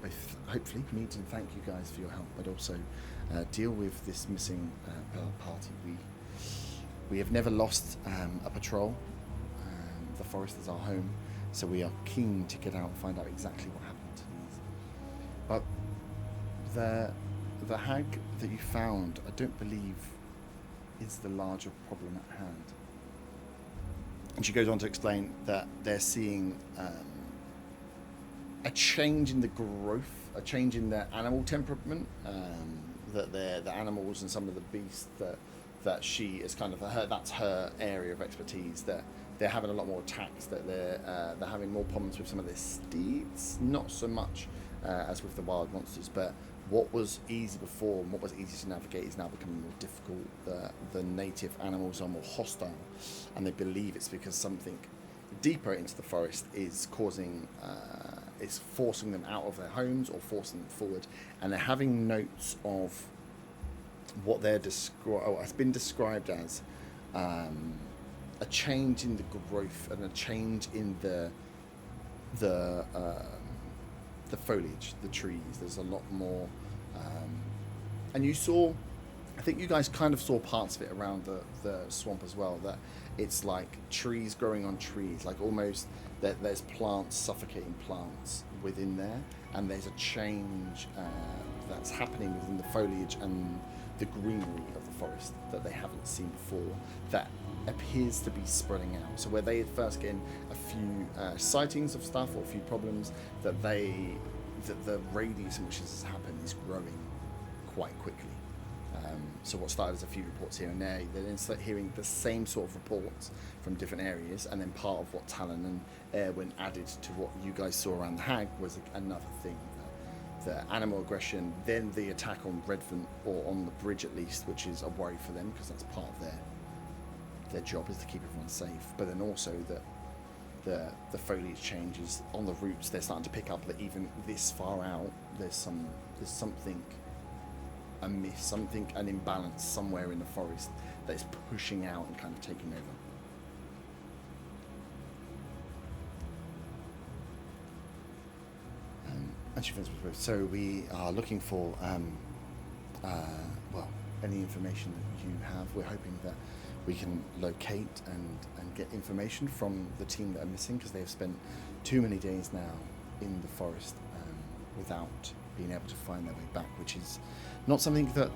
S1: both hopefully meet and thank you guys for your help, but also deal with this missing party. We have never lost a patrol. The forest is our home, so we are keen to get out and find out exactly what happened to these. But the hag that you found, I don't believe is the larger problem at hand. And she goes on to explain that they're seeing a change in the growth, a change in their animal temperament, that the animals and some of the beasts that she is kind of that's her area of expertise, that they're having a lot more attacks, that they're having more problems with some of their steeds, not so much as with the wild monsters, but what was easy before and what was easy to navigate is now becoming more difficult. The native animals are more hostile, and they believe it's because something deeper into the forest is causing, is forcing them out of their homes or forcing them forward, and they're having notes of what they're has been described as a change in the growth and a change in the foliage, the trees. There's a lot more, and I think you guys kind of saw parts of it around the swamp as well, that it's like trees growing on trees, like almost that there's plants suffocating plants within there, and there's a change that's happening within the foliage and the greenery of the forest that they haven't seen before, that appears to be spreading out. So where they first getting a few sightings of stuff or a few problems, that the radius in which this has happened is growing quite quickly. So what started as a few reports here and there, they then start hearing the same sort of reports from different areas, and then part of what Talon and Erwin added to what you guys saw around the hag was another thing. The animal aggression, then the attack on Redvant, or on the bridge at least, which is a worry for them because that's part of their job, is to keep everyone safe. But then also that the foliage changes on the roots, they're starting to pick up that even this far out there's something amiss, an imbalance somewhere in the forest that is pushing out and kind of taking over. And she finishes with, so we are looking for any information that you have. We're hoping that we can locate and get information from the team that are missing, because they have spent too many days now in the forest without being able to find their way back, which is not something that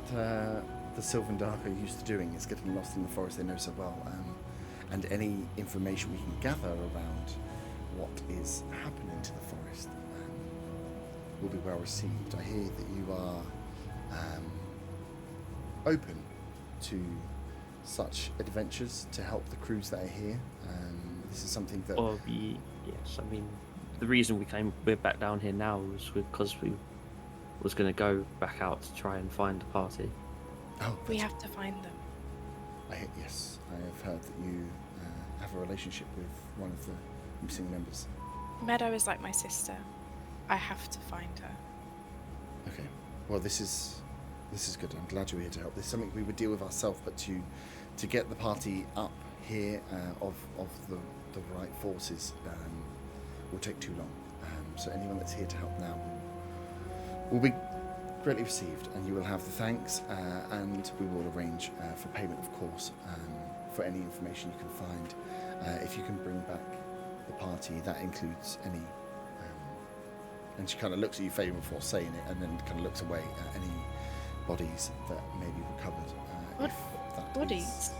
S1: the Sylvan Dark are used to doing. It's getting lost in the forest they know so well, and any information we can gather around what is happening to the forest will be well received. I hear that you are open to such adventures to help the crews that are here. This is something that...
S3: Yes, I mean, the reason we're back down here now was because we was going to go back out to try and find the party.
S1: Oh,
S4: We have to find them.
S1: Yes, I have heard that you have a relationship with one of the missing members.
S4: Meadow is like my sister. I have to find her.
S1: Okay. Well, this is good. I'm glad you're here to help. This is something we would deal with ourselves, but to get the party up here of the right forces will take too long. So anyone that's here to help now will be greatly received, and you will have the thanks, and we will arrange for payment, of course, for any information you can find. If you can bring back the party, that includes any. And she kind of looks at you, Faye, before saying it, and then kind of looks away at any bodies that may be recovered.
S4: What
S1: if that
S4: bodies?
S1: is-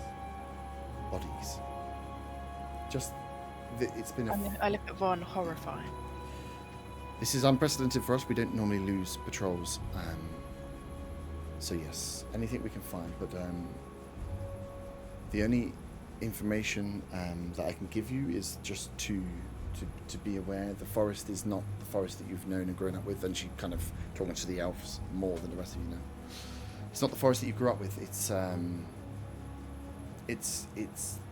S1: Bodies. Just, it's been
S4: I look at Vaughn horrified.
S1: This is unprecedented for us. We don't normally lose patrols. So yes, anything we can find. But the only information that I can give you is just to be aware the forest is not the forest that you've known and grown up with. And she kind of talking to the elves more than the rest of you know. It's not the forest that you grew up with. It's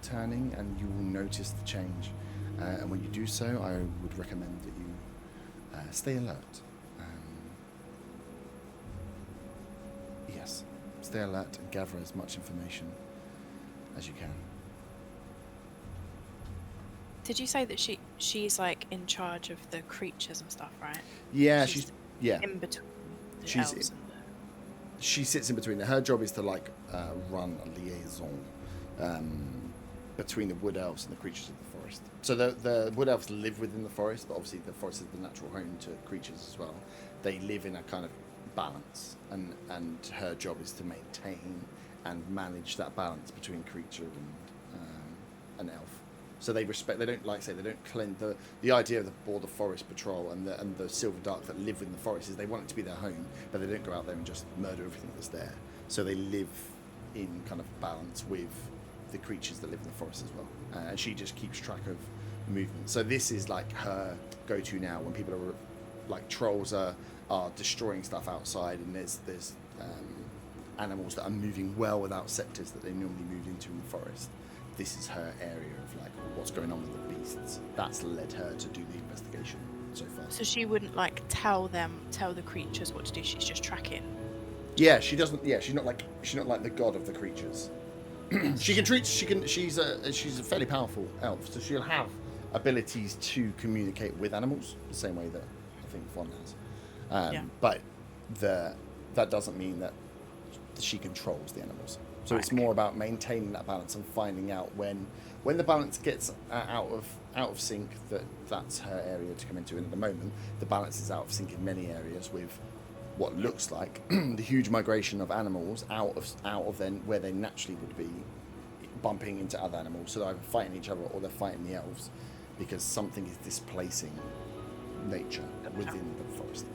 S1: turning, and you will notice the change. And when you do so, I would recommend that you stay alert. Yes, stay alert and gather as much information as you can.
S4: Did you say that she's like in charge of the creatures and stuff, right?
S1: Yeah,
S4: She's
S1: yeah.
S4: in between the
S1: She's
S4: elves and
S1: She sits in between. Her job is to run a liaison between the wood elves and the creatures of the forest. So the wood elves live within the forest, but obviously the forest is the natural home to creatures as well. They live in a kind of balance, and her job is to maintain and manage that balance between creature and elf. So they respect. They don't they don't cleanse the idea of the Border Forest Patrol and the Silver Dark that live in the forest is they want it to be their home, but they don't go out there and just murder everything that's there. So they live in kind of balance with the creatures that live in the forest as well. And she just keeps track of movement. So this is like her go-to now when people are like trolls are destroying stuff outside, and there's animals that are moving well without sectors that they normally move into in the forest. This is her area of like what's going on with the beasts. That's led her to do the investigation so far.
S4: So she wouldn't like tell the creatures what to do. She's just tracking.
S1: Yeah, she doesn't. Yeah, she's not like the god of the creatures. She's a fairly powerful elf, so she'll have abilities to communicate with animals the same way that I think Von has.
S4: Yeah.
S1: But that doesn't mean that she controls the animals. So
S4: Right,
S1: it's more about maintaining that balance and finding out when the balance gets out of sync, that's her area to come into. And at the moment, the balance is out of sync in many areas with what looks like the huge migration of animals out of then where they naturally would be, bumping into other animals. So they're either fighting each other or they're fighting the elves because something is displacing nature within the forest.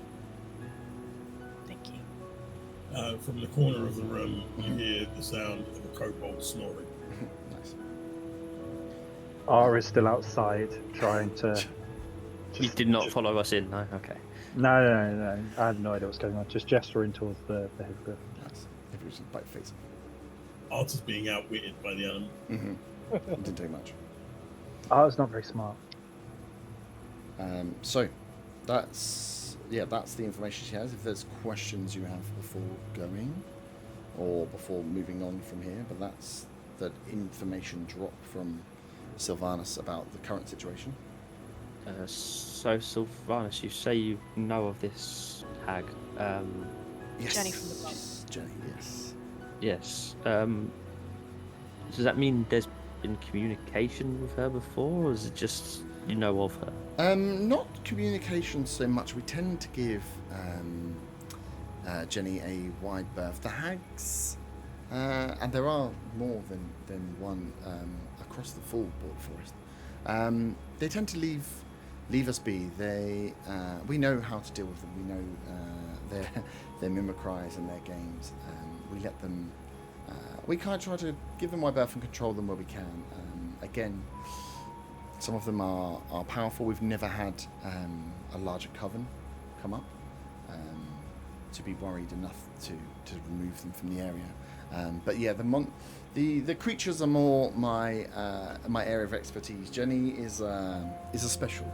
S4: Thank you.
S6: From the corner of the room, you hear the sound of a kobold snoring.
S1: Nice.
S2: R is still outside trying to.
S3: He did not follow us in, no? Okay.
S2: No. I have no idea what's going on. Just gesturing towards the hippogriff.
S1: Nice. Everyone's just bite face.
S6: Art is being outwitted by the animal.
S1: Mm-hmm. Didn't take much.
S2: It's not very smart.
S1: So that's the information she has. If there's questions you have before going or before moving on from here, but that's the information drop from Sylvanus about the current situation.
S3: So Sylvanus, you say you know of this hag.
S1: Yes.
S4: Jenny from the pub.
S1: Jenny, yes.
S3: Yes. Does that mean there's been communication with her before, or is it just you know of her?
S1: Not communication so much. We tend to give Jenny a wide berth. The hags, and there are more than one across the full Border Forest. They tend to leave us be. We know how to deal with them. We know their mimicries and their games. We let them. We kind of try to give them wide berth and control them where we can. Again, some of them are powerful. We've never had a larger coven come up to be worried enough to remove them from the area. But yeah, the creatures are more my area of expertise. Jenny is a special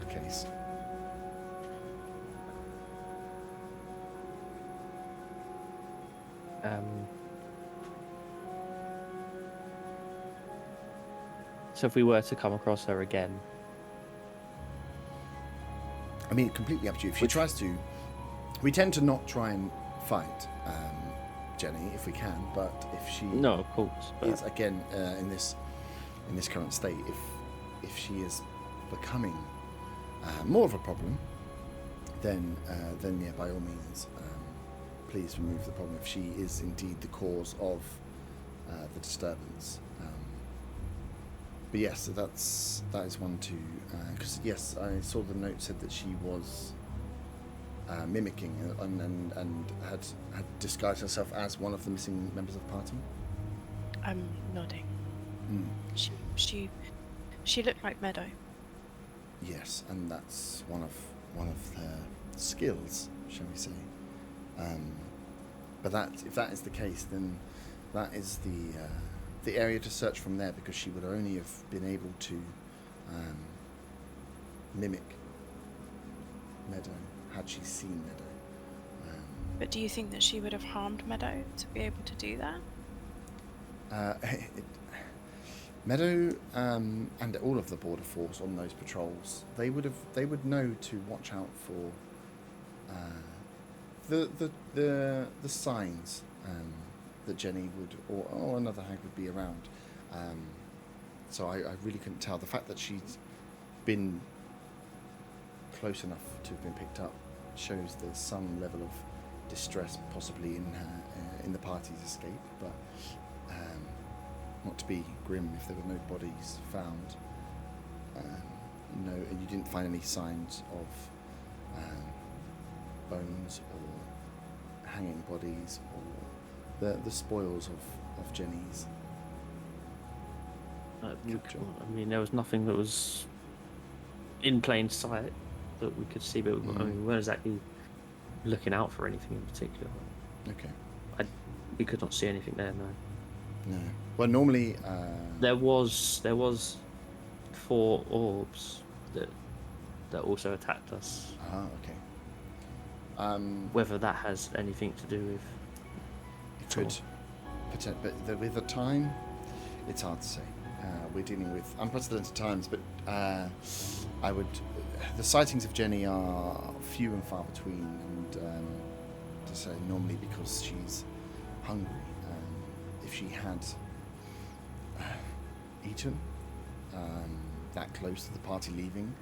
S1: case.
S3: So if we were to come across her again,
S1: I mean, completely up to you. If she tries to, we tend to not try and fight Jenny if we can. But if she
S3: no, of course, but
S1: is again in this current state, if she is becoming more of a problem, then yeah, by all means, please remove the problem if she is indeed the cause of the disturbance. But yes, that is one to because yes, I saw the note said that she was mimicking and had disguised herself as one of the missing members of the party.
S4: I'm nodding.
S1: Mm.
S4: She looked like Meadow.
S1: Yes, and that's one of their skills, shall we say? But if that is the case, then that is the area to search from there, because she would only have been able to mimic Meadow had she seen Meadow.
S4: But do you think that she would have harmed Meadow to be able to do that?
S1: Meadow and all of the border force on those patrols, they would know to watch out for the signs that Jenny would or another hag would be around. So I really couldn't tell. The fact that she's been close enough to have been picked up shows there's some level of distress possibly in her in the party's escape, but not to be grim if there were no bodies found. No, you didn't find any signs of bones or hanging bodies or the spoils of Jenny's capture.
S3: I mean, there was nothing that was in plain sight that we could see, but I mean, we weren't exactly looking out for anything in particular.
S1: Okay.
S3: We could not see anything there, no.
S1: No. Well, normally
S3: there was 4 orbs that also attacked us.
S1: Ah, okay.
S3: Whether that has anything to do with
S1: It could, but with the time, it's hard to say. We're dealing with unprecedented times, but the sightings of Jenny are few and far between, and to say normally because she's hungry. If she had eaten that close to the party leaving,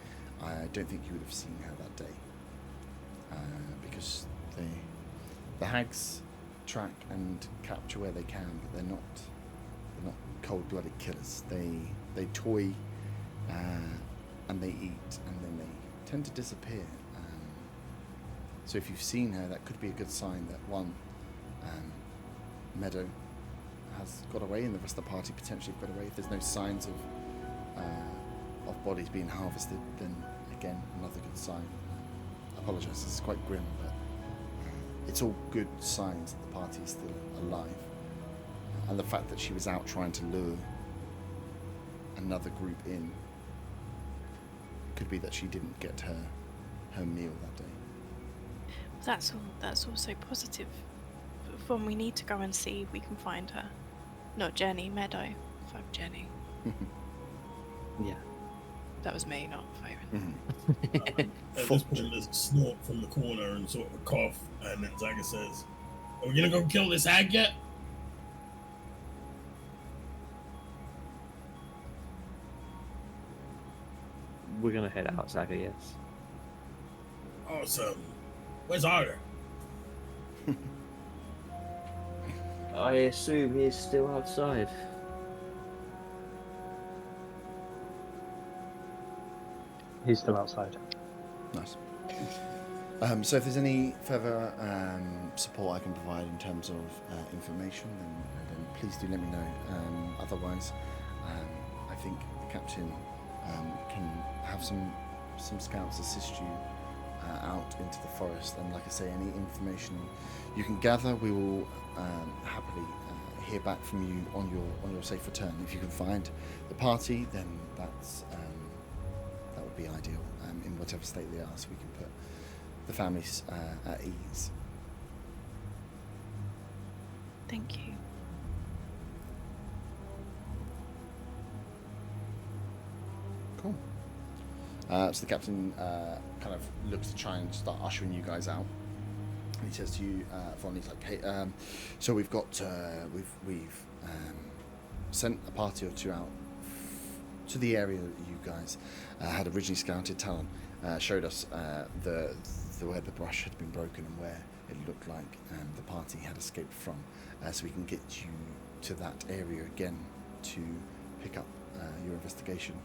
S1: I don't think you would have seen her that day, because the hags track and capture where they can, but they're not cold-blooded killers. They toy and they eat, and then they tend to disappear. So if you've seen her, that could be a good sign that one, Meadow has got away, and the rest of the party potentially got away. If there's no signs of bodies being harvested, then again another good sign. I apologise, this is quite grim, but it's all good signs that the party is still alive. And the fact that she was out trying to lure another group in could be that she didn't get her meal that day.
S4: That's also positive. When we need to go and see if we can find her. Not Jenny, Meadow. Fuck Jenny.
S3: yeah.
S4: That was me, not Fyron.
S6: At this point, there's a snort from the corner and sort of a cough, and then Zaga says, "Are we gonna go kill this hag yet?"
S3: We're gonna head out, Zaga, yes.
S6: Awesome. Where's Arthur?
S3: I assume he's still outside.
S2: He's still outside.
S1: Nice. So if there's any further support I can provide in terms of information, then please do let me know. Otherwise, I think the captain can have some scouts assist you out into the forest. And like I say, any information you can gather, we will happily hear back from you on your safe return. If you can find the party, then that would be ideal. In whatever state they are, so we can put the families at ease.
S4: Thank you.
S1: Cool. So the captain kind of looks to try and start ushering you guys out. And he says to you, Von, he's like, "Hey, so we've got we've sent a party or two out to the area that you guys had originally scouted. Talon showed us the where the brush had been broken and where it looked like the party had escaped from, so we can get you to that area again to pick up your investigation,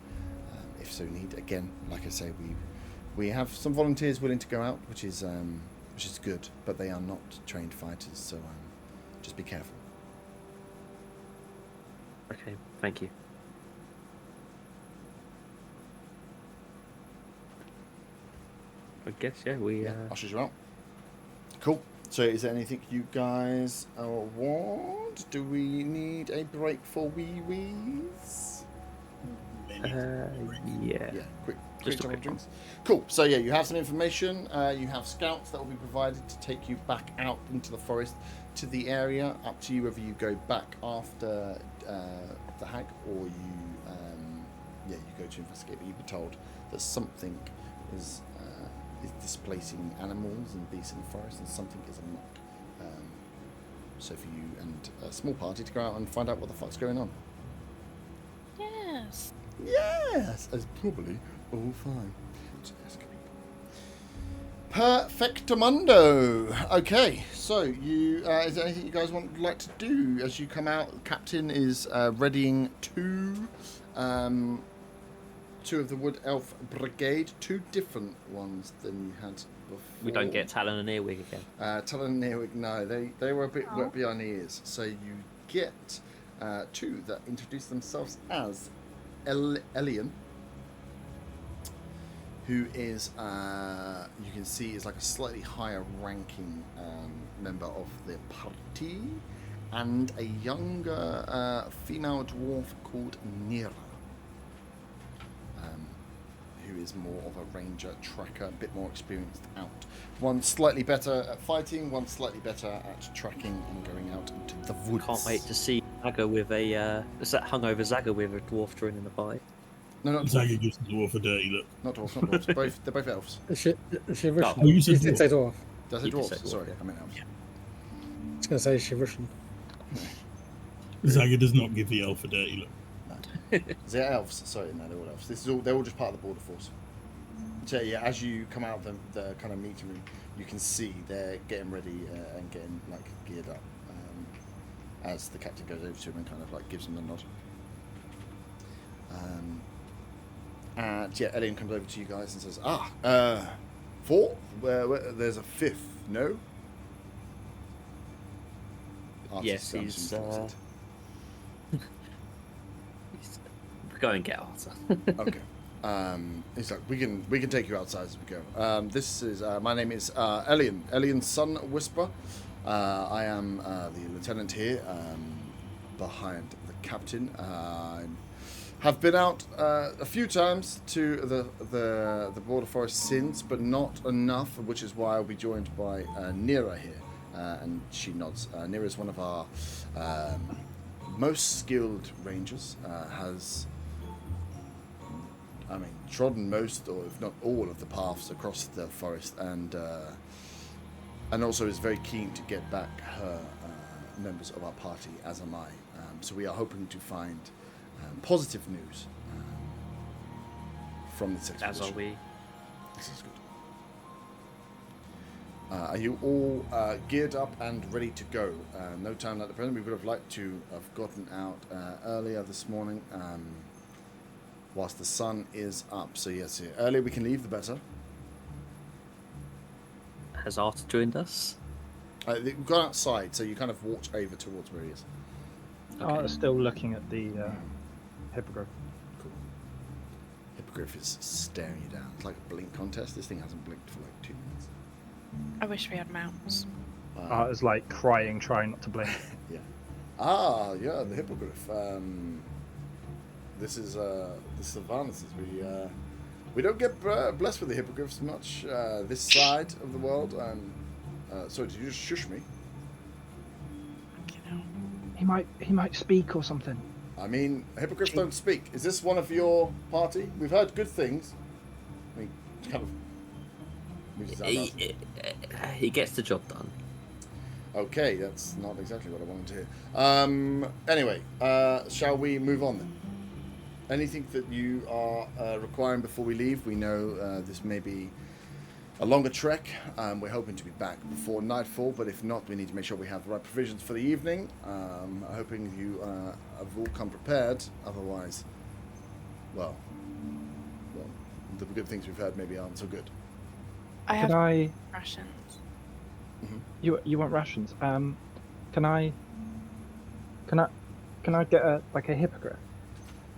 S1: if so need. Again, like I say, we have some volunteers willing to go out, which is good, but they are not trained fighters, so just be careful."
S3: Okay, thank you. I guess, yeah, we...
S1: Ushers you out. Cool. So is there anything you guys want? Do we need a break for wee-wees?
S3: yeah.
S1: Yeah, quick
S3: Just a
S1: couple of
S3: quick
S1: drinks. Cool. So yeah, you have some information. You have scouts that will be provided to take you back out into the forest to the area. Up to you whether you go back after the hag or you go to investigate. But you've been told that something is displacing animals and beasts in the forest, and something is amok. So for you and a small party to go out and find out what the fuck's going on.
S4: Yes.
S1: Yes, as probably all fine. Perfectamundo. Okay, so you is there anything you guys would like to do as you come out? The captain is readying two of the Wood Elf Brigade, two different ones than you had before.
S3: We don't get Talon and Earwig again.
S1: Talon and Earwig, no, they were a bit wet behind the ears. So you get two that introduce themselves as Elian, who is, you can see, is like a slightly higher ranking member of the party, and a younger female dwarf called Nira, who is more of a ranger tracker, a bit more experienced out. One slightly better at fighting, one slightly better at tracking and going out into the woods.
S3: Can't wait to see Zaga with a hungover Zaga with a dwarf joining the party.
S1: No, not
S6: Zaga
S1: dwarves.
S6: gives the dwarf a dirty look.
S1: Not dwarves. They're both elves.
S5: Is she Russian?
S6: Oh, you said
S5: did say dwarf.
S1: Did I say
S3: You did
S1: dwarves?
S3: say dwarf,
S1: Sorry,
S3: yeah.
S1: I meant elves.
S5: I was going to say, is she Russian?
S6: Zaga does not give the elf a dirty look.
S1: They're elves. Sorry, no, they're all elves. They're all just part of the border force. So yeah, as you come out of the kind of meeting room, you can see they're getting ready and getting like geared up. As the captain goes over to him and kind of like gives him the nod. And yeah, Elian comes over to you guys and says, fourth? Where there's a fifth, no?
S3: Yes,
S1: Arthur's
S3: he's,
S1: down.
S3: Go and get Arthur.
S1: Okay. He's like, we can take you outside as we go. This is my name is Elian Sun Whisper. I am the lieutenant here, behind the captain. I have been out a few times to the border forest since, but not enough, which is why I'll be joined by Nira here. And she nods. Nira is one of our most skilled rangers. Has trodden most, or if not all, of the paths across the forest, and also is very keen to get back her members of our party, as am I. So we are hoping to find positive news from this expedition.
S3: As are we.
S1: This is good. Are you all geared up and ready to go? No time like the present. We would have liked to have gotten out earlier this morning, whilst the sun is up. So yes, the earlier we can leave, the better.
S3: Has Arthur joined us?
S1: We've gone outside, so you kind of walked over towards where he is.
S2: Oh, still looking at the hippogriff.
S1: Cool. Hippogriff is staring you down. It's like a blink contest. This thing hasn't blinked for like 2 minutes.
S4: I wish we had mounts.
S2: It's like crying, trying not to blink.
S1: Yeah. Yeah, the hippogriff. This is Varnus's. We don't get blessed with the hippogriffs much this side of the world. Sorry, did you just shush me?
S4: Fucking
S2: He might speak or something.
S1: I mean, hippogriffs don't speak. Is this one of your party? We've heard good things. I mean, kind of. moves his eyebrows.
S3: He gets the job done.
S1: Okay, that's not exactly what I wanted to hear. Anyway, shall we move on then? Anything that you are requiring before we leave? We know this may be a longer trek. We're hoping to be back before nightfall, but if not, we need to make sure we have the right provisions for the evening. Hoping you have all come prepared. Otherwise, well, the good things we've heard maybe aren't so good.
S4: I have
S2: Can I?
S4: rations.
S2: You want rations? Can I get a hippogriff?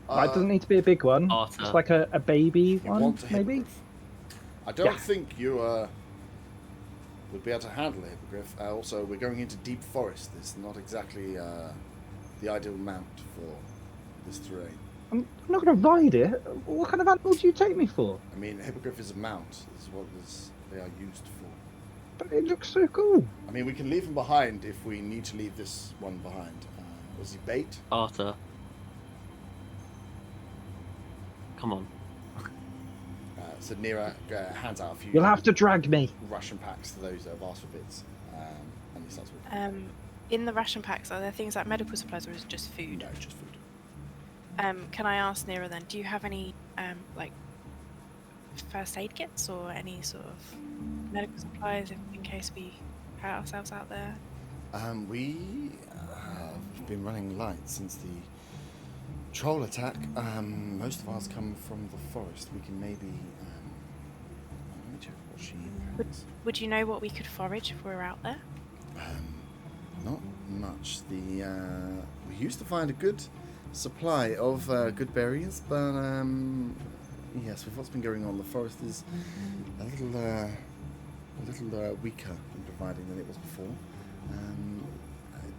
S2: It doesn't need to be a big one.
S3: Arthur.
S2: Just like a baby
S1: You
S2: one,
S1: want a
S2: maybe.
S1: hippogriff? I don't think you would be able to handle a hippogriff. Also, we're going into deep forest. It's not exactly the ideal mount for this terrain.
S2: I'm not going to ride it. What kind of animal do you take me for?
S1: I mean, a hippogriff is a mount. This is what they are used for.
S2: But it looks so cool.
S1: I mean, we can leave him behind if we need to leave this one behind. Was he bait?
S3: Arthur. Come on.
S1: So Nira hands out a few
S2: You'll have to drag me.
S1: ration packs to those that have asked for bits. And he starts with
S4: In the ration packs, are there things like medical supplies or is it just food?
S1: no, just food.
S4: Can I ask Nira then, do you have any like first aid kits or any sort of medical supplies in case we hurt ourselves out there?
S1: We've been running light since the troll attack. Most of ours come from the forest. We can maybe let me check what she has.
S4: Would you know what we could forage if we were out there?
S1: Not much. We used to find a good supply of good berries, but yes, with what's been going on, the forest is a little weaker in providing than it was before.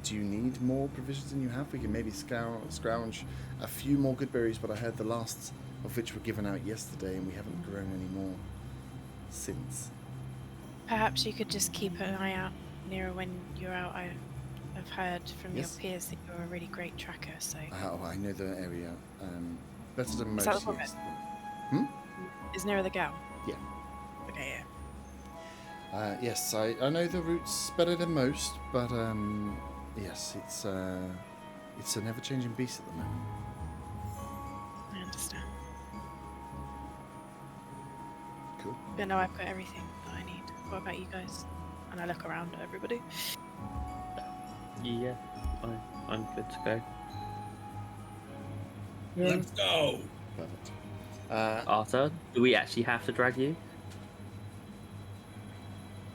S1: Do you need more provisions than you have? We can maybe scrounge a few more good berries, but I heard the last of which were given out yesterday, and we haven't grown any more since.
S4: Perhaps you could just keep an eye out, Nira, when you're out. I've heard from
S1: Yes.
S4: your peers that you're a really great tracker, so...
S1: I know the area better than most.
S4: Is that the
S1: Yes.
S4: Is Nira the gal?
S1: Yeah.
S4: Okay, yeah.
S1: Yes, I know the routes better than most, but yes, it's a never-changing beast at the moment.
S4: I understand.
S1: Cool.
S4: But no, I've got everything that I need. What about you guys? And I look around at everybody.
S3: Yeah, I'm good to go.
S6: Let's go.
S1: Perfect.
S3: Arthur, do we actually have to drag you?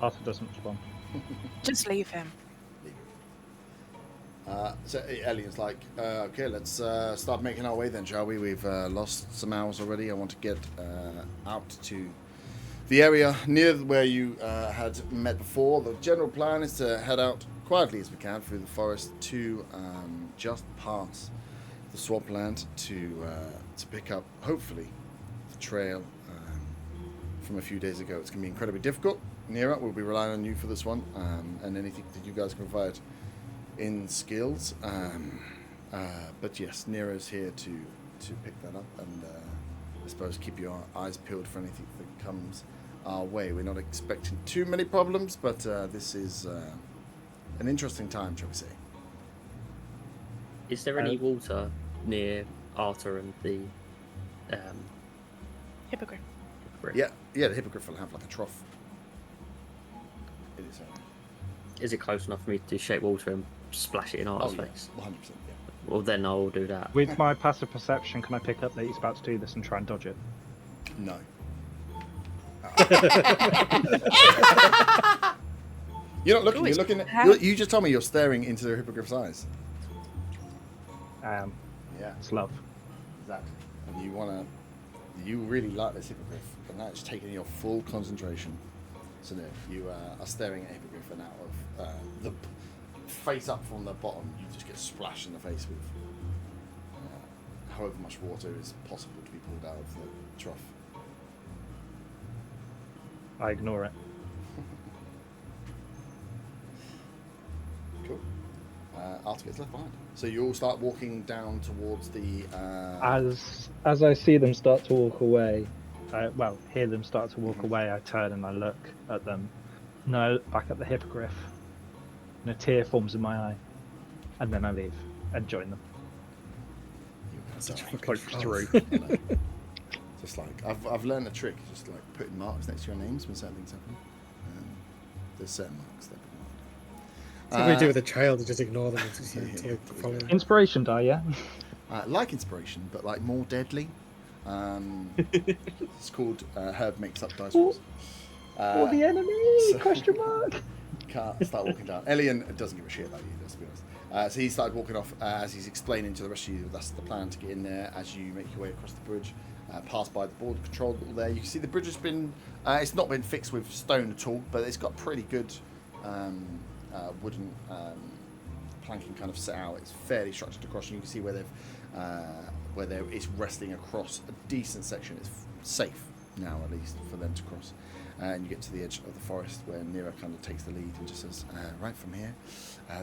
S2: Arthur doesn't respond.
S4: Just leave him.
S1: So Elian's like, okay, let's start making our way then, shall we? We've lost some hours already. I want to get out to the area near where you had met before. The general plan is to head out quietly as we can through the forest to just pass the swampland to pick up, hopefully, the trail from a few days ago. It's going to be incredibly difficult. Nira, we'll be relying on you for this one, and anything that you guys can provide in skills. But yes, Nira's here to pick that up, and I suppose keep your eyes peeled for anything that comes our way. We're not expecting too many problems, but this is an interesting time, shall we say.
S3: Is there any water near Arthur and the
S4: Hippogriff.
S3: brick?
S1: Yeah, the hippogriff will have like a trough. It is.
S3: Is it close enough for me to shake water and splash it in Arthur's face?
S1: 100%. Yeah.
S3: Well, then I will do that.
S2: With my passive perception, can I pick up that he's about to do this and try and dodge it?
S1: No. You're not looking.
S4: Ooh,
S1: You're
S4: it's
S1: looking.
S4: bad.
S1: You just told me you're staring into the hippogriff's eyes.
S2: Yeah, it's love.
S1: Exactly. And you really like this hippogriff, and that's taking your full concentration. So no, you are staring at a hippogriff, and out of the face up from the bottom, you just get splashed in the face with however much water is possible to be pulled out of the trough.
S2: I ignore it.
S1: Cool. I'll party gets left behind. So you all start walking down towards the.
S2: As I see them start to walk away, hear them start to walk away, I turn and I look at them. And then I look back at the hippogriff, and a tear forms in my eye, and then I leave and join them.
S1: Such
S2: Poke through.
S1: Just like I've learned a trick, just like putting marks next to your names when certain things happen. There's certain marks that put marked.
S5: So we do with a child, you just ignore them until follow.
S2: Inspiration die, yeah.
S1: Like inspiration, but like more deadly. It's called Herb makes up dice rolls.
S2: For the enemy?
S1: so-
S2: Question mark.
S1: Can't start walking down. Elian doesn't give a shit about you, let's be honest. So he started walking off as he's explaining to the rest of you that's the plan to get in there as you make your way across the bridge, pass by the border control there. You can see the bridge has been, it's not been fixed with stone at all, but it's got pretty good wooden planking kind of set out. It's fairly structured across, and you can see where it's resting across a decent section. It's safe now, at least, for them to cross. And you get to the edge of the forest where Nira kind of takes the lead and just says, right from here,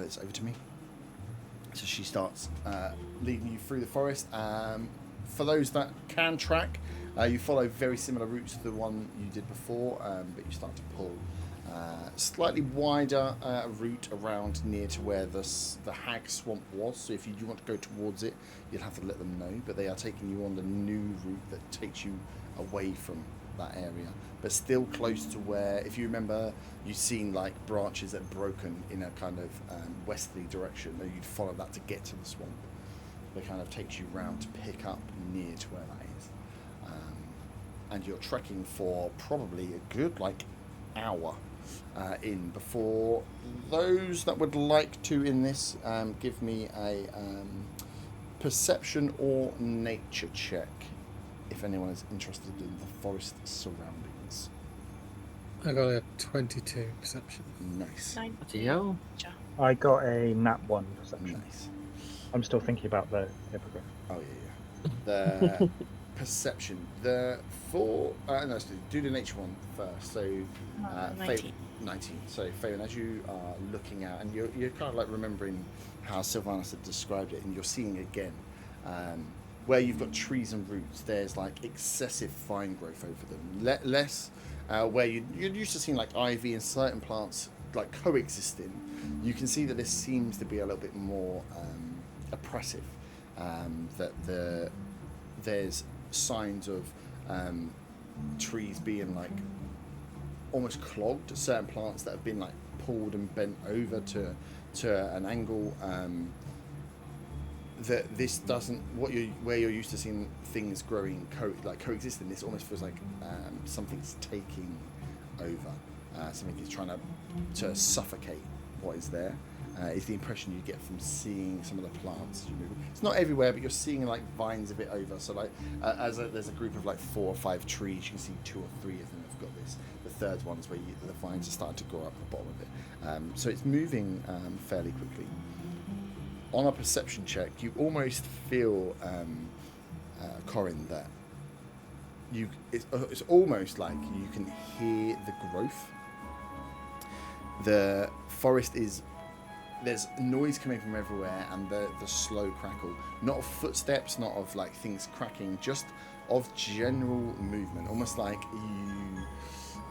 S1: it's over to me. So she starts leading you through the forest. For those that can track, you follow very similar routes to the one you did before, but you start to pull slightly wider route around near to where the hag swamp was. So if you do want to go towards it, you'll have to let them know. But they are taking you on the new route that takes you away from that area, but still close to where, if you remember, you've seen like branches that broken in a kind of westerly direction, and you'd follow that to get to the swamp. It kind of takes you round to pick up near to where that is, and you're trekking for probably a good like hour in before those that would like to in this give me a perception or nature check if anyone is interested in the forest surroundings.
S5: I got a 22 perception.
S1: Nice.
S3: Bloody hell.
S2: I got a nat 1 perception.
S1: Nice.
S2: I'm still thinking about the hippogriff.
S1: Oh yeah. The perception. The four. No, so do the nature one first. So
S4: 19.
S1: 19. So Fayon, as you are looking out, and you're kind of like remembering how Sylvanas had described it, and you're seeing again. Where you've got trees and roots, there's like excessive vine growth over them. Less where you're used to seeing like ivy and certain plants like coexisting. You can see that this seems to be a little bit more oppressive. That there's signs of trees being like almost clogged. Certain plants that have been like pulled and bent over to an angle. That this doesn't where you're used to seeing things growing coexisting. This almost feels like something's taking over. Something is trying to suffocate what is there. Is the impression you get from seeing some of the plants as you move. It's not everywhere, but you're seeing like vines a bit over. So like there's a group of like 4 or 5 trees. You can see 2 or 3 of them have got this. The third one's where the vines are starting to grow up at the bottom of it. So it's moving fairly quickly. On a perception check, you almost feel, Corin, that it's almost like you can hear the growth. The forest there's noise coming from everywhere, and the slow crackle, not of footsteps, not of like things cracking, just of general movement, almost like you...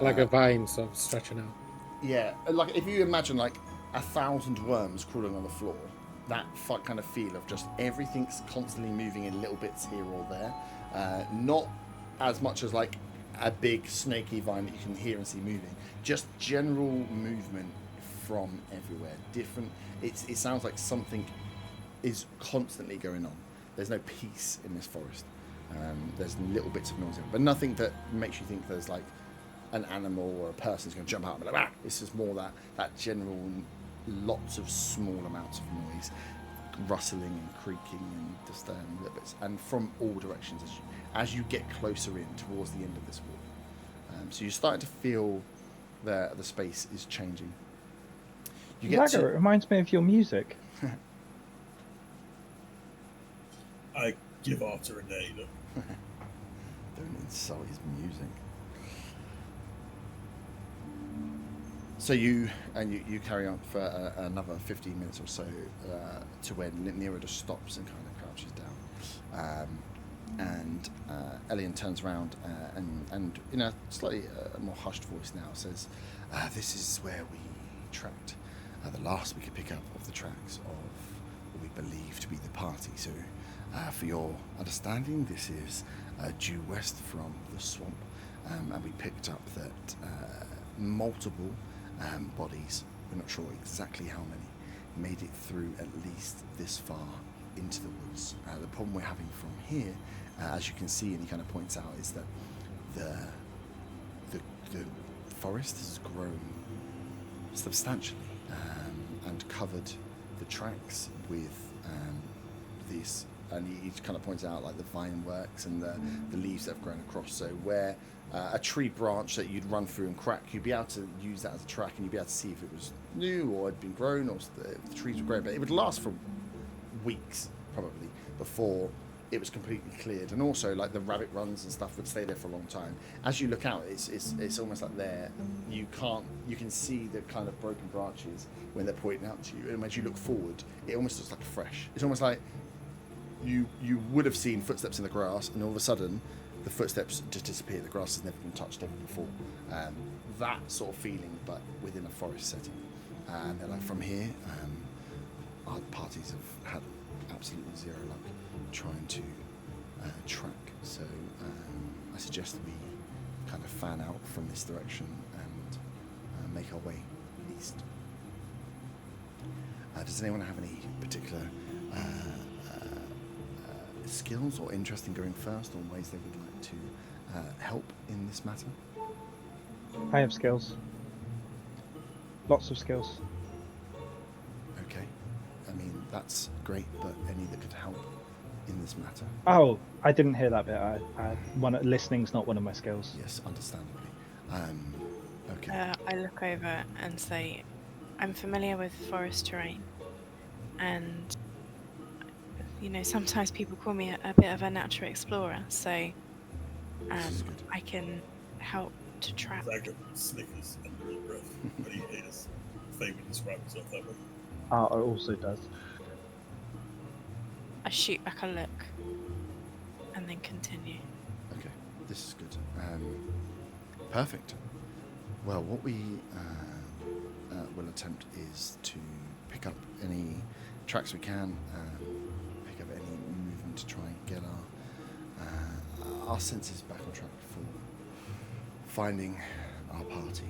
S5: Like a vine sort of stretching out.
S1: Yeah, like if you imagine like 1,000 worms crawling on the floor, that kind of feel of just everything's constantly moving in little bits here or there. Not as much as like a big snaky vine that you can hear and see moving. Just general movement from everywhere. Different. It sounds like something is constantly going on. There's no peace in this forest. There's little bits of noise, but nothing that makes you think there's like an animal or a person's going to jump out and be like, ah! It's just more that general. Lots of small amounts of noise, rustling and creaking and just little bits, and from all directions as you get closer in towards the end of this walk. So you're starting to feel the space is changing. You get
S2: It reminds me of your music.
S6: I give off to Renee.
S1: Don't insult his music. So you carry on for another 15 minutes or so to when Nero just stops and kind of crouches down, and Elian turns around and in a slightly more hushed voice now says, "This is where we tracked the last we could pick up of the tracks of what we believe to be the party. So, for your understanding, this is due west from the swamp, and we picked up that multiple." Bodies, we're not sure exactly how many, made it through at least this far into the woods. The problem we're having from here, as you can see, and he kind of points out, is that the forest has grown substantially and covered the tracks with these. And he kind of points out like the vine works and the leaves that have grown across. So where a tree branch that you'd run through and crack, you'd be able to use that as a track, and you'd be able to see if it was new or had been grown, or the trees were growing. But it would last for weeks probably before it was completely cleared. And also like the rabbit runs and stuff would stay there for a long time. As you look out, it's almost like you can see the kind of broken branches when they're pointing out to you. And as you look forward, it almost looks like fresh. It's almost like you would have seen footsteps in the grass, and all of a sudden the footsteps just disappear. The grass has never been touched ever before. That sort of feeling, but within a forest setting. And they're like, from here, our parties have had absolutely zero luck trying to track. So I suggest that we kind of fan out from this direction and make our way east. Does anyone have any particular skills or interest in going first, or ways they would like to help in this matter?
S2: I have skills. Lots of skills.
S1: Okay. I mean, that's great, but any that could help in this matter?
S2: Oh, I didn't hear that bit. Listening's not one of my skills.
S1: Yes, understandably. Okay.
S4: I look over and say, I'm familiar with forest terrain, and sometimes people call me a bit of a natural explorer, so I can help to track.
S6: Zagger snickers under his breath when he hears Fabian describe himself that way.
S2: It also does.
S4: I shoot back a look and then continue.
S1: Okay, this is good. Perfect. Well, what we will attempt is to pick up any tracks we can, pick up any movement to try and get our senses back on track for finding our party.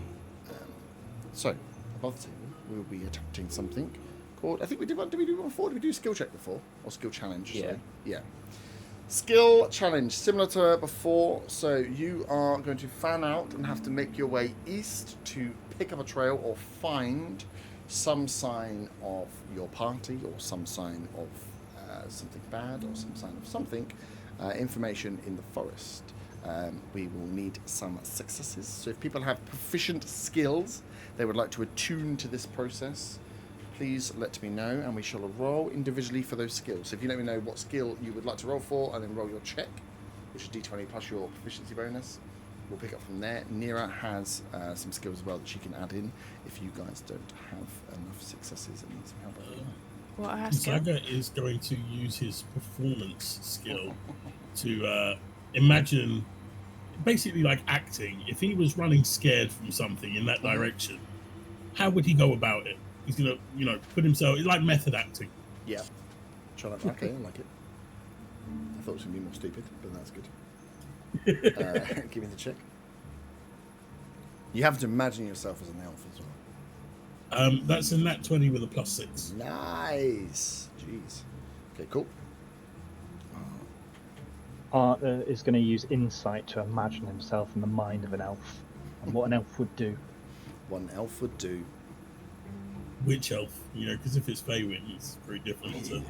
S1: So, above the table, we'll be attempting something called, I think we did one, did we do one before? Did we do skill check before? Or skill challenge?
S3: Yeah.
S1: Sorry. Yeah. Skill challenge, similar to before. So you are going to fan out and have to make your way east to pick up a trail or find some sign of your party, or some sign of something bad, or some sign of something, information in the forest. We will need some successes. So if people have proficient skills they would like to attune to this process, please let me know, and we shall roll individually for those skills. So if you let me know what skill you would like to roll for, and then roll your check, which is d20 plus your proficiency bonus, we'll pick up from there. Nira has some skills as well that she can add in if you guys don't have enough successes and need some help.
S4: What are her skills?
S6: Zaga is going to use his performance skill to imagine, basically like acting. If he was running scared from something in that direction, how would he go about it? He's gonna, put himself. It's like method acting.
S1: Yeah. Try that. Okay, I like it. I thought it was going to be more stupid, but that's good. Give me the check. You have to imagine yourself as an elf as well.
S6: That's a nat 20 with a +6.
S1: Nice. Jeez. Okay, cool.
S2: Art is going to use insight to imagine himself in the mind of an elf, and what an elf would do.
S1: What an elf would do.
S6: Which elf? Because if it's Feywind, it's very different. To...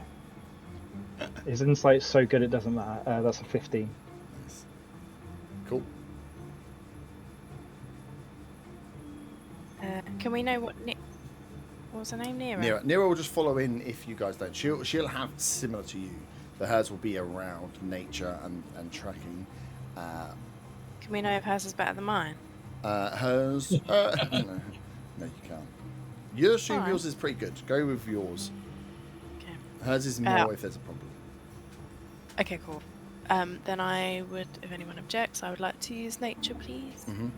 S2: His insight's so good it doesn't matter. That's a 15.
S1: Nice. Cool.
S4: Can we know what was her name? Nira?
S1: Nira will just follow in if you guys don't. She'll have similar to you, but hers will be around nature and tracking.
S4: Can we know if hers is better than mine?
S1: Hers. No. No, you can't. You assume
S4: Fine.
S1: yours is pretty good. Go with yours.
S4: Okay.
S1: Hers is more if there's a problem.
S4: Okay, cool. Then I would, if anyone objects, I would like to use nature, please.
S1: Mm-hmm.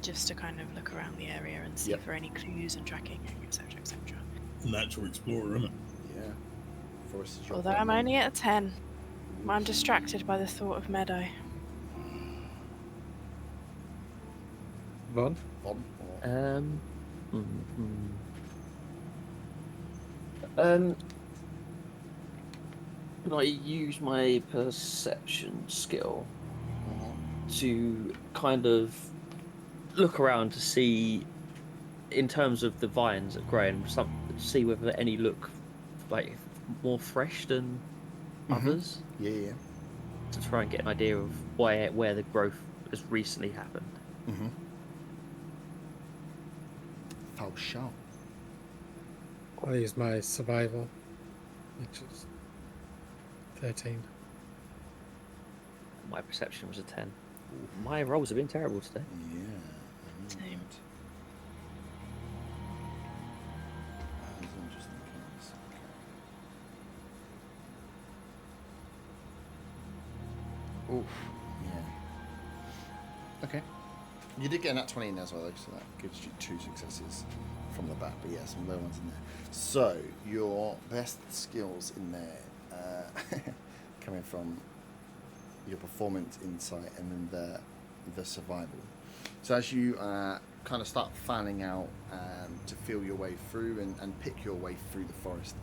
S4: Just to kind of look around the area and see for any clues and tracking, etc., etc.
S6: Natural explorer, isn't it?
S1: Yeah. Forest is your
S4: Although I'm
S1: friend.
S4: only at a 10. I'm distracted by the thought of meadow.
S5: Von?
S1: Von or
S3: Can I use my perception skill to kind of look around to see, in terms of the vines that grow, and see whether any look like more fresh than others,
S1: Yeah.
S3: to try and get an idea of where the growth has recently happened.
S1: Mm-hmm. Foul shot.
S5: I'll use my survival, which is 13.
S3: My perception was a 10. My rolls have been terrible today.
S1: Yeah.
S4: Same.
S1: That's an interesting case. Okay. Oof. Yeah. Okay. You did get a nat 20 in there as well, though, so that gives you 2 successes from the back. But yeah, some low ones in there. So your best skills in there, coming from your performance, insight, and then the survival. So as you kind of start fanning out to feel your way through and pick your way through the forest,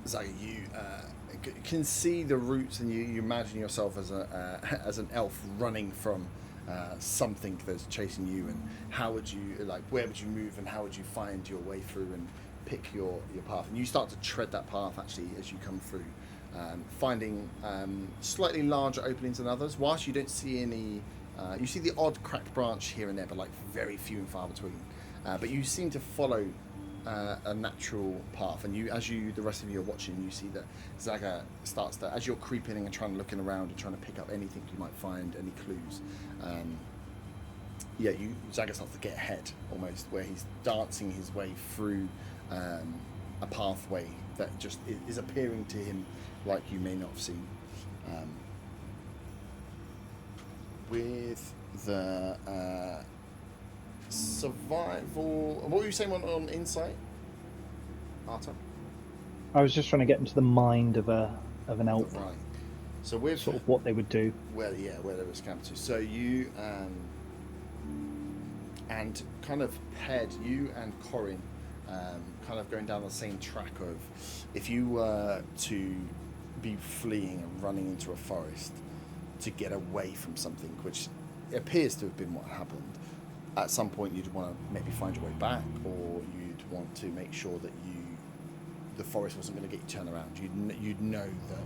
S1: Zaga, you can see the roots, and you imagine yourself as as an elf running from something that's chasing you. And how would you where would you move, and how would you find your way through and pick your path? And you start to tread that path actually as you come through. Finding slightly larger openings than others. Whilst you don't see any, you see the odd cracked branch here and there, but very few and far between. But you seem to follow a natural path, and the rest of you are watching, you see that Zaga starts to, as you're creeping and trying to looking around and trying to pick up anything you might find, any clues. Zaga starts to get ahead almost, where he's dancing his way through a pathway that just is appearing to him like you may not have seen. With the survival, what were you saying on insight, Arta?
S2: I was just trying to get into the mind of an elf,
S1: Right. So with
S2: sort of what they would do.
S1: where they were camped to. So you and kind of paired you and Corin, kind of going down the same track of, if you were to be fleeing and running into a forest to get away from something, which appears to have been what happened, at some point you'd want to maybe find your way back, or you'd want to make sure that the forest wasn't going to get you turned around. You'd know that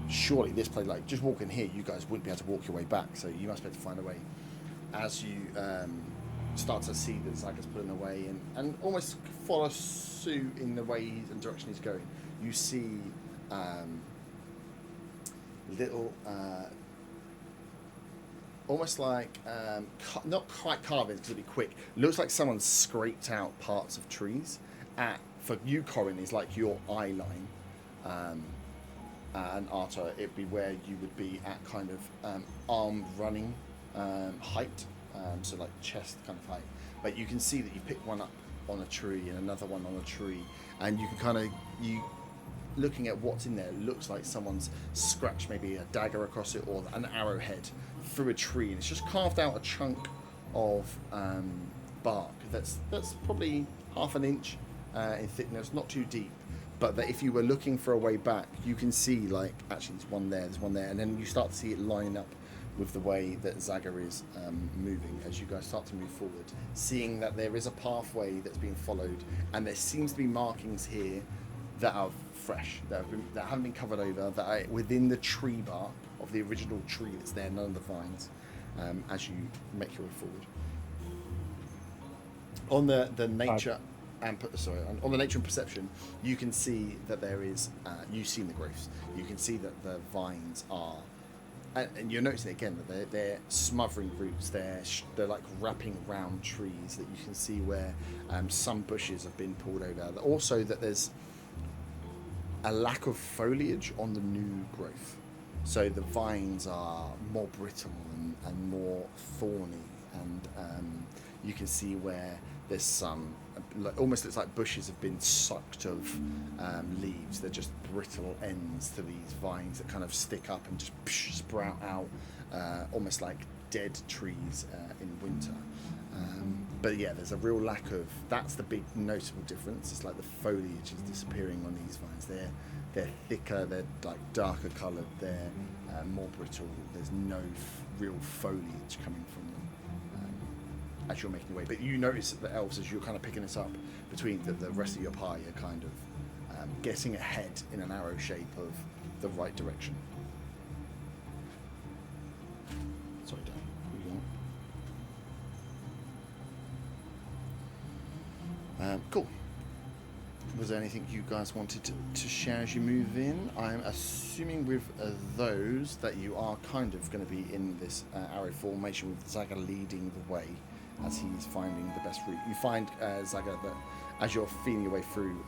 S1: surely this place, just walking here, you guys wouldn't be able to walk your way back, so you must be able to find a way. As you start to see that Zaga's pulling away and almost follow suit in the way and direction he's going, you see little almost like not quite carvings because it'd be quick. Looks like someone scraped out parts of trees. For you, Corin, is like your eye line, and Arta, it'd be where you would be at kind of armed running height, so like chest kind of height. But you can see that you pick one up on a tree and another one on a tree, and you can kind of looking at what's in there, looks like someone's scratched maybe a dagger across it or an arrowhead through a tree, and it's just carved out a chunk of bark that's probably half an inch in thickness, not too deep, but that if you were looking for a way back, you can see actually there's one there, and then you start to see it line up with the way that Zaga is moving as you guys start to move forward, seeing that there is a pathway that's being followed, and there seems to be markings here that are fresh, that haven't been covered over, that are within the tree bark of the original tree that's there, none of the vines, as you make your way forward. On the nature on the nature and perception, you can see that there is, you've seen the growths, you can see that the vines are and you're noticing again that they're smothering roots. They're like wrapping round trees that you can see where some bushes have been pulled over. Also, that there's a lack of foliage on the new growth, so the vines are more brittle and more thorny, and you can see where there's some, almost looks like bushes have been sucked of leaves. They're just brittle ends to these vines that kind of stick up and just sprout out, almost like dead trees in winter. But yeah, there's a real lack of, that's the big noticeable difference. It's like the foliage is disappearing on these vines. They're thicker, they're like darker coloured, they're more brittle. There's no real foliage coming from them as you're making your way. But you notice that the elves, as you're kind of picking this up between the rest of your pie, you're kind of getting ahead in an arrow shape of the right direction. Sorry, Dan. Who you want? Cool. Was there anything you guys wanted to share as you move in? I'm assuming with those that you are kind of going to be in this arrow formation with Zaga leading the way as he's finding the best route. You find, Zaga, that as you're feeling your way through,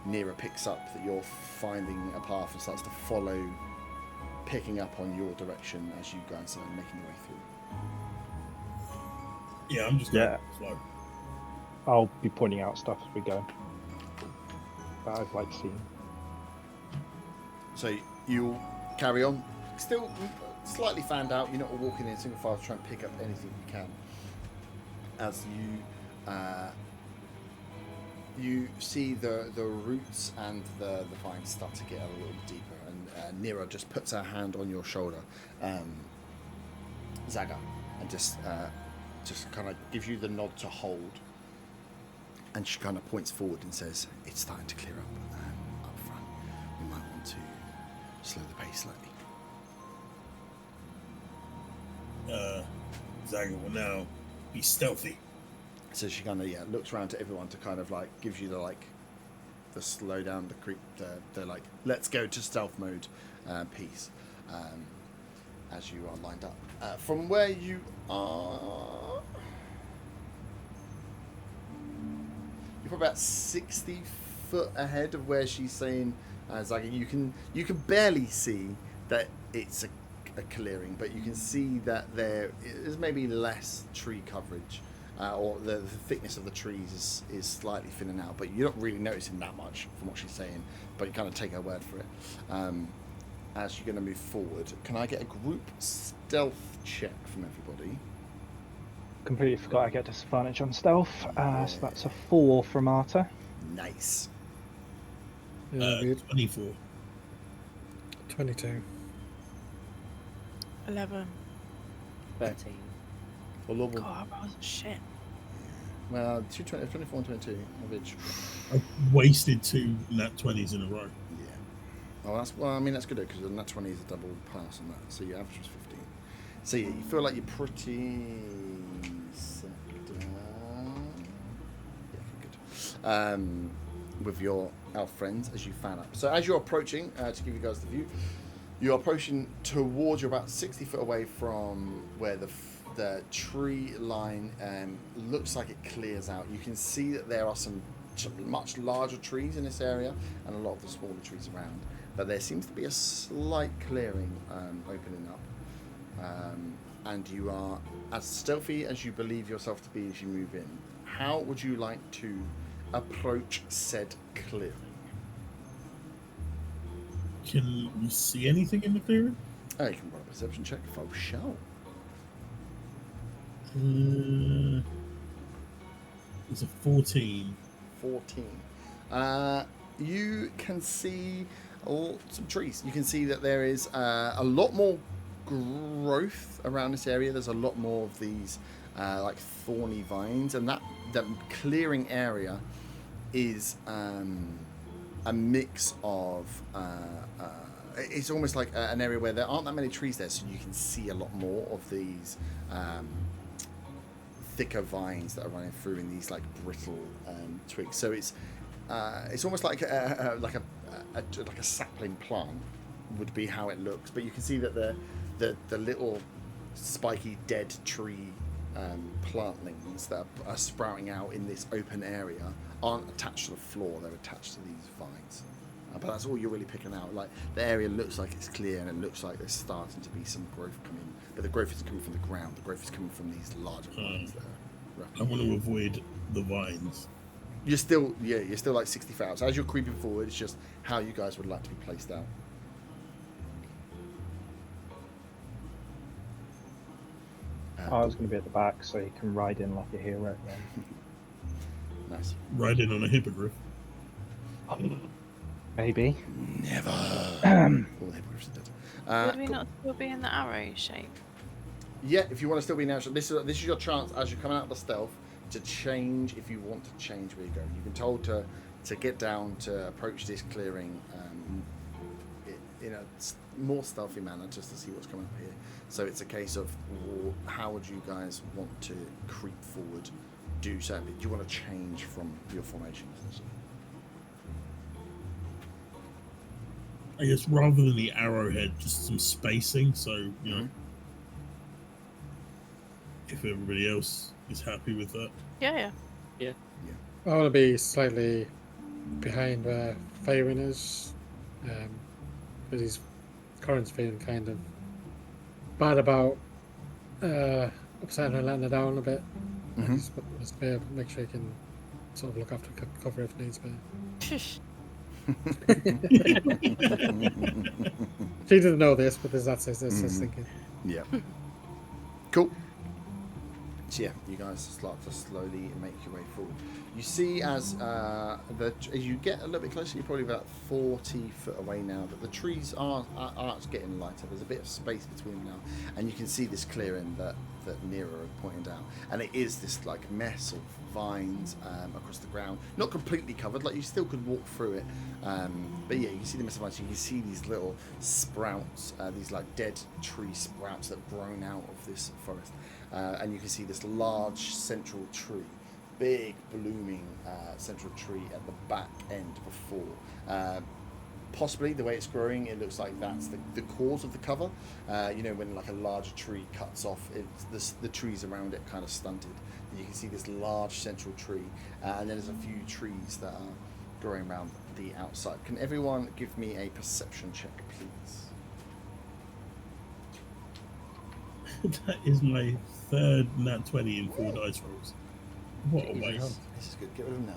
S1: Nira picks up that you're finding a path and starts to follow, picking up on your direction as you guys are making your way through.
S6: Yeah, I'm just going slow.
S2: I'll be pointing out stuff as we go that I've like seen.
S1: So you'll carry on, still slightly fanned out. You're not walking in single file to try and pick up anything you can. As you see the roots and the vines start to get a little deeper, and Nira just puts her hand on your shoulder, Zaga, and just kind of gives you the nod to hold. And she kind of points forward and says, "It's starting to clear up front. We might want to slow the pace slightly."
S6: Zaga will now be stealthy.
S1: So she kind of looks around to everyone to kind of like gives you the slow down, the creep, the like let's go to stealth mode piece as you are lined up from where you are. You're probably about 60 foot ahead of where she's saying, Zaga, you can barely see that it's a clearing, but you can see that there is maybe less tree coverage, or the thickness of the trees is slightly thinning out, but you're not really noticing that much from what she's saying, but you kind of take her word for it. As you're going to move forward, can I get a group stealth check from everybody?
S2: Completely forgot I get disadvantage on stealth, so that's a 4 from Arta.
S1: Nice.
S6: 24.
S5: 22.
S4: 11.
S3: 13.
S1: Well,
S4: God, I was shit.
S1: well 24 and 22 average.
S6: I wasted 2 nat 20s in a row.
S1: Yeah. Oh, that's good because the nat 20 is a double pass on that, so your average was 15. So yeah, you feel like you're pretty set down. Yeah, good. With your elf friends as you fan up. So as you're approaching, to give you guys the view, you're approaching towards, you're about 60 foot away from where the tree line looks like it clears out. You can see that there are some much larger trees in this area and a lot of the smaller trees around, but there seems to be a slight clearing opening up. And you are as stealthy as you believe yourself to be as you move in. How would you like to approach said clearing?
S6: Can we see anything in the clearing?
S1: You can roll a perception check for show.
S6: It's a 14.
S1: 14. You can see some trees. You can see that there is a lot more growth around this area. There's a lot more of these like thorny vines, and that clearing area is a mix of it's almost like an area where there aren't that many trees there, so you can see a lot more of these thicker vines that are running through in these like brittle twigs. So it's almost like a sapling plant would be how it looks, but you can see that the little spiky dead tree plantlings that are sprouting out in this open area aren't attached to the floor, they're attached to these vines. But that's all you're really picking out. Like, the area looks like it's clear and it looks like there's starting to be some growth coming, but the growth isn't coming from the ground, the growth is coming from these larger vines that are
S6: I want to avoid the vines.
S1: You're still like 60 feet out. So as you're creeping forward, it's just how you guys would like to be placed out.
S2: I was going to be at the back so you can ride in like a hero.
S1: Nice.
S6: Riding on a hippogriff.
S2: Maybe.
S1: Never. All the hippogriffs are dead.
S4: Would we not still be in the arrow shape?
S1: Yeah, if you want to still be natural, this is your chance as you're coming out of the stealth to change if you want to change where you go. You've been told to get down to approach this clearing in a more stealthy manner just to see what's coming up here. So it's a case of how would you guys want to creep forward, do something? Do you want to change from your formation?
S6: I guess rather than the arrowhead, just some spacing. So you know, if everybody else is happy with that.
S4: Yeah.
S5: I want to be slightly behind where Faerun is, but his current's feeling kind of bad about upsetting her, letting her down a bit. Just make sure he can sort of look after cover if needs be. She didn't know this, but that's his thinking.
S1: Yeah. Cool. So yeah, you guys start to slowly make your way forward. You see as you get a little bit closer, you're probably about 40 foot away now, but the trees are getting lighter. There's a bit of space between them now, and you can see this clearing that Nero had pointed out, and it is this like mess of vines across the ground, not completely covered, like you still could walk through it, but yeah, you can see the mess of vines. You can see these little sprouts, these like dead tree sprouts that have grown out of this forest. And you can see this large central tree, big blooming central tree at the back end before. Possibly the way it's growing, it looks like that's the cause of the cover. You know, when like a larger tree cuts off, the trees around it kind of stunted. And you can see this large central tree, and then there's a few trees that are growing around the outside. Can everyone give me a perception check, please?
S6: That is my third nat 20 in 4 dice rolls. What a waste.
S1: This is good. Get rid of them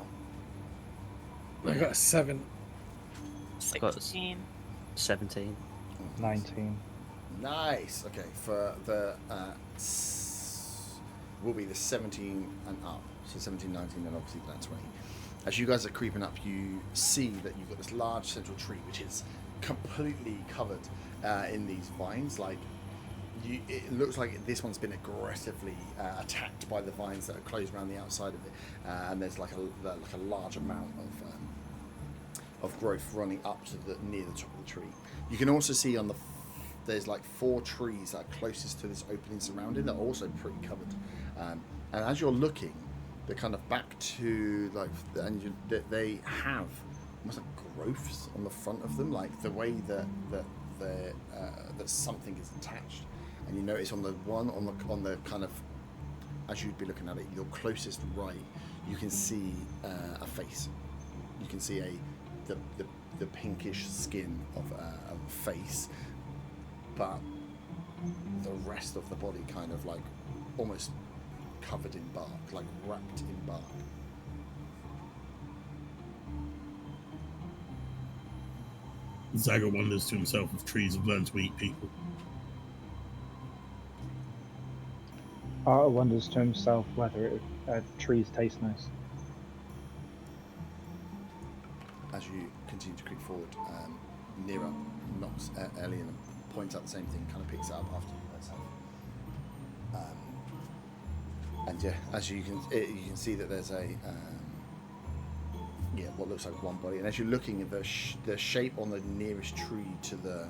S1: now.
S5: I got a 7.
S4: 16.
S3: 17.
S2: 19.
S1: Nice. Okay, for the will be the 17 and up. So 17, 19, and obviously that's 20. As you guys are creeping up, you see that you've got this large central tree, which is completely covered in these vines. Like, it looks like this one's been aggressively attacked by the vines that are closed around the outside of it, and there's like a large amount of growth running up to near the top of the tree. You can also see there's like 4 trees that are closest to this opening surrounding that are also pretty covered. And as you're looking, they're kind of back to like, and they have almost like growths on the front of them, like the way that something is attached. And you notice on the kind of, as you'd be looking at it, your closest right, you can see a face. You can see the pinkish skin of a face, but the rest of the body kind of like almost covered in bark, like wrapped in bark.
S6: Zaga wonders to himself if trees have learned to eat people.
S2: Arthur wonders to himself whether trees taste nice.
S1: As you continue to creep forward, Nero knocks at Ellie and points out the same thing, kind of picks it up after you herself. And yeah, as you can see that there's what looks like one body. And as you're looking at the shape on the nearest tree to the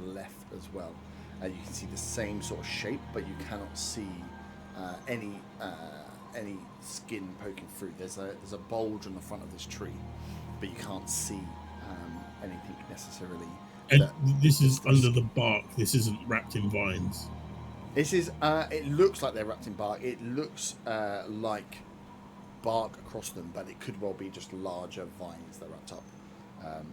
S1: left as well, you can see the same sort of shape, but you cannot see any skin poking through. There's a bulge on the front of this tree, but you can't see anything necessarily
S6: And
S1: that
S6: this is under the bark. This isn't wrapped in vines.
S1: this is. It looks like they're wrapped in bark. It looks like bark across them, but it could well be just larger vines that are wrapped up.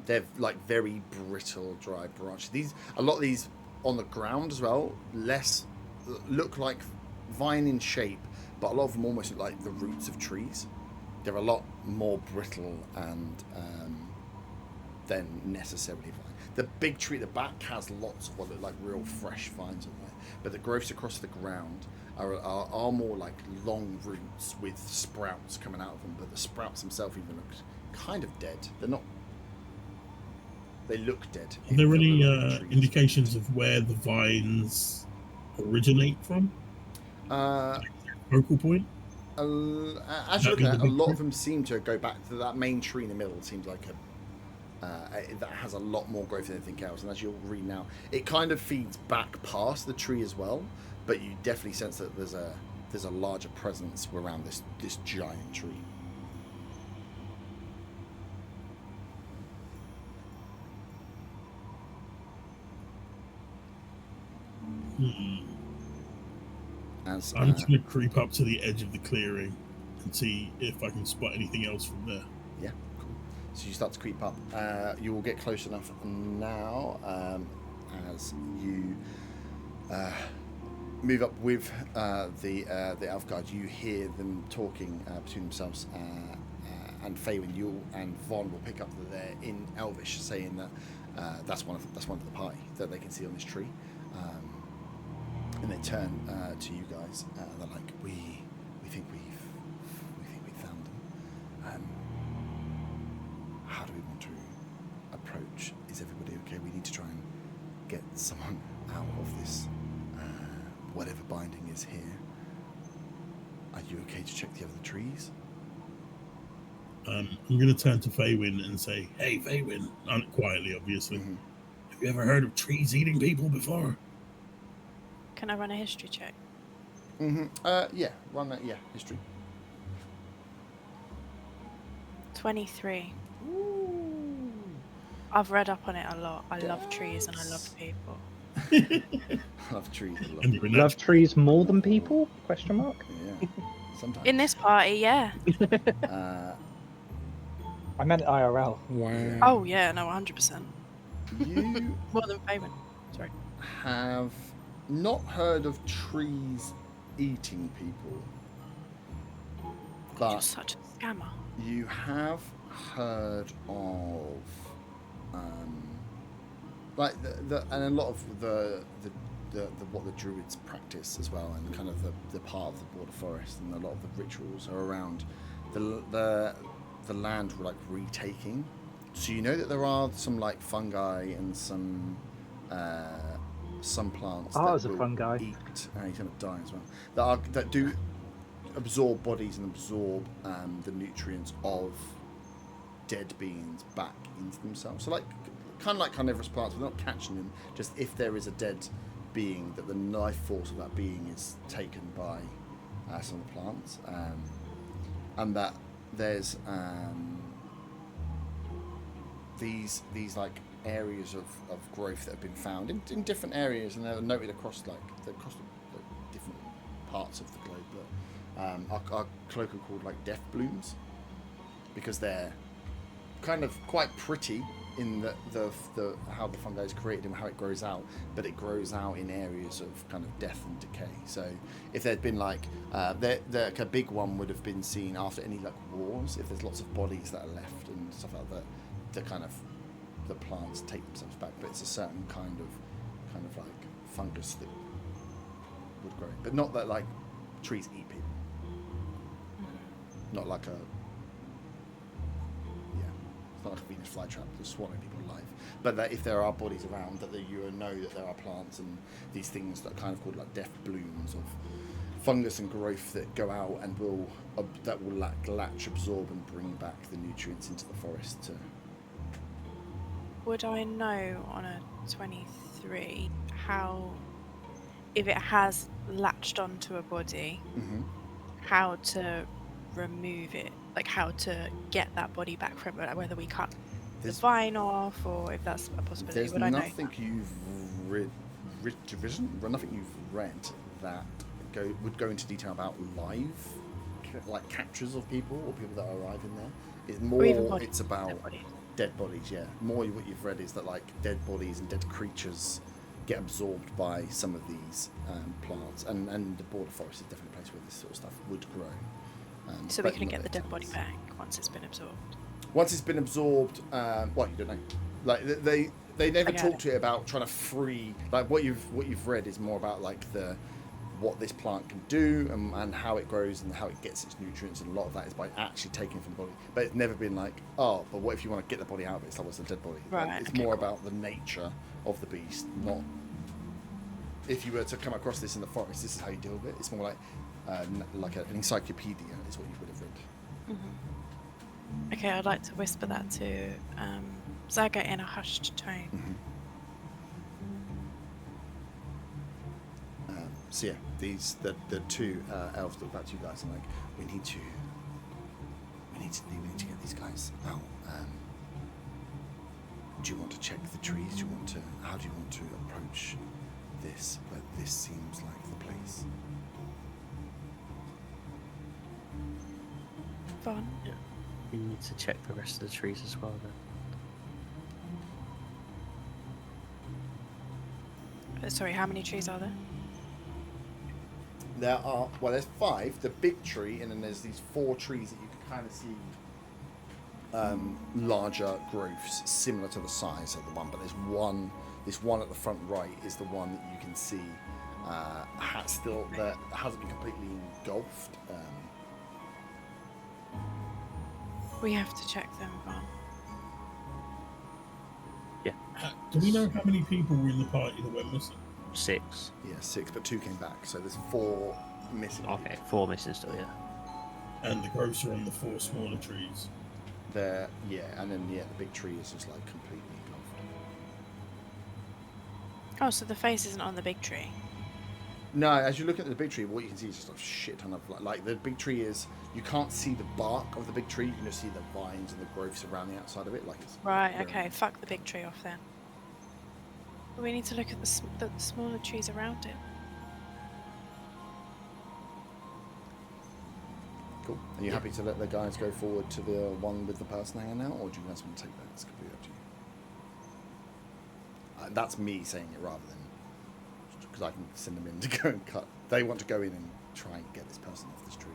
S1: They're like very brittle, dry branches. A lot of these on the ground as well, look like vine in shape, but a lot of them almost look like the roots of trees. They're a lot more brittle and than necessarily vine. The big tree at the back has lots of what look like real fresh vines on there, but the growths across the ground are more like long roots with sprouts coming out of them, but the sprouts themselves even look kind of dead. They're not. They look dead.
S6: Are there any indications of where the vines originate from? Focal point?
S1: As you look at it, a lot of them seem to go back to that main tree in the middle. It seems like that has a lot more growth than anything else. And as you'll read now, it kind of feeds back past the tree as well. But you definitely sense that there's a larger presence around this giant tree.
S6: I'm just going to creep up to the edge of the clearing and see if I can spot anything else from there.
S1: Yeah, cool. So you start to creep up. You will get close enough now as you move up with the elf guard. You hear them talking between themselves, and Faywin, you and Von will pick up that they're in Elvish, saying that that's one of the party that they can see on this tree. And they turn to you guys. They're like, we think we found them. How do we want to approach? Is everybody okay? We need to try and get someone out of this whatever binding is here. Are you okay to check the other trees?
S6: I'm going to turn to Faywin and say, "Hey, Faywin," quietly, obviously. Mm-hmm. Have you ever heard of trees eating people before?
S4: Can I run a history check?
S1: Yeah, run that. Yeah, history.
S4: 23. Ooh. I've read up on it a lot. I love trees and I love people.
S1: I love trees a lot.
S2: Love trees more than people? Question mark.
S1: Yeah, sometimes.
S4: In this party, yeah.
S2: I meant IRL.
S5: Wow.
S4: Oh yeah, no, 100%.
S1: You
S4: more than payment. Sorry.
S1: Have not heard of trees eating people, but
S4: you're such a scammer.
S1: You have heard of like and a lot of the what the druids practice as well, and kind of the part of the border forest, and a lot of the rituals are around the land like retaking. So you know that there are some like fungi and some plants that
S2: as a fungi
S1: eat, and he's going to die as well, that do absorb bodies and absorb the nutrients of dead beings back into themselves. So like kind of like carnivorous plants, we're not catching them, just if there is a dead being, that the life force of that being is taken by some of the plants, and that there's these like areas of growth that have been found in different areas, and they're noted across the different parts of the globe. But our colloquial called like death blooms, because they're kind of quite pretty in the how the fungi is created and how it grows out, but it grows out in areas of kind of death and decay. So if there'd been like a big one would have been seen after any like wars, if there's lots of bodies that are left and stuff like that, the plants take themselves back, but it's a certain kind of like fungus that would grow, but not that like trees eat people, not like it's not like a Venus flytrap that's swallowing people alive, but that if there are bodies around, that you know that there are plants and these things that are kind of called like death blooms of fungus and growth that go out and will latch, absorb and bring back the nutrients into the forest to.
S4: Would I know on a 23 how, if it has latched onto a body, how to remove it, like how to get that body back from it, whether we can't? the vine off, or if that's a possibility.
S1: There's
S4: Would I know?
S1: nothing you've nothing you've read that would go into detail about live, like captures of people or people that arrive in there. It's more. It's about dead bodies. Yeah. More what you've read is that like dead bodies and dead creatures get absorbed by some of these plants, and the border forest is definitely a place where this sort of stuff would grow.
S4: So we couldn't get the dead body back once it's been absorbed.
S1: Once it's been absorbed, well, you don't know. Like they never talk to you about trying to free. Like what you've read is more about like what this plant can do and how it grows and how it gets its nutrients, and a lot of that is by actually taking it from the body. But it's never been like, oh, but what if you want to get the body out of it? It's like, what's the dead body?
S4: Right.
S1: Like, it's more about the nature of the beast, not. If you were to come across this in the forest, this is how you deal with it. It's more like an encyclopedia is what you would have read.
S4: Mm-hmm. Okay, I'd like to whisper that to Zaga in a hushed tone.
S1: Mm-hmm. So yeah, the two elves look back to you guys and like, we need to get these guys out. Do you want to check the trees? How do you want to approach this? But this seems like the place.
S4: Fun.
S3: Yeah. We need to check the rest of the trees as well then.
S4: Sorry, how many trees are there?
S1: There's 5. The big tree, and then there's these 4 trees that you can kind of see larger growths similar to the size of the one. But there's one. This one at the front right is the one that you can see that hasn't been completely engulfed.
S4: We have to check them, Vaughn.
S3: Yeah.
S6: Do we know how many people were in the party that went missing?
S3: 6.
S1: Yeah, 6, but 2 came back, so there's 4 missing.
S3: Okay, 4 missing still, yeah.
S6: And the growths are on the 4 smaller trees.
S1: There, yeah, and then the big tree is just like completely engulfed.
S4: Oh, so the face isn't on the big tree.
S1: No, as you look at the big tree, what you can see is just a shit ton of like the big tree is. You can't see the bark of the big tree. You can just see the vines and the growths around the outside of it. Like it's
S4: Right. Okay. Fuck the big tree off then. We need to look at the smaller trees around it.
S1: Cool. Are you happy to let the guys go forward to the one with the person hanging out, or do you guys want to take that? It's completely up to you. That's me saying it rather than because I can send them in to go and cut. They want to go in and try and get this person off this tree.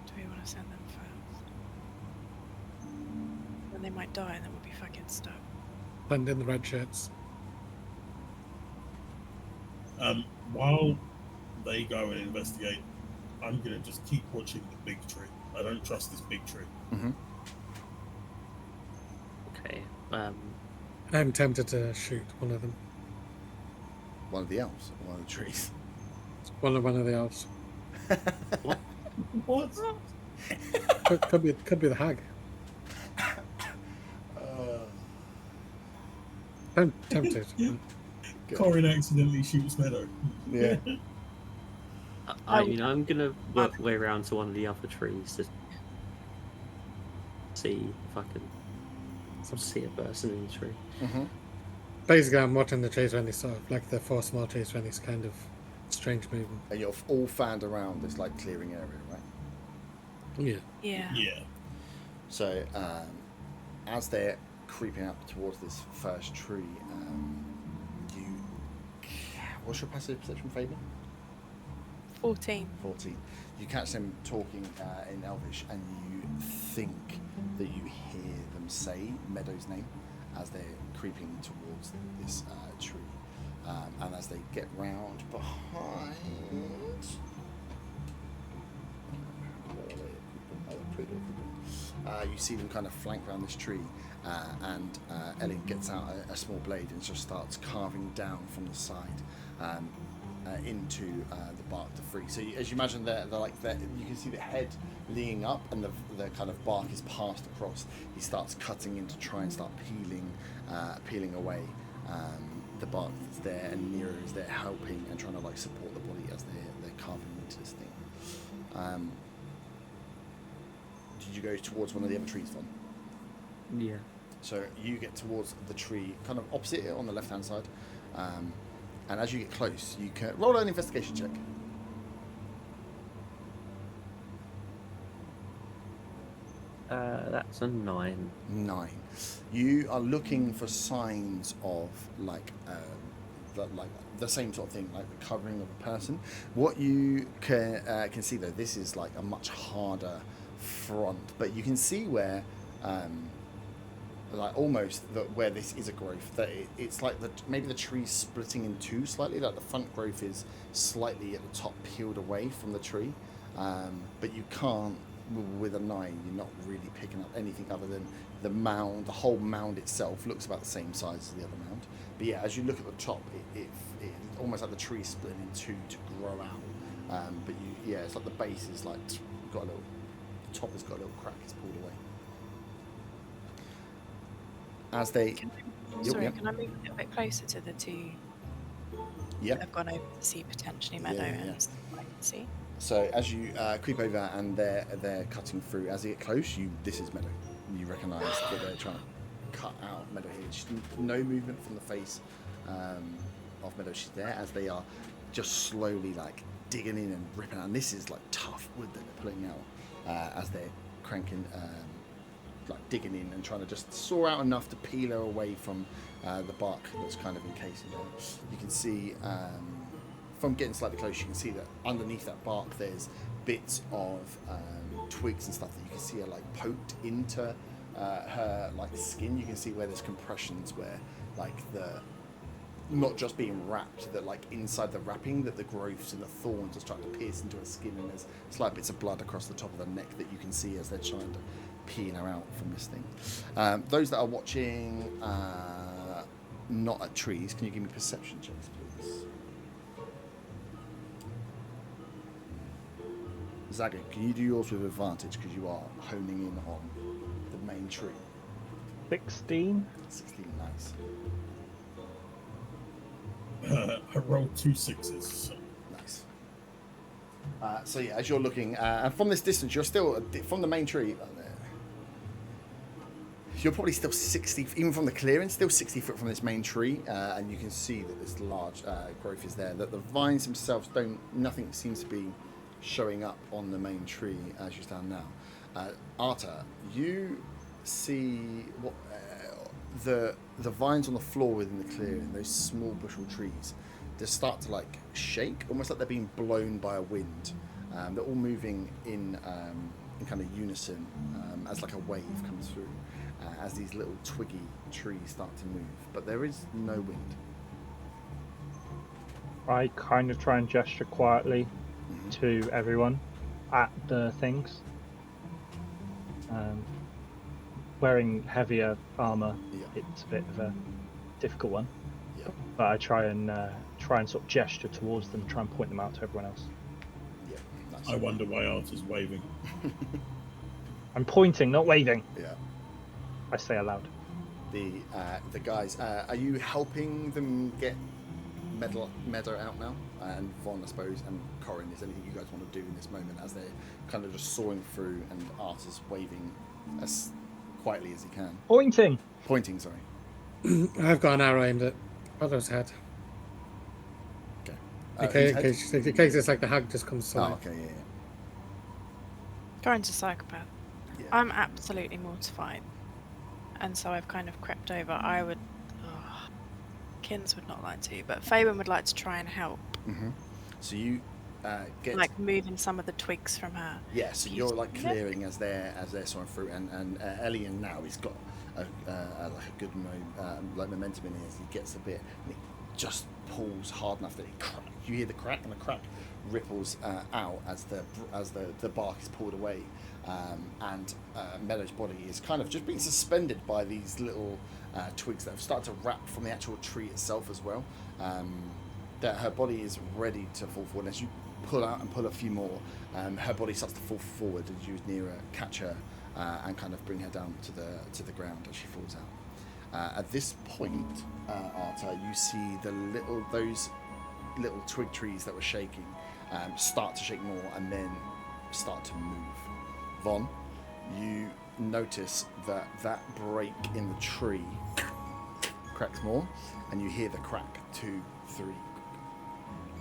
S4: Do we want to send them first? Then they might die, and then we'll be fucking stuck.
S5: Blend in the red shirts.
S6: While they go and investigate, I'm gonna just keep watching the big tree. I don't trust this big tree.
S1: Mm-hmm.
S3: Okay.
S5: I'm tempted to shoot one of them.
S1: One of the elves, or one of the trees.
S5: One of the elves.
S6: What?
S5: Could be the hag. I'm tempted.
S6: Corin accidentally shoots Meadow.
S1: Yeah.
S3: I'm gonna work my way around to one of the other trees to see if I can see a person in the tree.
S1: Mm-hmm.
S5: Basically, I'm watching the trees when they sort of like the 4 small trees when it's kind of strange movement.
S1: And you're all fanned around this like clearing area, right?
S5: Yeah.
S4: Yeah.
S6: Yeah.
S1: So as they're creeping up towards this first tree, what's your passive perception, Fabian?
S4: 14.
S1: 14. You catch them talking in Elvish, and you think that you hear them say Meadow's name as they're creeping towards this tree. And as they get round behind... you see them kind of flank around this tree, and Ellen gets out a small blade and just starts carving down from the side into the bark to free. So as you imagine, they're you can see the head leaning up, and the kind of bark is passed across. He starts cutting in to try and start peeling away the bark that's there, and Nero is there helping and trying to like support the body as they're carving into this thing. Do did you go towards one of the other trees, Von?
S3: Yeah.
S1: So you get towards the tree, kind of opposite it on the left-hand side, and as you get close, you can roll an investigation check.
S3: That's a 9.
S1: 9. You are looking for signs of like the same sort of thing, like the covering of a person. What you can see though, this is like a much harder front, but you can see where like almost where this is a growth, that it's like maybe the tree's splitting in two slightly, like the front growth is slightly at the top peeled away from the tree, but you can't, with a 9, you're not really picking up anything other than the mound. The whole mound itself looks about the same size as the other mound, but yeah, as you look at the top, it almost like the tree split in two to grow out, but it's like the base is like got a little, the top has got a little crack, it's pulled away. As they...
S4: Can I move a little bit closer to the two that have gone over to see potentially Meadow and see?
S1: So as you creep over and they're cutting through, as they get close, this is Meadow. You recognise that they're trying to cut out Meadow here. Just no movement from the face of Meadow. She's there as they are just slowly like digging in and ripping out. And this is like tough wood that they're pulling out as they're cranking, like digging in and trying to just saw out enough to peel her away from the bark that's kind of encased in there. You can see from getting slightly close, you can see that underneath that bark there's bits of twigs and stuff that you can see are like poked into her like skin. You can see where there's compressions where like the not just being wrapped, that like inside the wrapping that the growths and the thorns are trying to pierce into her skin, and there's slight bits of blood across the top of the neck that you can see as they're trying to peel her out from this thing. Those that are watching not at trees, can you give me perception checks, please? Zaga, can you do yours with advantage because you are honing in on the main tree?
S2: 16.
S1: 16, nice.
S6: I rolled 2 6s. So.
S1: Nice. So yeah, as you're looking, and from this distance, you're still from the main tree. You're probably still 60, even from the clearing, still 60 foot from this main tree, and you can see that this large growth is there. That the vines themselves nothing seems to be showing up on the main tree as you stand now. Arta, you see what the vines on the floor within the clearing, those small bushel trees, they start to like shake, almost like they're being blown by a wind. They're all moving in kind of unison as like a wave comes through, as these little twiggy trees start to move, but there is no wind.
S2: I kind of try and gesture quietly to everyone at the things. Wearing heavier armor, it's a bit of a difficult one.
S1: Yeah.
S2: But I try and sort of gesture towards them, try and point them out to everyone else.
S1: Yeah. Nice.
S6: I wonder why Arthur's waving.
S2: I'm pointing, not waving.
S1: Yeah.
S2: I say aloud.
S1: The guys, are you helping them get Meadow out now? And Von, I suppose, and Corin, is anything you guys want to do in this moment as they're kind of just sawing through and Arthur's waving as quietly as he can? Pointing, sorry.
S5: I've got an arrow aimed at Meadow's head.
S1: Okay.
S5: In case it's like the hag just comes to life.
S1: Oh, okay, yeah.
S4: Corin's a psychopath.
S1: Yeah.
S4: I'm absolutely mortified, and so I've kind of crept over. I would... Kins would not like to, but Fabian would like to try and help.
S1: Mm-hmm. So you get
S4: like moving some of the twigs from her.
S1: Yeah, so you're like clearing as they're sawing through, and Elian now he's got like a good like momentum in it as he gets a bit, and he just pulls hard enough that you hear the crack, and the crack ripples out as the bark is pulled away, and Meadow's body is kind of just being suspended by these little twigs that have started to wrap from the actual tree itself as well. That her body is ready to fall forward. As you pull out and pull a few more, her body starts to fall forward as you near her, catch her, and kind of bring her down to the ground as she falls out. At this point, Arta, you see those little twig trees that were shaking start to shake more and then start to move. Von, you notice that that break in the tree cracks more, and you hear the crack 2, 3.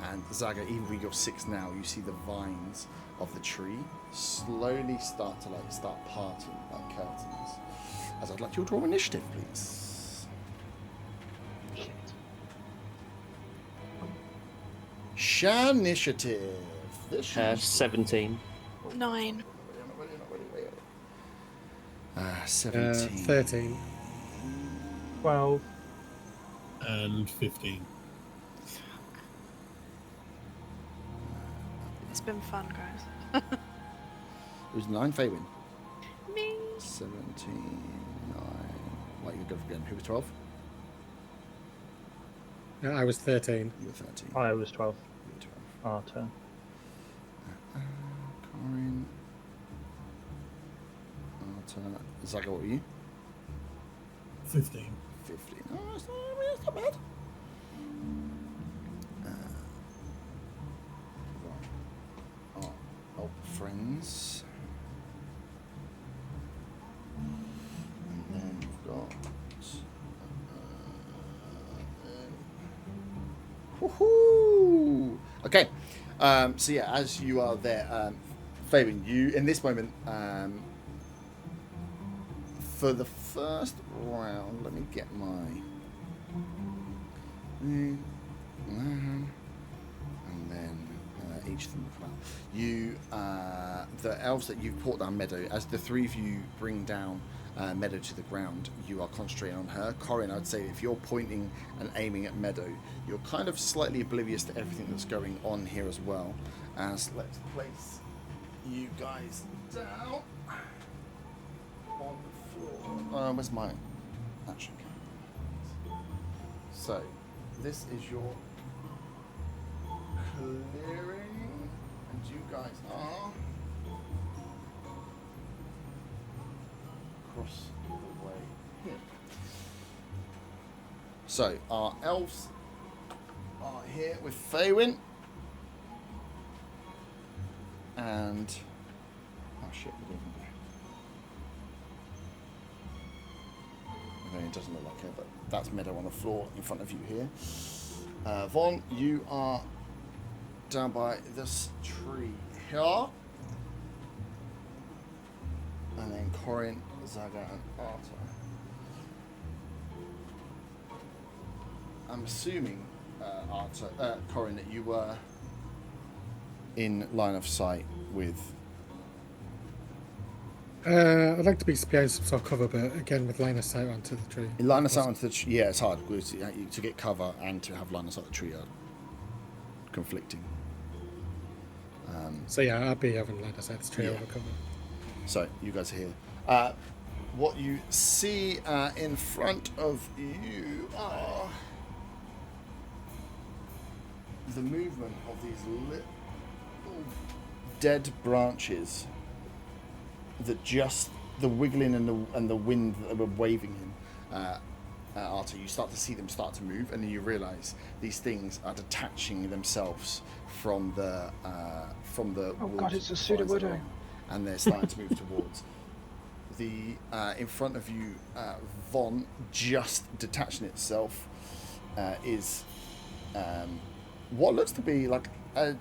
S1: And Zaga, even with your 6 now, you see the vines of the tree slowly start parting like curtains. As I'd like you to roll initiative, please. Shan initiative. This is
S3: 17.
S4: 9.
S1: 17.
S5: 13.
S2: 12.
S6: And 15.
S4: It's been fun, guys.
S1: It was 9 Faywin.
S4: Me.
S1: 17, 9. What you go for again? Who was 12?
S5: Yeah, I was 13.
S1: You were 13.
S2: I was 12.
S1: You were 12.
S2: Our turn.
S1: Corin. Arta. Zaga, what were you?
S6: 15.
S1: 15. Oh, it's not bad. Right. Our old friends. And then we've got. Woohoo! Okay. So yeah, as you are there, Fabian, you in this moment, for the first round, let me get my. And then each of them will come out. You, the elves that you've brought down Meadow, as the 3 of you bring down Meadow to the ground, you are concentrating on her. Corin, I'd say if you're pointing and aiming at Meadow, you're kind of slightly oblivious to everything that's going on here as well. As let's place you guys down on the floor. Where's my action card? So, this is your clearing, and you guys are across the way here. So, our elves are here with Faywin. And oh shit, we didn't go. Okay, it doesn't look like it, but that's Meadow on the floor in front of you here. Vaughn, you are down by this tree here. And then Corin, Zaga, and Arta. I'm assuming, Corin, that you were in line of sight with.
S5: I'd like to be behind some sort of cover, but again, with line of sight onto the tree.
S1: In line of sight onto the tree, yeah, it's hard because to get cover and to have line of sight of the tree are conflicting.
S5: So yeah, I'll be having line of sight the tree
S1: Yeah.
S5: over cover.
S1: So you guys are here. What you see in front of you are the movement of these little dead branches that just the wiggling and the wind that they were waving in. Arta, you start to see them start to move, and then you realise these things are detaching themselves from the
S2: Oh
S1: wood
S2: god, it's a
S1: lines
S2: pseudo-widow.
S1: they're on, and they're starting to move towards the in front of you. Von, just detaching itself, is what looks to be like a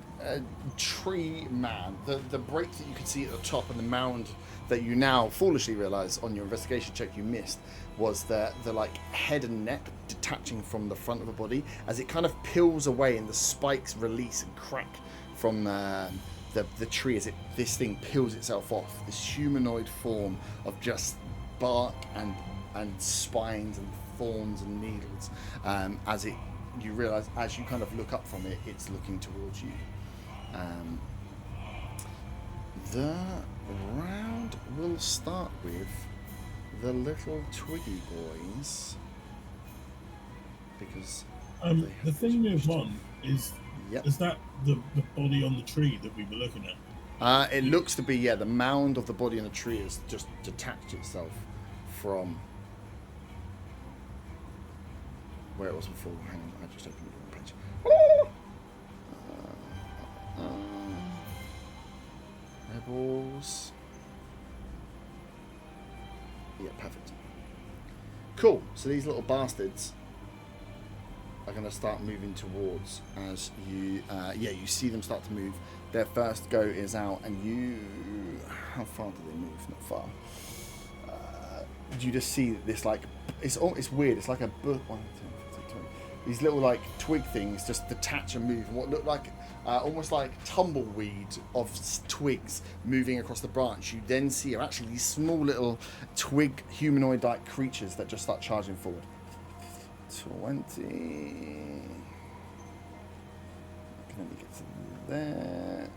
S1: tree man. The break that you can see at the top and the mound that you now foolishly realise on your investigation check you missed was the like head and neck detaching from the front of the body as it kind of peels away and the spikes release and crack from the tree as this thing peels itself off. This humanoid form of just bark and spines and thorns and needles as you realise as you kind of look up from it, it's looking towards you. The round will start with the little twiggy boys because
S6: The thing with one is
S1: yep.
S6: is that the body on the tree that we were looking at?
S1: It looks to be the mound of the body in the tree has just detached itself from where it was before. Hang on, I just opened the wrong page. Rebels. Yeah, perfect. Cool. So these little bastards are going to start moving towards as you, you see them start to move. Their first go is out, and you, how far do they move? Not far. You just see this like, it's weird. It's like a book. 1, 2, 3, 20. These little like twig things just detach and move. What look like almost like tumbleweed of twigs moving across the branch. You then see are actually these small little twig humanoid-like creatures that just start charging forward. 20. Let me get to there.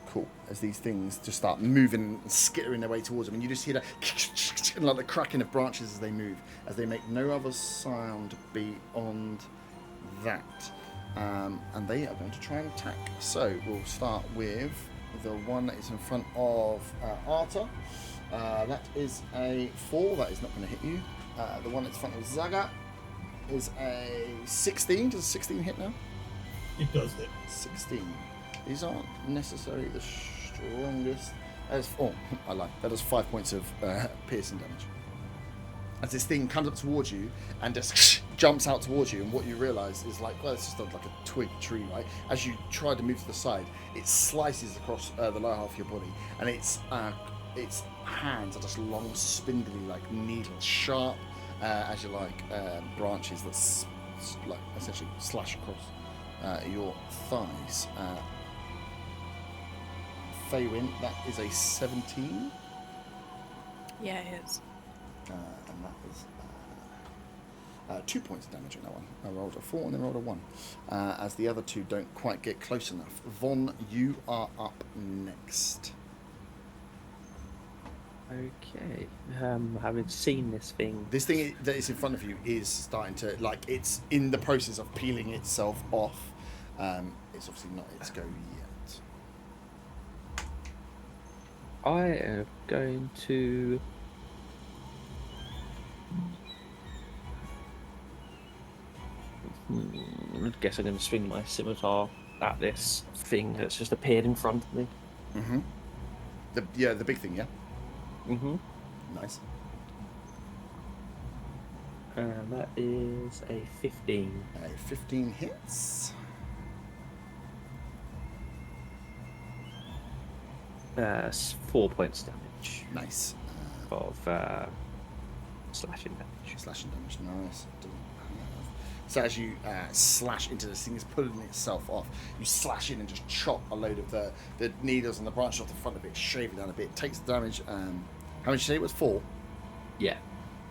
S1: Cool. As these things just start moving and skittering their way towards them, and you just hear the like the cracking of branches as they move, as they make no other sound beyond that. And they are going to try and attack. So we'll start with the one that is in front of Arta. That is a 4. That is not going to hit you. The one that's in front of Zaga is a 16. Does a 16 hit now?
S6: It does hit. 16.
S1: These aren't necessarily the strongest. I lied. That does 5 points of piercing damage. As this thing comes up towards you and just jumps out towards you, and what you realise is like, well, it's just like a twig tree, right? As you try to move to the side, it slices across the lower half of your body, and its hands are just long, spindly, like needles, sharp as you like branches that like essentially slash across your thighs. Faywin, that is a 17.
S4: Yeah, it is.
S1: And that is 2 points of damage on that one. I rolled a 4 and then rolled a 1. As the other two don't quite get close enough. Von, you are up next.
S3: Okay. Having seen this thing.
S1: This thing that is in front of you is starting to, like, it's in the process of peeling itself off. It's obviously not its go yet.
S3: I am going to I guess I'm going to swing my scimitar at this thing that's just appeared in front of me.
S1: Mm-hmm. The big thing, yeah?
S3: Mm-hmm.
S1: Nice.
S3: And that is a 15.
S1: A 15 hits.
S3: 4 points damage
S1: Nice.
S3: of slashing damage.
S1: Slashing damage, nice. So as you slash into this thing, it's pulling itself off. You slash in and just chop a load of the needles and the branches off the front of it, shave it down a bit. Takes the damage. How much did you say it was? 4?
S3: Yeah.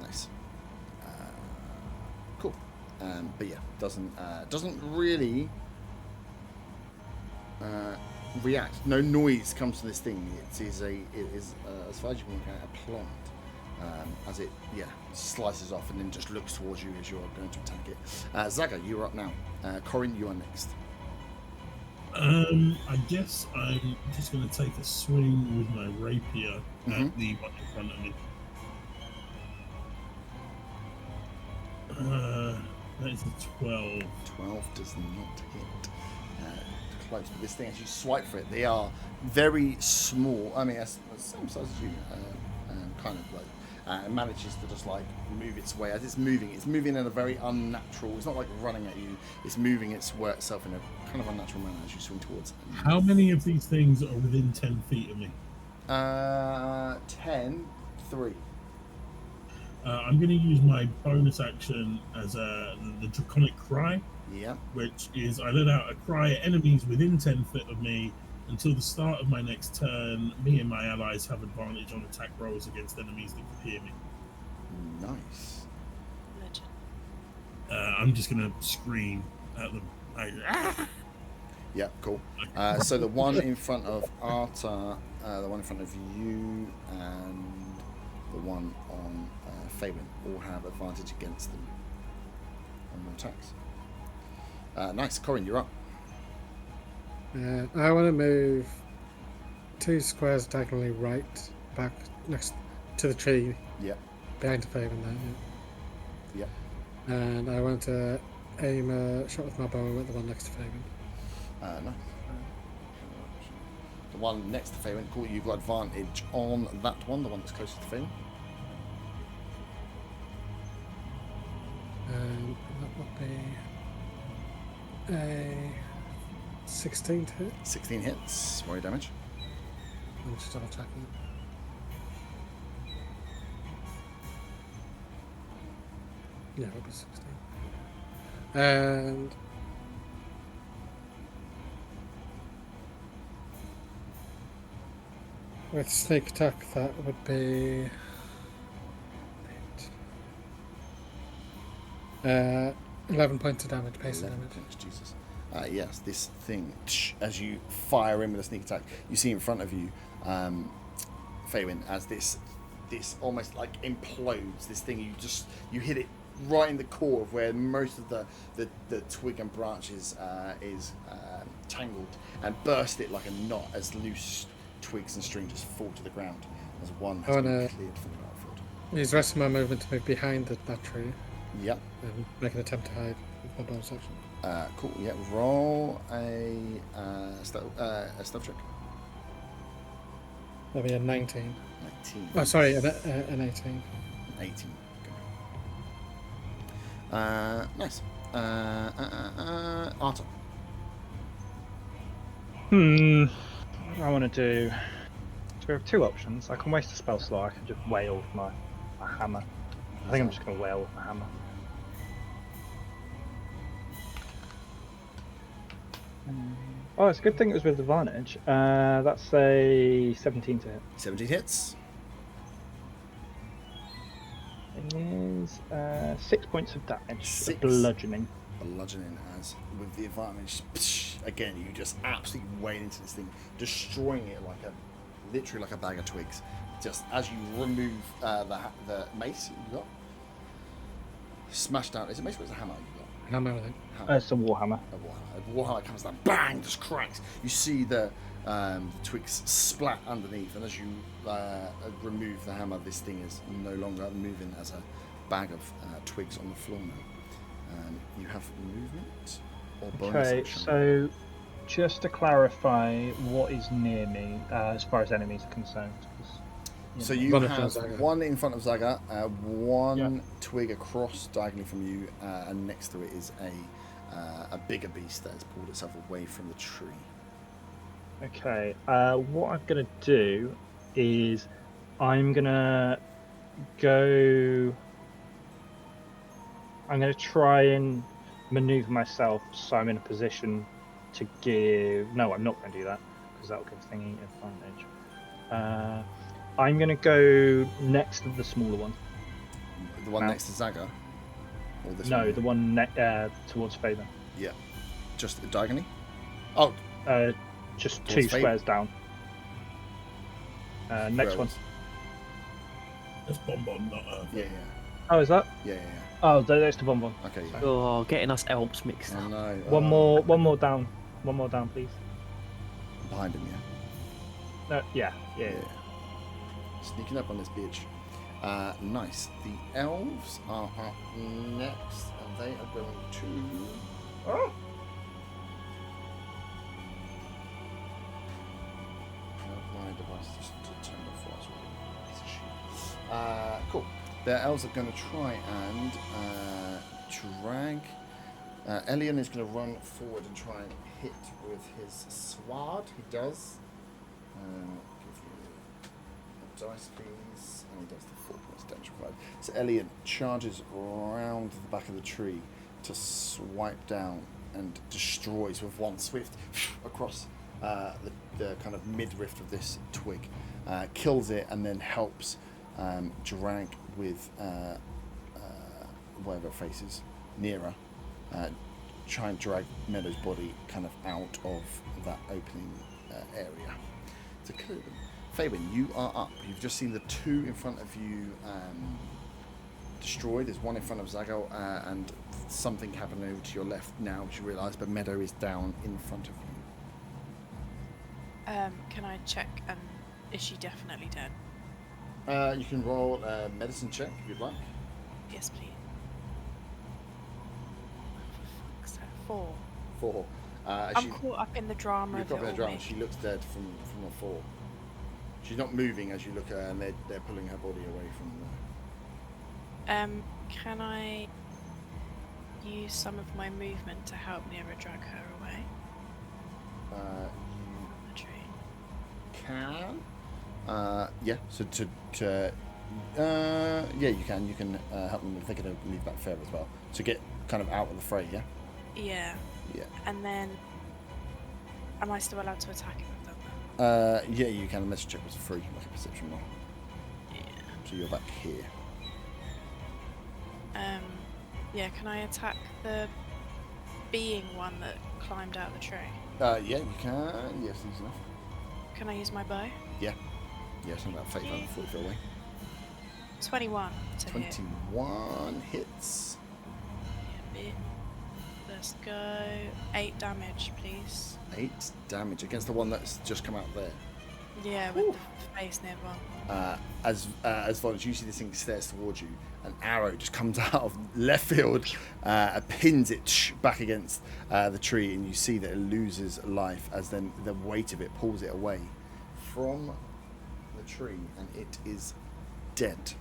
S1: Nice. Cool. But yeah, doesn't really react. No noise comes from this thing. It is as far as you can work out, a plant. As it slices off and then just looks towards you as you're going to attack it. Zaga, you're up now. Corin, you are next.
S6: I guess I'm just going to take a swing with my rapier at the one in front of me. That is a 12. 12 does not hit. Close, but this thing, as you swipe for it, they are very small. I mean, as the same size as you, kind of like. It manages to just like move its way as it's moving in a very unnatural. It's not like running at you. It's moving itself in a kind of unnatural manner as you swing towards it.
S7: How many of these things are within 10 feet of me?
S1: 10, 3.
S7: I'm going to use my bonus action as the Draconic Cry.
S1: Yeah.
S7: Which is I let out a cry at enemies within 10 feet of me. Until the start of my next turn, me and my allies have advantage on attack rolls against enemies that can hear me.
S1: Nice.
S4: Legend.
S7: I'm just going to scream at them.
S1: Yeah, cool. So the one in front of Arta, the one in front of you, and the one on Fabian all have advantage against them on their attacks. Nice. Corin, you're up.
S5: I want to move 2 squares diagonally right, back next to the tree.
S1: Yeah.
S5: Behind the Faven there.
S1: Yeah.
S5: And I want to aim a shot with my bow at the one next to Faven.
S1: Nice. The one next to Faywin. Cool, you've got advantage on that one, the one that's closest to Faywin.
S5: That would be a 16 to hit.
S1: 16 hits. Roll your damage.
S5: I'm just double checking. Yeah, it would be 16. And with sneak attack, that would be 11 points of damage, base
S1: 11
S5: damage.
S1: points, Jesus. Yes, this thing, as you fire in with a sneak attack, you see in front of you, Faywin, as this almost like implodes. This thing, you hit it right in the core of where most of the twig and branches is tangled, and burst it like a knot as loose twigs and strings just fall to the ground as one has been cleared from the battlefield.
S5: Use the rest of my movement to move behind that tree
S1: Yep.
S5: and make an attempt to hide with my bonus action.
S1: Cool. Yeah. Roll a stealth check.
S5: That'll be a 19.
S1: 19.
S5: Oh, sorry, an 18.
S1: 18. Nice. Arthur.
S2: I want to do. So we have two options. I can waste a spell slot. I can just wail with my hammer. I think I'm just going to wail with my hammer. Oh, it's a good thing it was with advantage. That's a 17 to hit.
S1: 17 hits.
S2: It is 6 points of damage.
S1: 6.
S2: Bludgeoning.
S1: Bludgeoning as with the advantage. Again, you just absolutely wail into this thing, destroying it literally like a bag of twigs. Just as you remove the mace you got, smashed down. Is it mace or is it a hammer you got?
S5: Hammer, I think.
S2: It's a warhammer.
S1: A warhammer comes down, bang, just cracks. You see the twigs splat underneath, and as you remove the hammer, this thing is no longer moving as a bag of twigs on the floor now. You have movement or bonus
S2: Okay,
S1: action.
S2: so just to clarify, what is near me as far as enemies are concerned? 'Cause,
S1: So
S2: know.
S1: you
S5: One in
S1: have
S5: front of Zaga.
S1: one in front of Zaga, one twig across diagonally from you, and next to it is a bigger beast that has pulled itself away from the tree.
S2: Okay, what I'm going to do is I'm going to try and maneuver myself so I'm in a position to give... No, I'm not going to do that, because that will give Thingy advantage. I'm going to go next to the smaller one.
S1: The one
S2: Now.
S1: next to Zaga? Or this
S2: No,
S1: one?
S2: the one towards Faber.
S1: Yeah. Just diagonally? Oh,
S2: Just
S1: Towards
S2: two
S1: Faber.
S2: squares down. Next one.
S1: Rose.
S7: That's Bonbon, not Earth.
S1: Yeah,
S2: Oh, is that?
S1: yeah.
S2: Oh, that's the bonbon.
S1: Okay, yeah.
S3: Oh, getting us Alps mixed
S1: Oh,
S3: up.
S1: no.
S2: One more down. One more down, please.
S1: Behind him, yeah.
S2: No, yeah.
S1: Sneaking up on this bitch. Nice. The elves are up next, and they are going to...
S2: Oh.
S1: My device just turned off while I was reading. Piece of shit. Cool. The elves are going to try and drag. Elian is going to run forward and try and hit with his sword. He does. Give me a dice, please. And he does the 4 points damage required. So Elian charges around the back of the tree to swipe down and destroys with one swift across the kind of midriff of this twig, kills it, and then helps drag with whatever it faces nearer, try and drag Meadow's body kind of out of that opening area to kill them. Fabian, you are up. You've just seen the two in front of you destroyed. There's one in front of Zago, and something happened over to your left now, which you realise, but Meadow is down in front of you.
S4: Can I check, and is she definitely dead?
S1: You can roll a medicine check if you'd like.
S4: Yes, please. For fuck's sake, 4.
S1: 4.
S4: I'm caught up in the drama
S1: You're
S4: of
S1: caught
S4: it
S1: in
S4: all.
S1: the drama.
S4: mate.
S1: She looks dead from afar. She's not moving as you look at her, and they're pulling her body away from
S4: Can I use some of my movement to help Nira drag her away?
S1: You
S4: The tree.
S1: can. Yeah. So yeah, you can. You can help them. They're going to leave back fair as well to get kind of out of the fray. Yeah.
S4: Yeah.
S1: Yeah.
S4: And then, am I still allowed to attack if I've done that?
S1: Yeah, you can. Unless check was free, like a perception roll.
S4: Yeah.
S1: So you're back here.
S4: Yeah. Can I attack the being one that climbed out of the tree?
S1: Yeah, you can. Yes, easy enough.
S4: Can I use my bow?
S1: Yeah. Yeah, something about 35 40 feet away.
S4: 21 to hit.
S1: 21 hits.
S4: Yeah, bit. Let's go. 8 damage, please.
S1: 8 damage against the one that's just come out there.
S4: Yeah, with the face near one.
S1: As Von, as you see this thing stares towards you, an arrow just comes out of left field, pins it back against the tree, and you see that it loses life as then the weight of it pulls it away from the tree, and it is dead.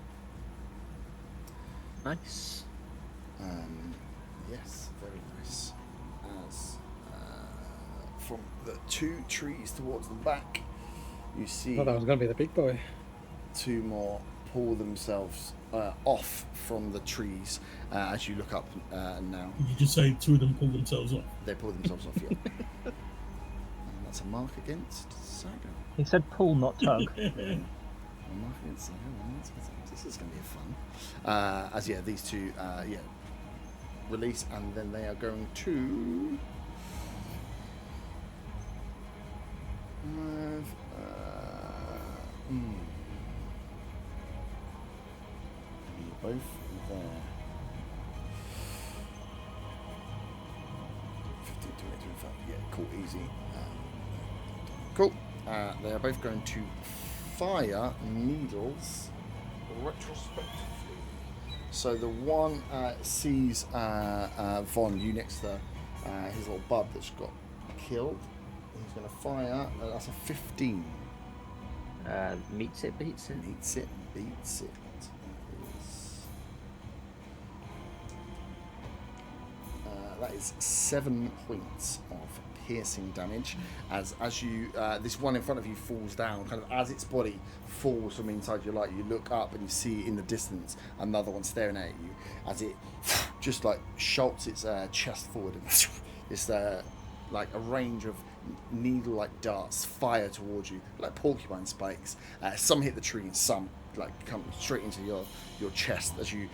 S3: Nice.
S1: Yes, very nice. As from the 2 trees towards the back, you see.
S5: I thought that was going to be the big boy.
S1: 2 more pull themselves off from the trees as you look up now.
S7: Did you just say 2 of them pull themselves off?
S1: They pull themselves off, yeah. And that's a mark against Saga.
S2: He said pull, not tug.
S1: A mark against Saga. This is going to be fun. As yeah, these 2 release, and then they are going to have. You're both there. 15, 20, 25. Yeah, cool, easy. Cool. They are both going to fire needles retrospectively. So the one sees Von, you next to his little bub that's got killed. He's going to fire. That's a 15.
S3: Meets it, beats it.
S1: Meets it, beats it. That is 7 points of piercing damage. As you, this one in front of you falls down, kind of as its body falls from inside your light. You look up and you see in the distance another one staring at you as it just like shoots its chest forward, and it's like a range of needle-like darts fire towards you, like porcupine spikes. Some hit the tree and some like come straight into your chest as you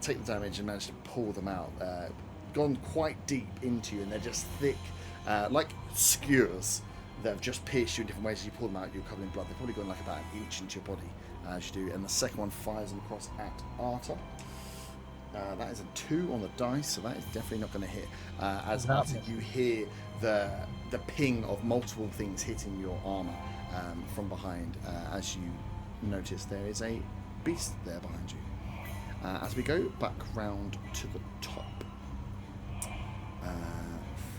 S1: take the damage and manage to pull them out. Gone quite deep into you, and they're just thick, like skewers that have just pierced you in different ways. As you pull them out, you're covered in blood. They've probably gone like about an inch into your body as you do. And the second one fires them across at Arta. That is a 2 on the dice, so that is definitely not going to hit. As Arta, you hear the ping of multiple things hitting your armor from behind. As you notice, there is a beast there behind you. As we go back round to the top.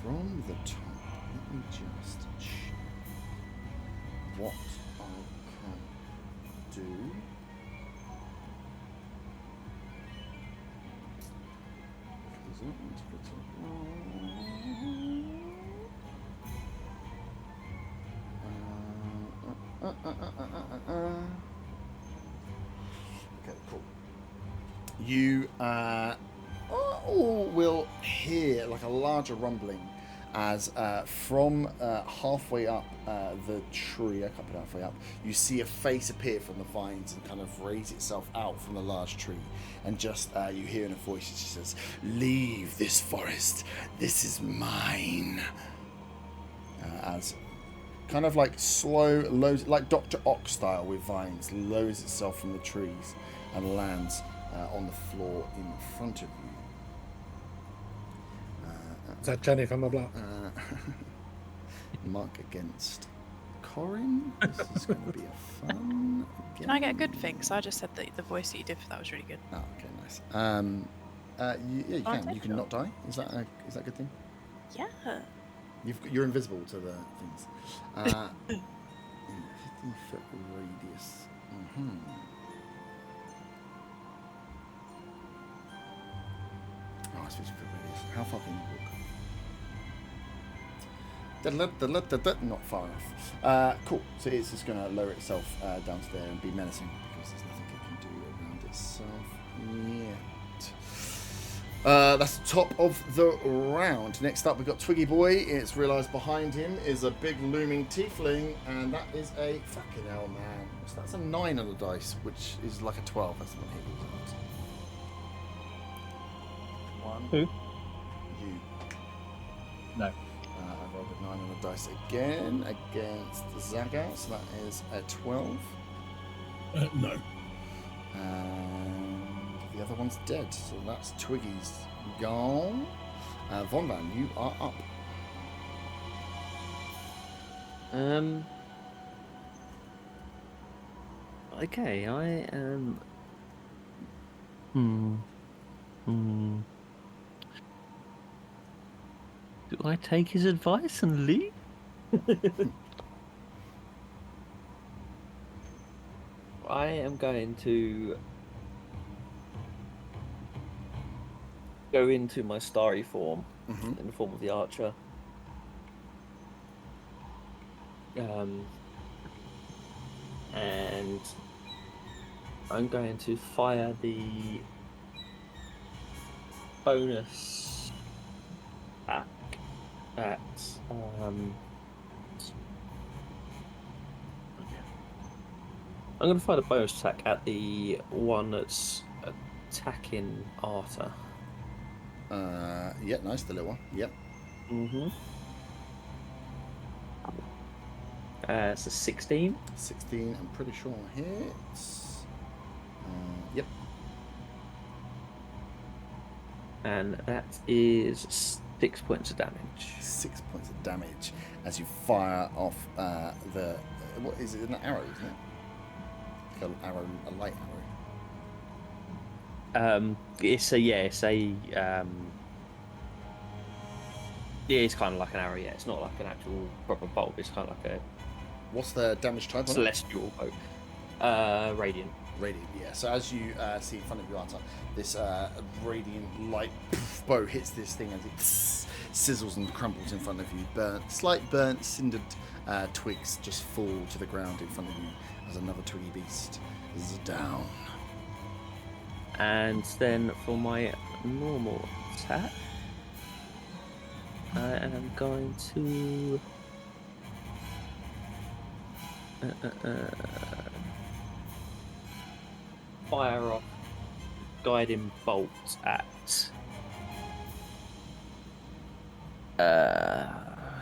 S1: From the top, let me just check what I can do. Because I want to put Okay, cool. You will hear like a larger rumbling as from halfway up the tree, a couple halfway up, you see a face appear from the vines and kind of raise itself out from the large tree, and just you hear in a voice that says, "Leave this forest, this is mine." As kind of like slow, like Dr. Ock style with vines, lowers itself from the trees and lands on the floor in front of you.
S5: Is that Jenny from the block?
S1: Mark against Corin. This is going to be a fun game.
S4: Can I get a good thing? Because I just said that the voice that you did for that was really good.
S1: Oh, okay, nice. Yeah, you can. You can not die. Is that a good thing?
S4: Yeah.
S1: You're invisible to the things. In 15-foot radius. Oh, it's 15-foot radius. How far can you walk? Not far enough. Cool. So it's just going to lower itself down to there and be menacing because there's nothing it can do around itself yet. That's the top of the round. Next up, we've got Twiggy Boy. It's realised behind him is a big looming tiefling, and that is a fucking hell, man. So that's a 9 on the dice, which is like a 12. That's not hit, isn't it? One.
S2: Who?
S1: You.
S2: No.
S1: I rolled a 9 on the dice again against Zaga, so that is a 12.
S6: No.
S1: And the other one's dead, so that's Twiggy's gone. Von Van, you are up.
S3: Okay, I am. Do I take his advice and leave? I am going to go into my starry form in the form of the archer. And I'm going to fire the bonus attack at I'm going to fire the bonus attack at the one that's attacking Arthur.
S1: Yeah, nice, the little one. Yep.
S3: It's a 16.
S1: 16, I'm pretty sure hits. Yep.
S3: And that is 6 points of damage.
S1: 6 points of damage as you fire off the. What is it? An arrow, isn't it? Like an arrow, a light arrow.
S3: It's kind of like an arrow. Yeah, it's not like an actual proper bolt. It's kind of like a
S1: What's the damage type on it?
S3: celestial bolt. Radiant.
S1: Radiant, yeah. So as you see in front of you, Arthur, this radiant light bow hits this thing as it sizzles and crumbles in front of you. Slight burnt, cindered twigs just fall to the ground in front of you as another twiggy beast is down.
S3: And then for my normal attack, I am going to fire off guiding bolt at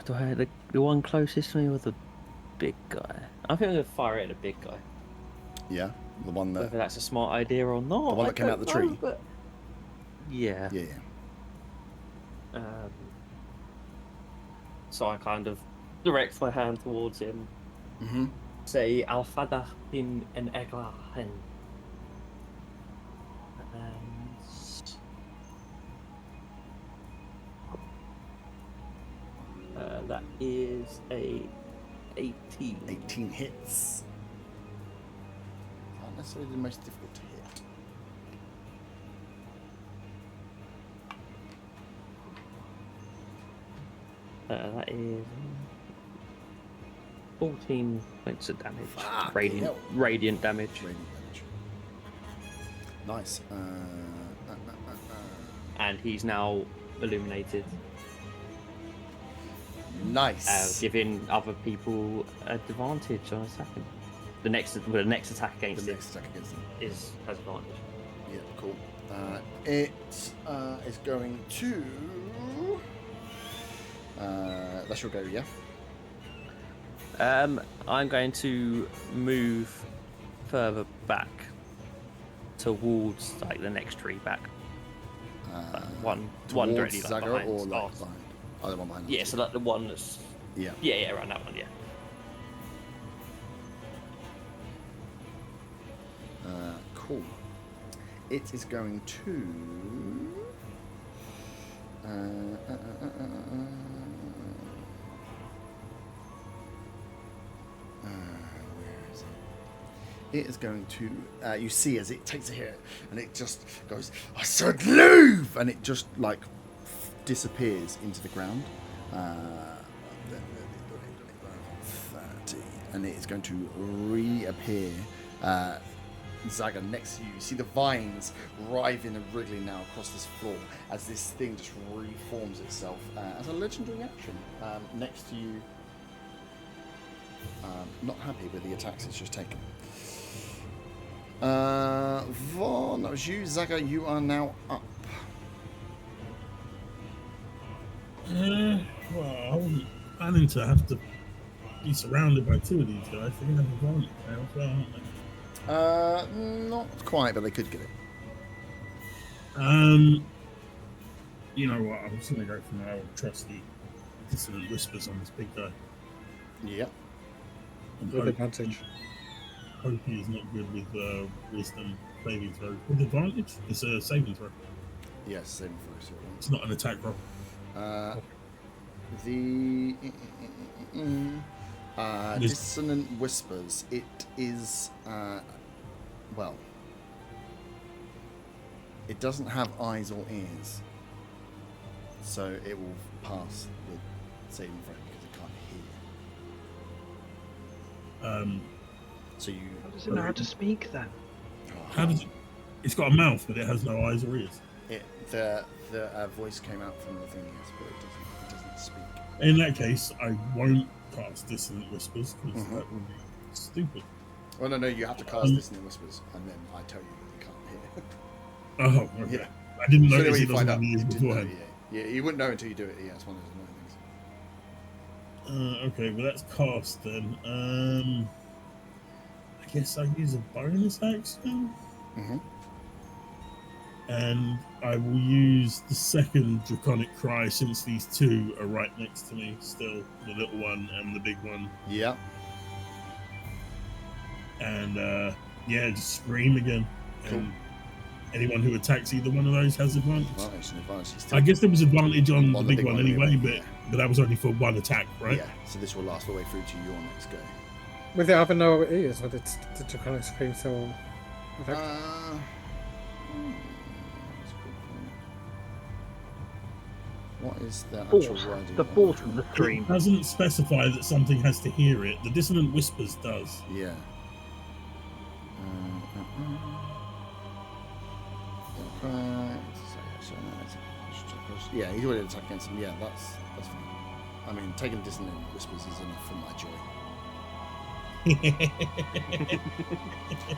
S3: do I have the one closest to me or the big guy? I think I'm going to fire it at the big guy.
S1: Yeah, the one that.
S3: Whether that's a smart idea or not.
S1: The one that came out of the tree?
S3: But yeah.
S1: Yeah.
S3: So I kind of direct my hand towards him. Say Alfada in an Egla and that is a 18.
S1: 18 hits. Not necessarily the most difficult to hit.
S3: That is 14 points of damage.
S1: Fuck
S3: Radiant
S1: hell.
S3: radiant damage.
S1: Radiant damage. Nice.
S3: And he's now illuminated,
S1: Nice.
S3: giving other people advantage on attacking. The next attack against
S1: The
S3: him
S1: next attack against them.
S3: has advantage.
S1: Yeah, cool. It is going to. That's your go, yeah?
S3: I'm going to move further back towards like the next tree back. One
S1: Towards
S3: directly like
S1: Zaga
S3: behind.
S1: or like
S3: Arthur.
S1: behind? Oh, the one behind.
S3: Yeah, so like the one that's
S1: Yeah.
S3: yeah, around that one, yeah.
S1: Cool. It is going to. it is going to. You see as it takes a hit, and it just goes, "I said leave!" and it just like disappears into the ground. 30, and it is going to reappear. Zaga next to you. You see the vines writhing and wriggling now across this floor as this thing just reforms itself as a legendary action next to you. Not happy with the attacks it's just taken. Vaughn, that was you. Zaga, you are now up.
S7: Well, I wasn't planning to have to be surrounded by two of these guys. They're gonna have advantage now as well, aren't they?
S1: Not quite, but they could get it.
S7: You know what? I'm just gonna go for my old trusty dissonant whispers on this big guy.
S1: Yep.
S7: And
S5: With
S7: hope
S5: advantage.
S7: he is not good with wisdom saving throw. With advantage, it's a saving throw.
S1: Yes, saving throw. So
S7: It's not an attack roll.
S1: The dissonant whispers. It is well. It doesn't have eyes or ears, so it will pass the saving throw because it can't hear. So you.
S2: How does it know how to speak then?
S7: How does it? It's got a mouth, but it has no eyes or ears.
S1: The voice came out from the thing, yes, but it doesn't speak.
S7: In that case, I won't cast dissonant whispers because that would be stupid.
S1: Well, no, you have to cast dissonant whispers, and then I tell you that you can't hear.
S7: Oh, okay.
S1: Yeah.
S7: I didn't
S1: So
S7: notice
S1: you
S7: it
S1: find
S7: doesn't
S1: out.
S7: have ears
S1: You didn't know,
S7: beforehand.
S1: yeah, you wouldn't know until you do it. Yeah, it's one of those annoying things.
S7: Okay, well that's cast then. I guess I use a bonus action.
S1: Mm-hmm.
S7: And I will use the second Draconic Cry since these two are right next to me still, the little one and the big one.
S1: Yeah.
S7: And just scream again.
S1: Cool.
S7: And anyone who attacks either one of those has advantage.
S1: Advantage.
S7: I guess there was advantage on the
S1: the
S7: big one anyway, but that was only for one attack, right?
S1: Yeah, so this will last all the way through to your next go.
S5: With it having no ears, with its the Draconic Scream so effective?
S1: That's a good point. What is the actual wording?
S2: The fourth of the
S7: It
S2: stream.
S7: doesn't specify that something has to hear it. The Dissonant Whispers does.
S1: Yeah. Yeah, he's already attacked against him. Yeah, that's fine. I mean, taking dissonant whispers is enough for my joy.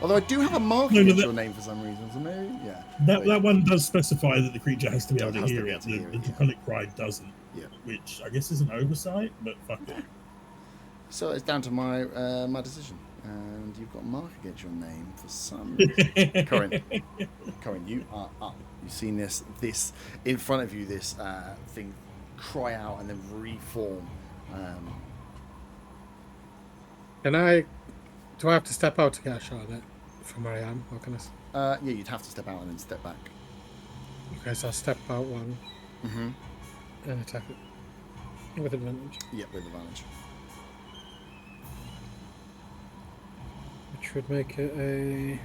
S1: Although I do have a mark
S7: No,
S1: against
S7: that-
S1: your name for some reason, so maybe, yeah.
S7: That one does specify that the creature has to be able to
S1: Has to
S7: hear
S1: be
S7: it.
S1: able to
S7: The
S1: hear it, yeah.
S7: Draconic Cry doesn't.
S1: Yeah.
S7: Which I guess is an oversight, but fuck it.
S1: So it's down to my my decision, and you've got a mark against your name for some reason. Corin, you are up. You've seen this in front of you. This thing cry out and then reform.
S5: Do I have to step out to get a shot at it from where I am? Or can I?
S1: Yeah, you'd have to step out and then step back.
S5: Okay, so I'll step out one
S1: Mm-hmm.
S5: and attack it with advantage,
S1: Yep, with advantage.
S5: which would make it a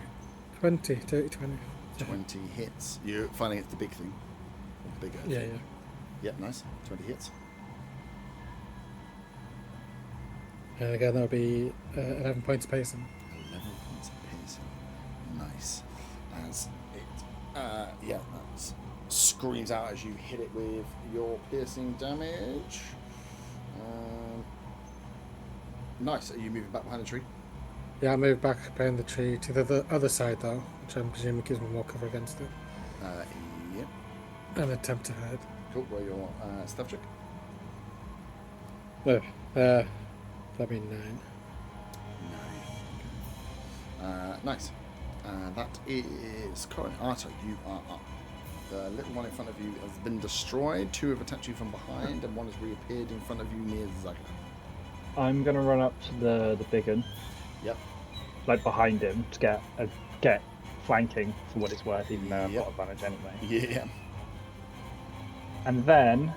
S5: 20, 30, 20.
S1: 20 hits. You're finding it's the big thing. The bigger
S5: Yeah,
S1: thing.
S5: yeah.
S1: Yep, nice. 20 hits.
S5: And again, that would be 11 points pacing.
S1: 11 points of piercing. Nice. As it, that screams out as you hit it with your piercing damage. Nice. Are you moving back behind the tree?
S5: Yeah, I moved back behind the tree to the other side though, which I'm presuming gives me more cover against it.
S1: Yep.
S5: And attempt to hide.
S1: Cool. Roll your stealth check.
S5: Well, that'd be 9.
S1: Nice. That is Corin. Arto, you are up. The little one in front of you has been destroyed. 2 have attacked you from behind, and 1 has reappeared in front of you near Zaga.
S2: I'm gonna run up to the big one,
S1: Yep.
S2: like behind him, to get flanking for what it's worth, even though I've
S1: Yep.
S2: got advantage anyway.
S1: Yeah.
S2: And then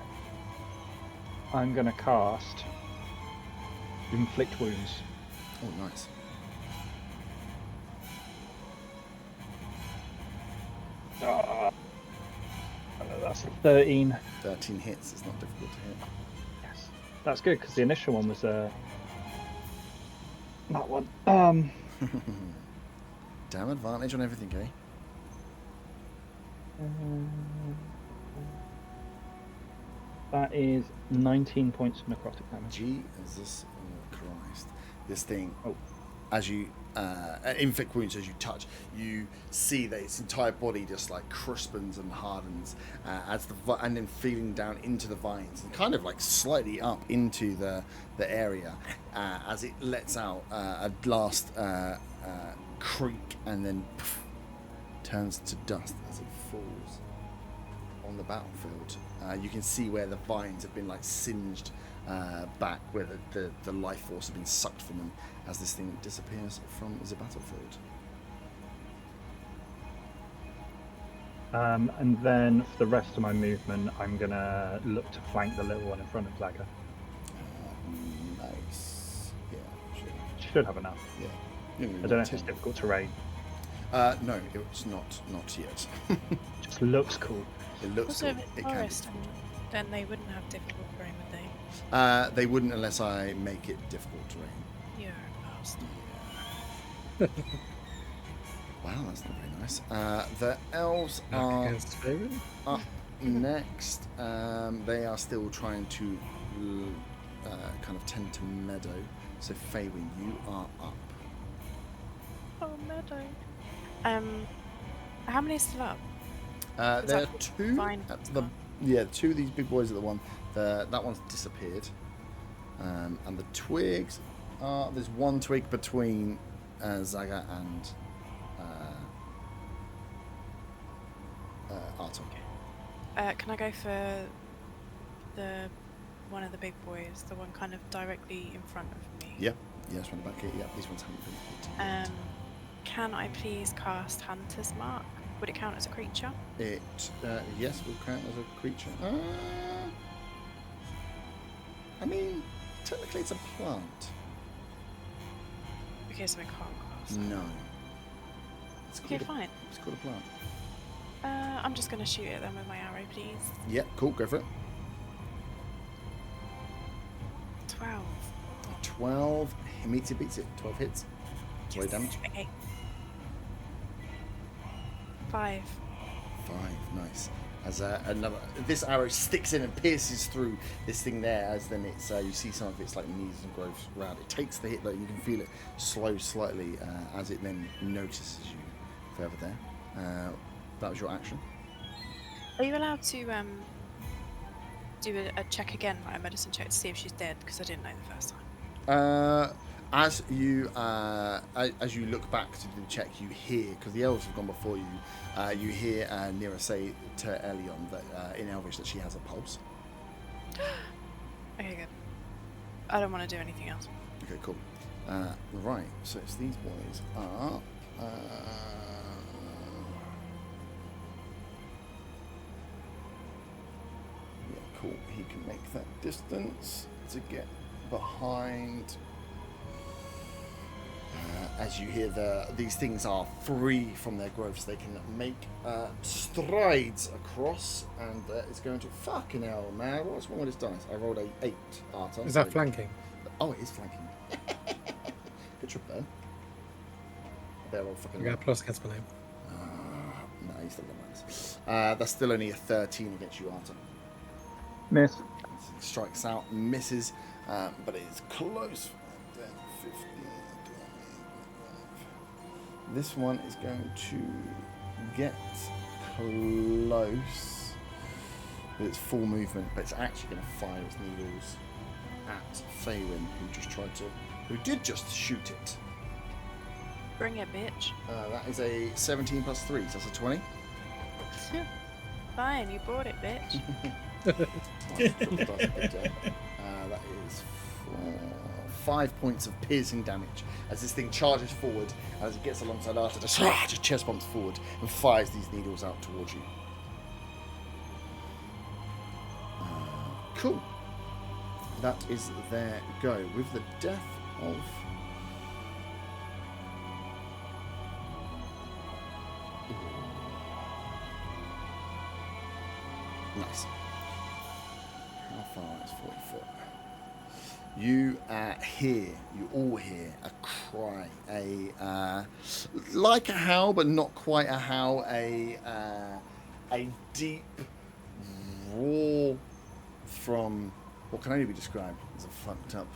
S2: I'm gonna cast Inflict Wounds.
S1: Oh, nice.
S2: That's 13.
S1: 13 hits. It's not difficult to hit.
S2: Yes, that's good because the initial one was that one.
S1: Damn advantage on everything, eh?
S2: That is 19 points of necrotic damage.
S1: Jesus Christ. This thing,
S2: Oh.
S1: as you inflict wounds as you touch, you see that its entire body just like crispens and hardens and then feeling down into the vines and kind of like slightly up into the area as it lets out a last creak and then turns to dust as it falls on the battlefield. You can see where the vines have been like singed back, where the life force has been sucked from them as this thing disappears from the battlefield.
S2: And then for the rest of my movement, I'm gonna look to flank the little one in front of Zagga.
S1: Nice. Yeah, sure.
S2: Should have enough.
S1: Yeah.
S2: I don't know if it's difficult terrain.
S1: No, it's not yet.
S2: Just looks cool.
S1: It looks
S4: Also,
S1: cool.
S4: if
S1: It
S4: it's
S1: can
S4: forest,
S1: be.
S4: then they wouldn't have difficult terrain, would they?
S1: They wouldn't unless I make it difficult terrain.
S4: You're a bastard.
S1: Wow, that's not very nice. The elves
S5: Knock
S1: are
S5: against Faven.
S1: up next. They are still trying to kind of tend to Meadow. So Faywin, you are up.
S4: Oh, Meadow. How many is still up? Is
S1: There are
S4: that
S1: two
S4: vine
S1: at the two of these big boys at the one. That one's disappeared, and the twigs are. There's one twig between Zagga and Arton.
S4: Can I go for the one of the big boys, the one kind of directly in front of me?
S1: Yep. Yes, from the back here. Yep, these ones haven't been hit.
S4: Can I please cast Hunter's Mark? Would it count as a creature?
S1: It yes will count as a creature. I mean, technically it's a plant.
S4: Okay, so I can't cast.
S1: No. It's
S4: Okay,
S1: called a,
S4: fine.
S1: it's called a plant.
S4: I'm just gonna shoot at them with my arrow, please.
S1: Yep, cool, go for it.
S4: 12.
S1: 12 meets it, beats it. 12 hits. Roll damage.
S4: Okay. 5.
S1: 5, nice. As another, this arrow sticks in and pierces through this thing there. As then it's you see some of its like knees and growth around. It takes the hit, like you can feel it slow slightly as it then notices you further there. That was your action.
S4: Are you allowed to do a check again, like a medicine check, to see if she's dead? Because I didn't know the first time.
S1: As you look back to do the check, you hear, because the elves have gone before you, you hear Nira say to Elion that in Elvish that she has a pulse.
S4: Okay, good. I don't want to do anything else.
S1: Okay, cool. Right, so it's these boys are. Yeah, cool. He can make that distance to get behind. As you hear these things are free from their growths, they can make strides across, and it's going to fucking hell, man. What's wrong with this dice? I rolled a 8. Arthur.
S5: Is that flanking?
S1: Oh, it is flanking. Good trip there. They're all fucking.
S5: You got plus against my name.
S1: No, he's still got minus. That's still only a 13 against you, Arthur.
S2: Miss.
S1: Strikes out, misses, but it is close. 15. This one is going to get close with its full movement, but it's actually going to fire its needles at Faywin, who did just shoot it.
S4: Bring it, bitch.
S1: That is a 17 plus 3, so that's a 20.
S4: Fine, you brought it, bitch.
S1: That is 5 points of piercing damage as this thing charges forward, and as it gets alongside Arthur, just chest bumps forward and fires these needles out towards you. Cool. That is their go. With the death of you all hear a cry, like a howl, but not quite a howl, a deep roar from what can only be described as a fucked up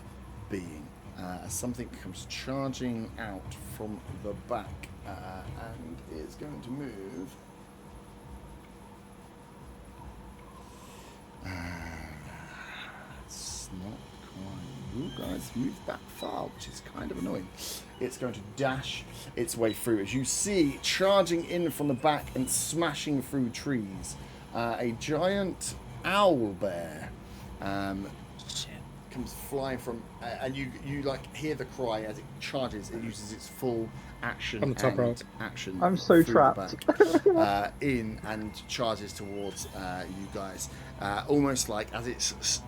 S1: being. As something comes charging out from the back and is going to move. It's not quite. You guys moved that far, which is kind of annoying. It's going to dash its way through as you see charging in from the back and smashing through trees. A giant owl bear comes flying from, and you like hear the cry as it charges. It uses its full action
S5: On the top
S1: and
S5: rope.
S1: action.
S2: I'm so
S1: through
S2: trapped.
S1: the back, in and charges towards you guys. Almost like as it's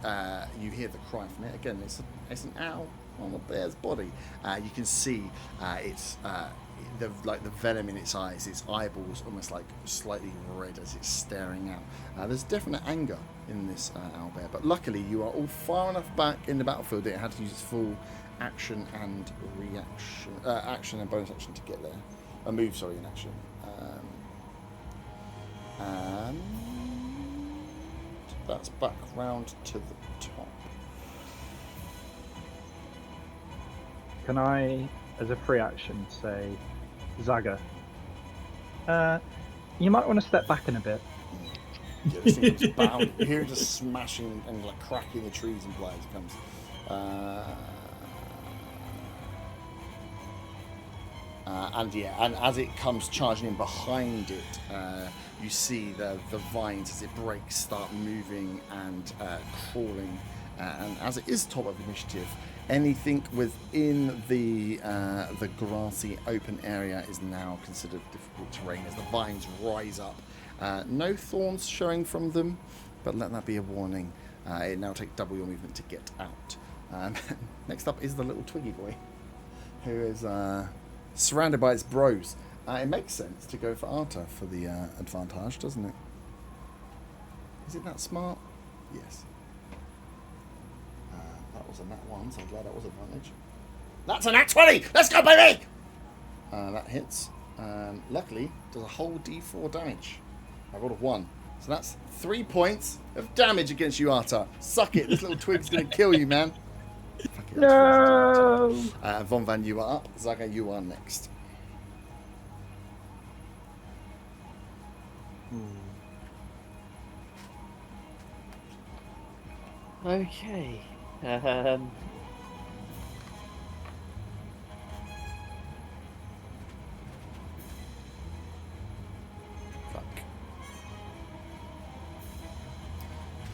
S1: you hear the cry from it. Again, it's an owl on a bear's body. You can see it's the venom in its eyes, its eyeballs almost like slightly red as it's staring out. There's definite anger in this owlbear, but luckily you are all far enough back in the battlefield that it had to use its full action and reaction, action and bonus action to get there. A move, sorry, in action. And that's back round to the top.
S2: Can I, as a free action, say, Zaga, you might want to step back in a bit.
S1: Yeah, this thing comes bound. You hear it just smashing and like cracking the trees and blades. Comes. And as it comes charging in behind it, you see the vines as it breaks start moving and crawling. And as it is top of initiative, anything within the grassy open area is now considered difficult terrain as the vines rise up. No thorns showing from them, but let that be a warning. It now takes double your movement to get out. Next up is the little twiggy boy, who is surrounded by its bros. It makes sense to go for Arta for the advantage, doesn't it? Is it that smart? Yes. That was a nat 1, so I'm glad that was advantage. That's a nat 20! Let's go, baby! That hits. Luckily, does a whole d4 damage. I rolled a 1. So that's 3 points of damage against you, Arta. Suck it, this little twig's gonna kill you, man. Fuck it,
S2: No!
S1: Von Van, you are up. Zaga, you are next.
S3: Okay.
S1: Fuck.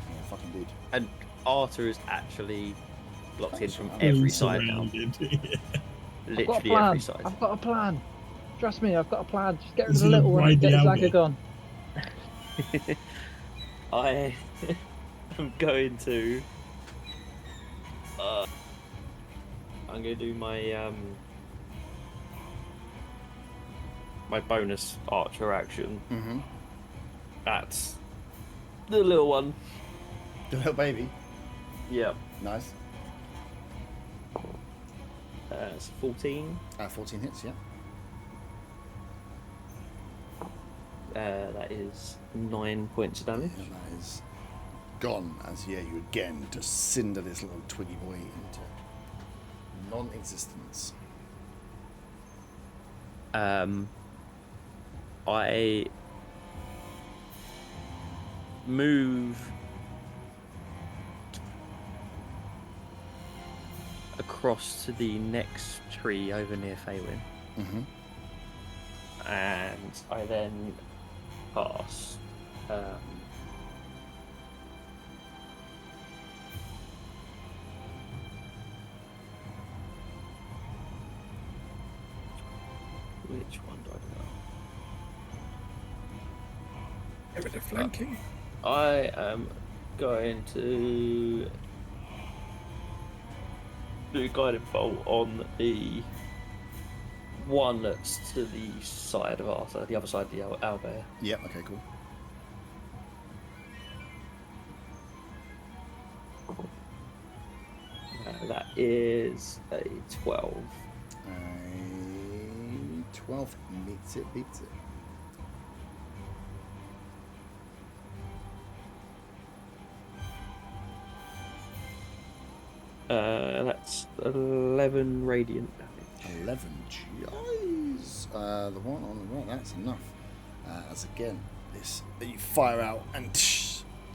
S1: Yeah, fucking dude.
S3: And Arthur is actually blocked in from
S1: Fully
S3: every side now.
S7: Surrounded.
S2: I've got a
S3: Literally
S2: plan.
S3: every side.
S2: I've got a plan. Trust me, I've got a plan. Just get rid of
S7: Is
S2: the
S7: it
S2: little one and
S7: ride
S2: get
S7: the
S2: Zaga
S7: owl?
S2: gone.
S3: I am going to. I'm going to do my my bonus archer action.
S1: Mm-hmm.
S3: That's the little one.
S1: The little baby.
S3: Yeah.
S1: Nice.
S3: It's 14.
S1: 14 hits, yeah.
S3: That is 9 points of damage.
S1: And that is gone as you again just cinder this little twiggy boy into non-existence.
S3: I move across to the next tree over near Faywin,
S1: Mm-hmm.
S3: and I then pass. Which one do I do?
S5: Give it a flanking.
S3: I am going to do guided bolt on the one that's to the side of Arthur, the other side of the owlbear.
S1: Yep, okay, cool.
S3: That is a 12.
S1: A 12 beats it.
S3: That's 11 radiant damage.
S1: 11 GIs. The one on the right, that's enough. As again, this you fire out and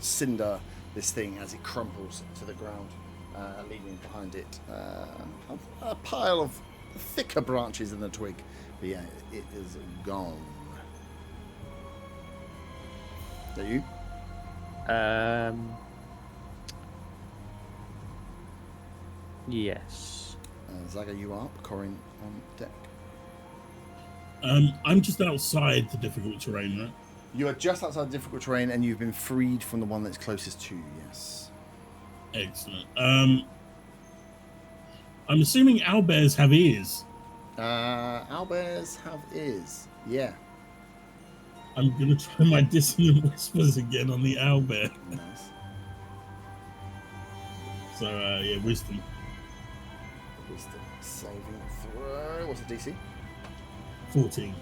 S1: cinder this thing as it crumbles to the ground, leaving behind it a pile of thicker branches than the twig. But yeah, it is gone. Is that you?
S3: Yes.
S1: Zaga, you are up. Corin on deck.
S7: I'm just outside the difficult terrain, right?
S1: You are just outside the difficult terrain, and you've been freed from the one that's closest to you. Yes.
S7: Excellent. I'm assuming owlbears have ears.
S1: Owlbears have ears. Yeah.
S7: I'm gonna try my dissonant whispers again on the owlbear.
S1: Nice.
S7: So yeah, wisdom.
S1: Wisdom saving throw. What's the DC?
S7: 14.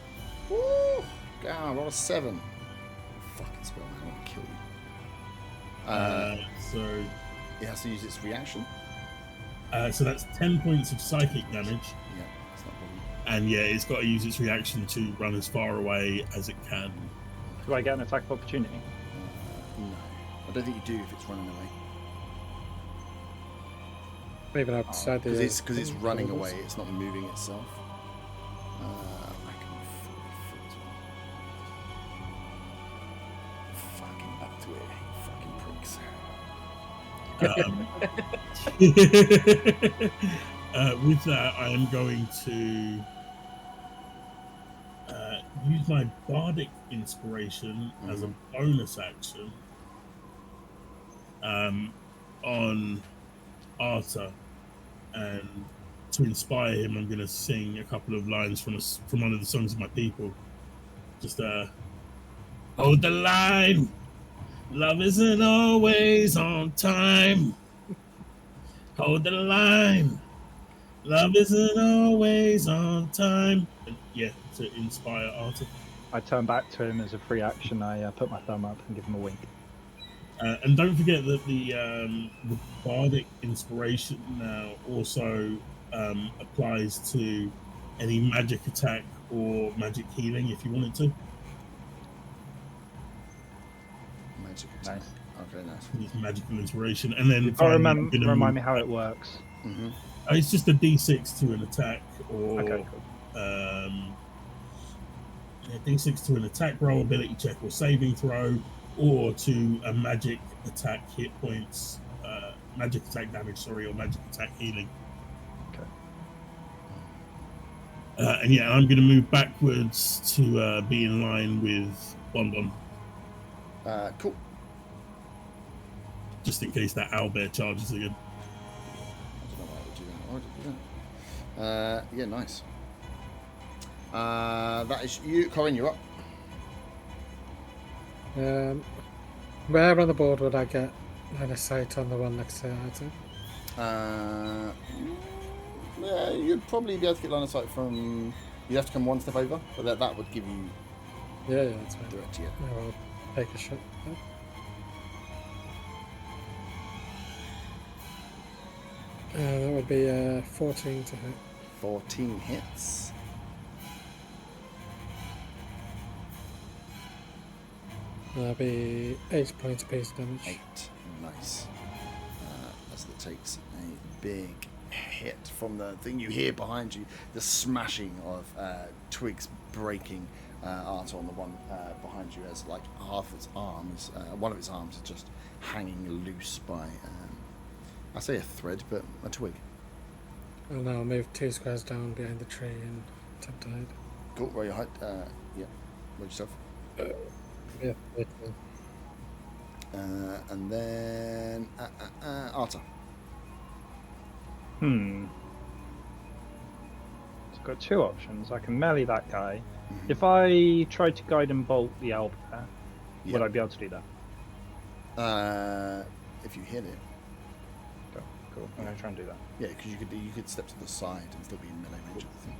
S1: Woo! God, roll a 7. Fucking spell, man. I want to kill you.
S7: So
S1: It has to use its reaction.
S7: so that's 10 points of psychic damage,
S1: Yeah, that's not a problem.
S7: and yeah, it's got to use its reaction to run as far away as it can.
S2: Do I get an attack of opportunity?
S1: No. I don't think you do if it's running away.
S5: Maybe outside the.
S1: Because it's running away, it's not moving itself. I can fucking back to it. Fucking pricks.
S7: With that, I am going to use my bardic inspiration as a bonus action on Arthur, and to inspire him, I'm going to sing a couple of lines from one of the songs of my people. Just hold the line. Love isn't always on time. Hold the line. Love isn't always on time. And yeah, to inspire Arthur.
S2: I turn back to him as a free action. I put my thumb up and give him a wink.
S7: And don't forget that the bardic inspiration now also applies to any magic attack or magic healing if you wanted to.
S1: Magic attack.
S2: Nice.
S1: Okay, nice.
S7: Use magical inspiration, and then
S2: Oh,
S7: finally, I'm gonna
S2: remind
S7: move
S2: me how it
S7: back.
S2: works.
S1: Mm-hmm.
S7: It's just a D6 to an attack, or
S2: Okay, cool.
S7: D6 to an attack roll, ability check, or saving throw, or to a magic attack hit points, magic attack damage, or magic attack healing.
S2: Okay.
S7: And yeah, I'm going to move backwards to be in line with Bonbon,
S1: Cool.
S7: just in case that owlbear charges again.
S1: I don't know why I would do that. Why would I do that? Yeah, nice. That is you, Corin. You're up.
S5: Where on the board would I get line of sight on the one next to Arthur?
S1: Yeah, you'd probably be able to get line of sight from. You'd have to come one step over, but that would give you
S5: Yeah, that's fine.
S1: direct. Yeah.
S5: I'll take a shot. That would be 14 to hit.
S1: 14 hits.
S5: That'll be 8 points of base damage.
S1: 8. Nice. As it takes a big hit from the thing you hear behind you, the smashing of twigs breaking. Art on the one behind you, as like half its arms, one of its arms is just hanging loose by, I say a thread, but a twig.
S5: I'll now move 2 squares down behind the tree and tap to hide.
S1: Cool, where you hide? Yeah, move yourself.
S5: Yeah,
S1: And then Arta.
S2: It's got 2 options. I can melee that guy. If I try to guide and bolt the owlbear, would
S1: Yeah.
S2: I be able to do that?
S1: If you hit it.
S2: Okay, cool. I'm gonna try and do that.
S1: Yeah, because you could step to the side and still be in melee range of the thing.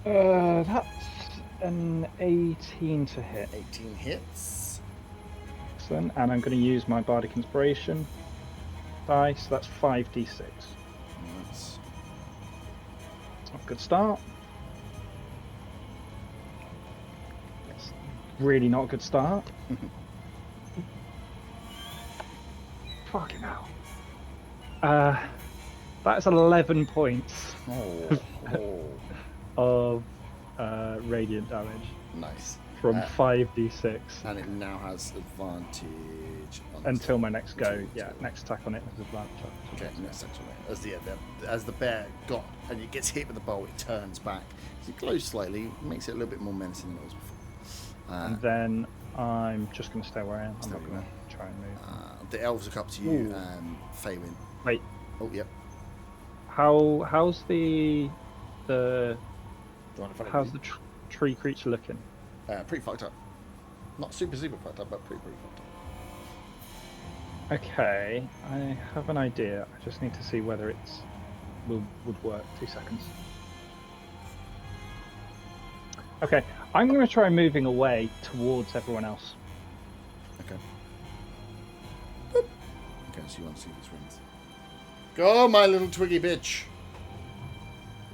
S2: That's an 18 to hit.
S1: 18 hits.
S2: Excellent. And I'm going to use my Bardic Inspiration die, so that's 5d6.
S1: Nice.
S2: Good start. It's really not a good start. Fucking hell. That's 11 points of radiant damage
S1: Nice.
S2: from 5d6
S1: And it now has advantage on
S2: until my next go. Yeah, next attack on it has advantage.
S1: Okay, next action. As the bear got and it gets hit with the bow, it turns back. It glows slightly, makes it a little bit more menacing than it was before.
S2: And then I'm just going to stay where I am. I'm
S1: Stay
S2: not
S1: where
S2: going
S1: you
S2: to try and move.
S1: The elves look up to you,
S2: Ooh.
S1: Faywin.
S2: Wait,
S1: Oh, yep.
S2: how's the
S1: The one in front of
S2: how's
S1: you.
S2: the tree creature looking?
S1: Pretty fucked up. Not super fucked up, but pretty fucked up.
S2: Okay, I have an idea. I just need to see whether it's would work. 2 seconds. Okay, I'm going to try moving away towards everyone else.
S1: Okay. Boop. Okay, so you want to see this wins. Go, my little twiggy bitch.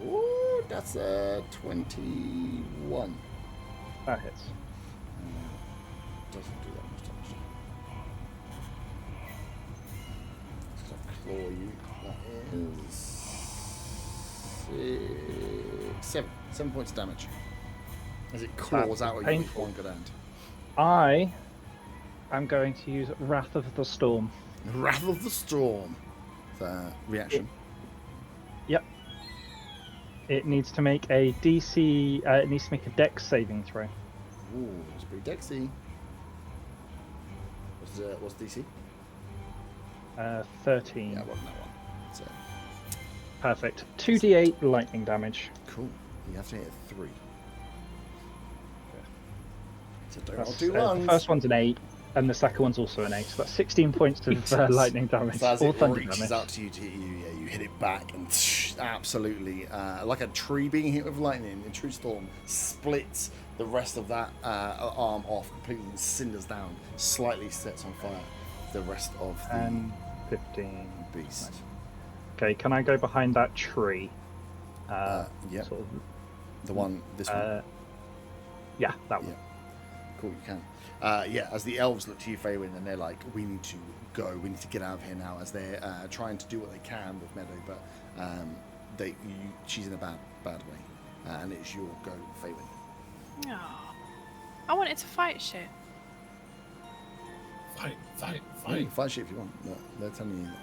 S1: Ooh, that's a 21.
S2: That hits.
S1: Doesn't do that much damage. It's gonna claw you. That is 7 points of damage. As it claws
S2: That's
S1: out at you with
S2: painful.
S1: one good hand.
S2: I am going to use Wrath of the Storm.
S1: Wrath of the Storm. Reaction.
S2: Yep. It needs to make a DC. It needs to make a Dex saving throw.
S1: Ooh, it's pretty dexy. What's DC?
S2: 13.
S1: Yeah, I wasn't that one. So,
S2: Perfect. 2d8 lightning damage.
S1: cool. You have to hit a 3. So don't
S2: That's,
S1: roll 2 ones.
S2: the first one's an 8, and the second one's also an 8. So that's 16 points of
S1: Jesus.
S2: lightning damage.
S1: So as
S2: Or
S1: it
S2: thunder
S1: reaches
S2: damage.
S1: out to you to hit you, yeah, you hit it back and absolutely, like a tree being hit with lightning in true storm, splits the rest of that arm off completely and cinders down, slightly sets on fire the rest of the
S2: And 15.
S1: beast.
S2: Okay, can I go behind that tree?
S1: Yeah,
S2: Sort of,
S1: the one, this one.
S2: yeah, that one.
S1: Yeah. Cool, you can. Yeah, as the elves look to you, Faywin, and they're like, we need to go, we need to get out of here now, as they're trying to do what they can with Meadow, but she's in a bad way. And it's your go, Faywin.
S4: Oh, I wanted to fight shit.
S6: Fight.
S1: You can fight shit if you want, but they're telling you that.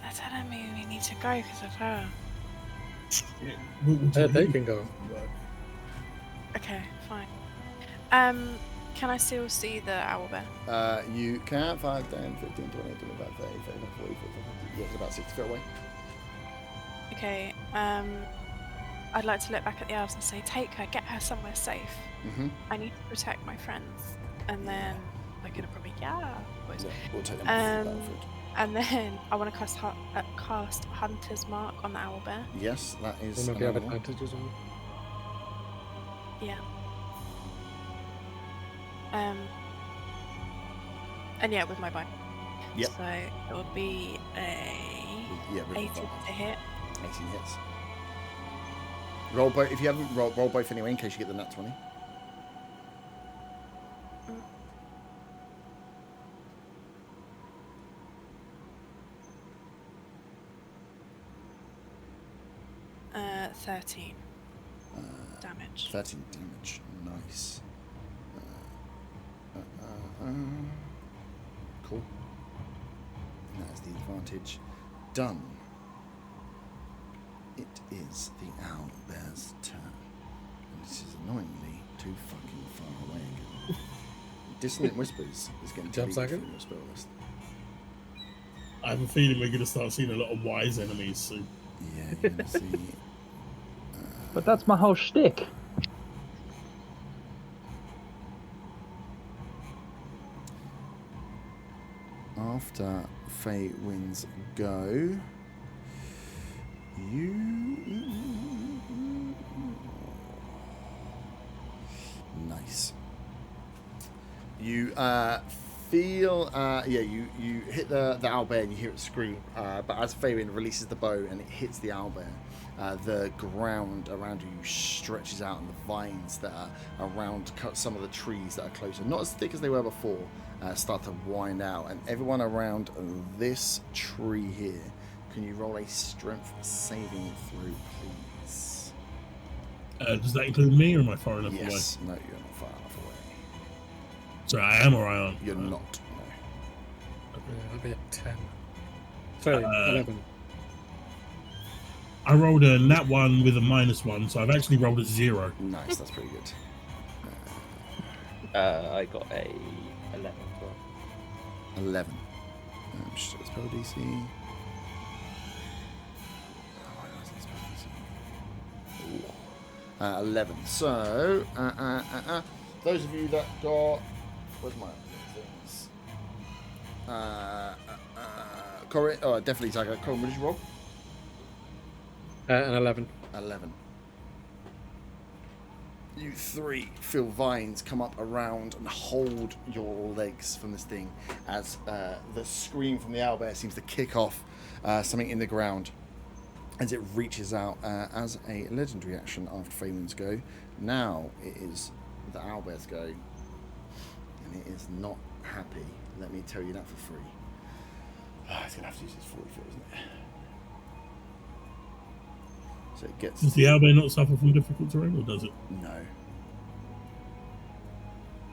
S4: They're telling me we need to go because of her.
S5: They can go.
S4: Okay, fine. Can I still see the owlbear?
S1: You can 5, 10, 15, 20, 25, 30, 35, 40, 45, 50. Yeah, it's about 60 feet away.
S4: Okay, I'd like to look back at the elves and say, take her, get her somewhere safe.
S1: Mm-hmm.
S4: I need to protect my friends. And then they're gonna probably, boys.
S1: Yeah, we'll take them off the
S4: Um,
S1: battlefield.
S4: And then I want to cast Hunter's Mark on the owlbear.
S1: Yes, that is.
S5: They might have
S1: another one.
S5: advantages on.
S4: Yeah. And yeah, with my bow.
S1: Yep.
S4: So it would be a
S1: Yeah, with
S4: 18
S1: advantage.
S4: to hit.
S1: 18 hits. Roll both. If you haven't roll both anyway, in case you get the nat 20.
S4: Uh, 13 damage.
S1: 13 damage. Nice. Cool. That's the advantage done. It is the owlbear's turn. And this is annoyingly too fucking far away again. Dissonant Whispers is getting
S5: Jump
S1: deleted
S5: second?
S1: from your spell list.
S6: I have a feeling we're going to start seeing a lot of wise enemies soon.
S1: Yeah, you're gonna see.
S2: But that's my whole shtick.
S1: after Fey Winds go, nice. You feel, you hit the owlbear and you hear it scream, but as Fabian releases the bow and it hits the owlbear, the ground around you stretches out and the vines that are around some of the trees that are closer, not as thick as they were before, start to wind out. And everyone around this tree here, can you roll a strength saving throw, please?
S7: Does that include me, or am I far enough away?
S1: Yes. No, you're not far enough away.
S7: Sorry, I am or I aren't?
S1: You're not. No.
S5: I'll be at 10. Sorry, 11.
S7: I rolled a nat 1 with a -1, so I've actually rolled a 0.
S1: Nice, that's pretty good.
S3: I got a 11 as well.
S1: 11. Spell DC. Oh, why does it spell DC? Ooh. 11. So, those of you that got... Where's my things? Corin, oh, definitely Tiger. Corin, what did you roll?
S5: An 11.
S1: 11. You three feel vines come up around and hold your legs from this thing as the scream from the owlbear seems to kick off something in the ground as it reaches out as a legendary action after Phelan's go. Now it is the owlbear's go, and it is not happy. Let me tell you that for free. It's going to have to use its 40 foot, isn't it? So it gets...
S7: Does the owlbear not suffer from difficult terrain, or does it?
S1: No.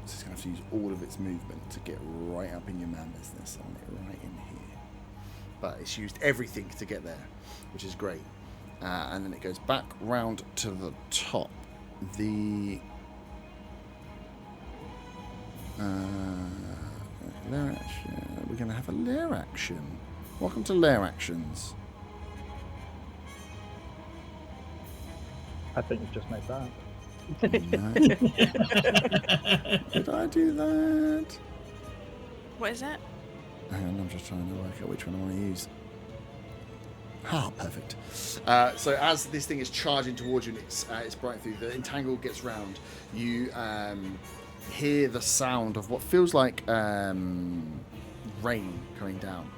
S1: So it's going to have to use all of its movement to get right up in your man business on it, right in here. But it's used everything to get there, which is great. And then it goes back round to the top. The... lair action. We're going to have a lair action. Welcome to lair actions.
S2: I think you've just made that.
S1: No. Did I do that?
S4: What is it?
S1: Hang on, I'm just trying to work out which one I want to use. Ah, perfect. So as this thing is charging towards you and it's bright through, the entangle gets round. You hear the sound of what feels like rain coming down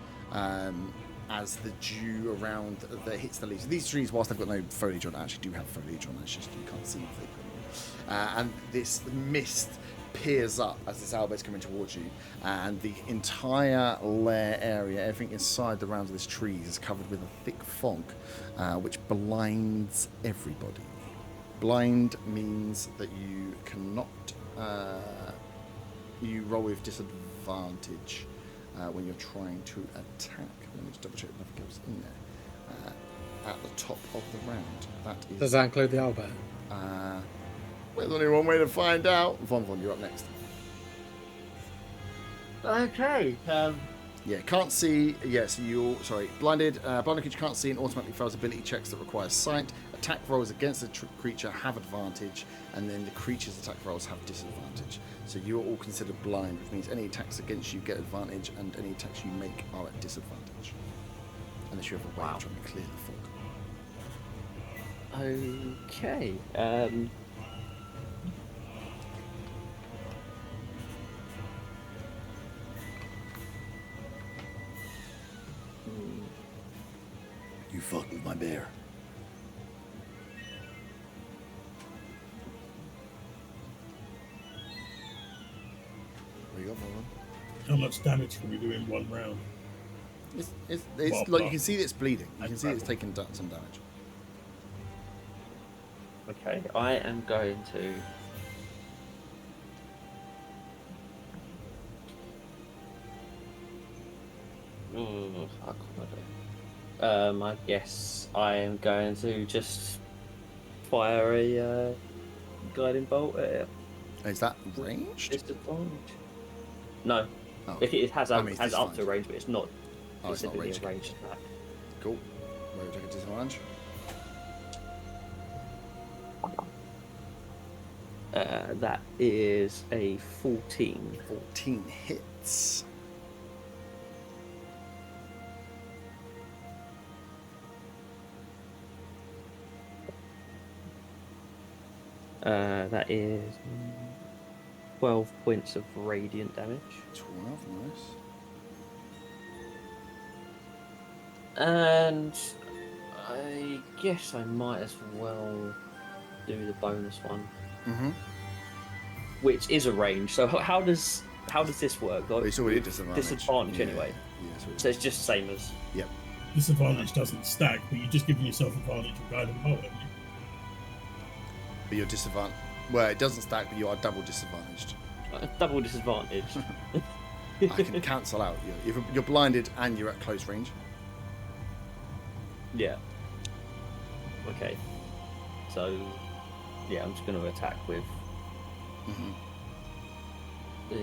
S1: as the dew around that hits the leaves. These trees, whilst they've got no foliage on, actually do have foliage on. It's just you can't see if they put it. And this mist peers up as this owlbear's coming towards you, and the entire lair area, everything inside the rounds of this tree is covered with a thick fog, which blinds everybody. Blind means that you cannot... you roll with disadvantage when you're trying to attack. Let me just double check if nothing else in there. At the top of the round. That is...
S5: Does that include the owlbear?
S1: There's only one way to find out. Von, you're up next.
S3: Okay.
S1: Yeah, can't see. Yes, blinded. Blinded creature can't see and automatically fails ability checks that require sight. Attack rolls against the creature have advantage, and then the creature's attack rolls have disadvantage. So you're all considered blind, which means any attacks against you get advantage, and any attacks you make are at disadvantage. Unless you have a way of trying to clear the fog.
S3: Okay.
S1: You fucked with my bear. What you got, Von?
S7: How much damage can we do in one round?
S1: It's like you can see that it's bleeding. You can see it's taking some damage.
S3: Okay, I am going to... I guess I am going to just fire a guiding bolt at it.
S1: Is that ranged?
S3: Disadvantage? No.
S1: Oh.
S3: It has
S1: I mean, it's
S3: up to
S1: disadvantage.
S3: range, but it's not.
S1: Oh, it's not
S3: specifically
S1: ranged.
S3: a ranged attack.
S1: Cool. Where would you take a disadvantage?
S3: That is a 14.
S1: 14 hits.
S3: That is 12 points of radiant damage.
S1: 12, nice.
S3: And I guess I might as well do the bonus one,
S1: Mm-hmm.
S3: which is a range. So how does this work? Like,
S1: It's already disadvantage.
S3: disadvantage anyway.
S1: Yeah,
S3: So it's just the same as.
S1: Yep.
S7: Disadvantage doesn't stack, but you're just giving yourself advantage with guiding bolt, haven't you?
S1: But you're disadvantaged. Well, it doesn't stack, but you are double disadvantaged.
S3: Double disadvantage.
S1: I can cancel out. You're blinded and you're at close range.
S3: Yeah. Okay. So, yeah, I'm just going to attack with
S1: Mm-hmm.
S3: the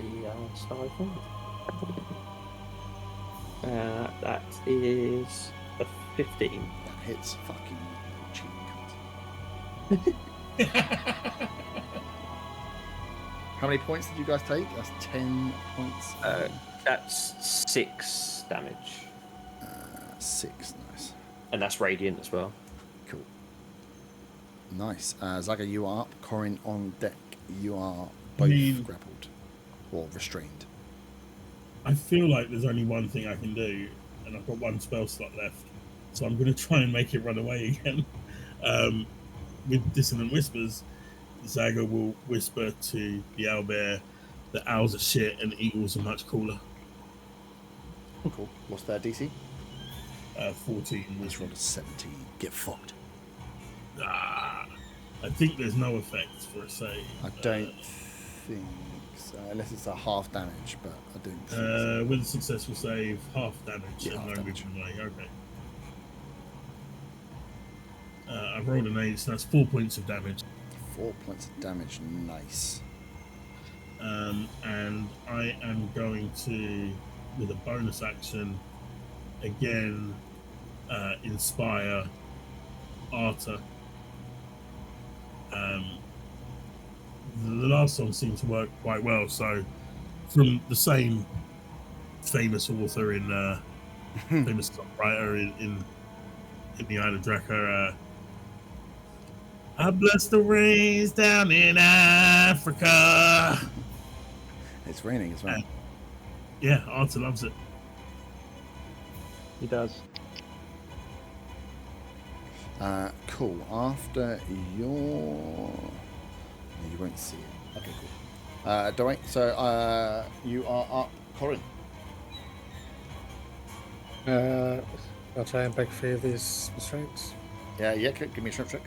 S3: Starry Thorn. That is a 15.
S1: That hits fucking cheating cunt. How many points did you guys take? That's 10 points.
S3: That's 6 damage.
S1: 6, nice.
S3: And that's radiant as well.
S1: Cool. Nice. Zaga, you are up. Corin on deck. You are both grappled or restrained.
S7: I feel like there's only one thing I can do, and I've got one spell slot left, so I'm going to try and make it run away again. With Dissonant Whispers, Zaga will whisper to the owlbear that owls are shit and eagles are much cooler.
S1: Cool. What's their DC?
S7: 14
S1: Let's
S7: was
S1: roll a 17. Get fucked.
S7: I think there's no effect for a save.
S1: I don't think so, unless it's a half damage, but I don't think so.
S7: With a successful save, half damage.
S1: Yeah,
S7: and
S1: half
S7: no
S1: damage.
S7: movement away. Okay. I've rolled an 8, so that's 4 points of damage.
S1: 4 points of damage. Nice.
S7: And I am going to, with a bonus action, again, inspire Arta. The last song seemed to work quite well, so from the same famous author in famous songwriter in the Isle of Drakkar, I bless the rains down in Africa.
S1: It's raining as well.
S7: Yeah, Arta loves it.
S2: He does.
S1: Cool. After your... No, you won't see it. Okay, cool. Dwight, so you are up. Corin.
S5: I'll try and break free of these restraints.
S1: Yeah, give me a strength check.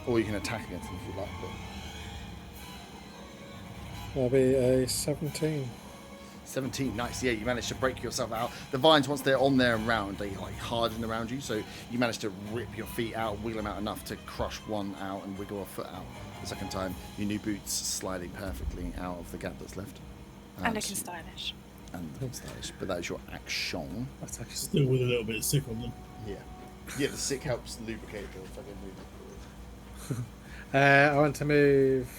S1: Or you can attack against them if you like. But...
S5: That'll be a 17.
S1: 17, nice. Yeah, you managed to break yourself out. The vines, once they're on there and round, they like harden around you. So you managed to rip your feet out, wiggle them out enough to crush one out and wiggle a foot out. The second time, your new boots sliding perfectly out of the gap that's left.
S4: And looking stylish.
S1: And looking stylish. But that is your action.
S5: That's actually
S7: Still with a little bit of sick on them.
S1: Yeah. Yeah, the sick helps lubricate the fucking movement.
S5: I want to move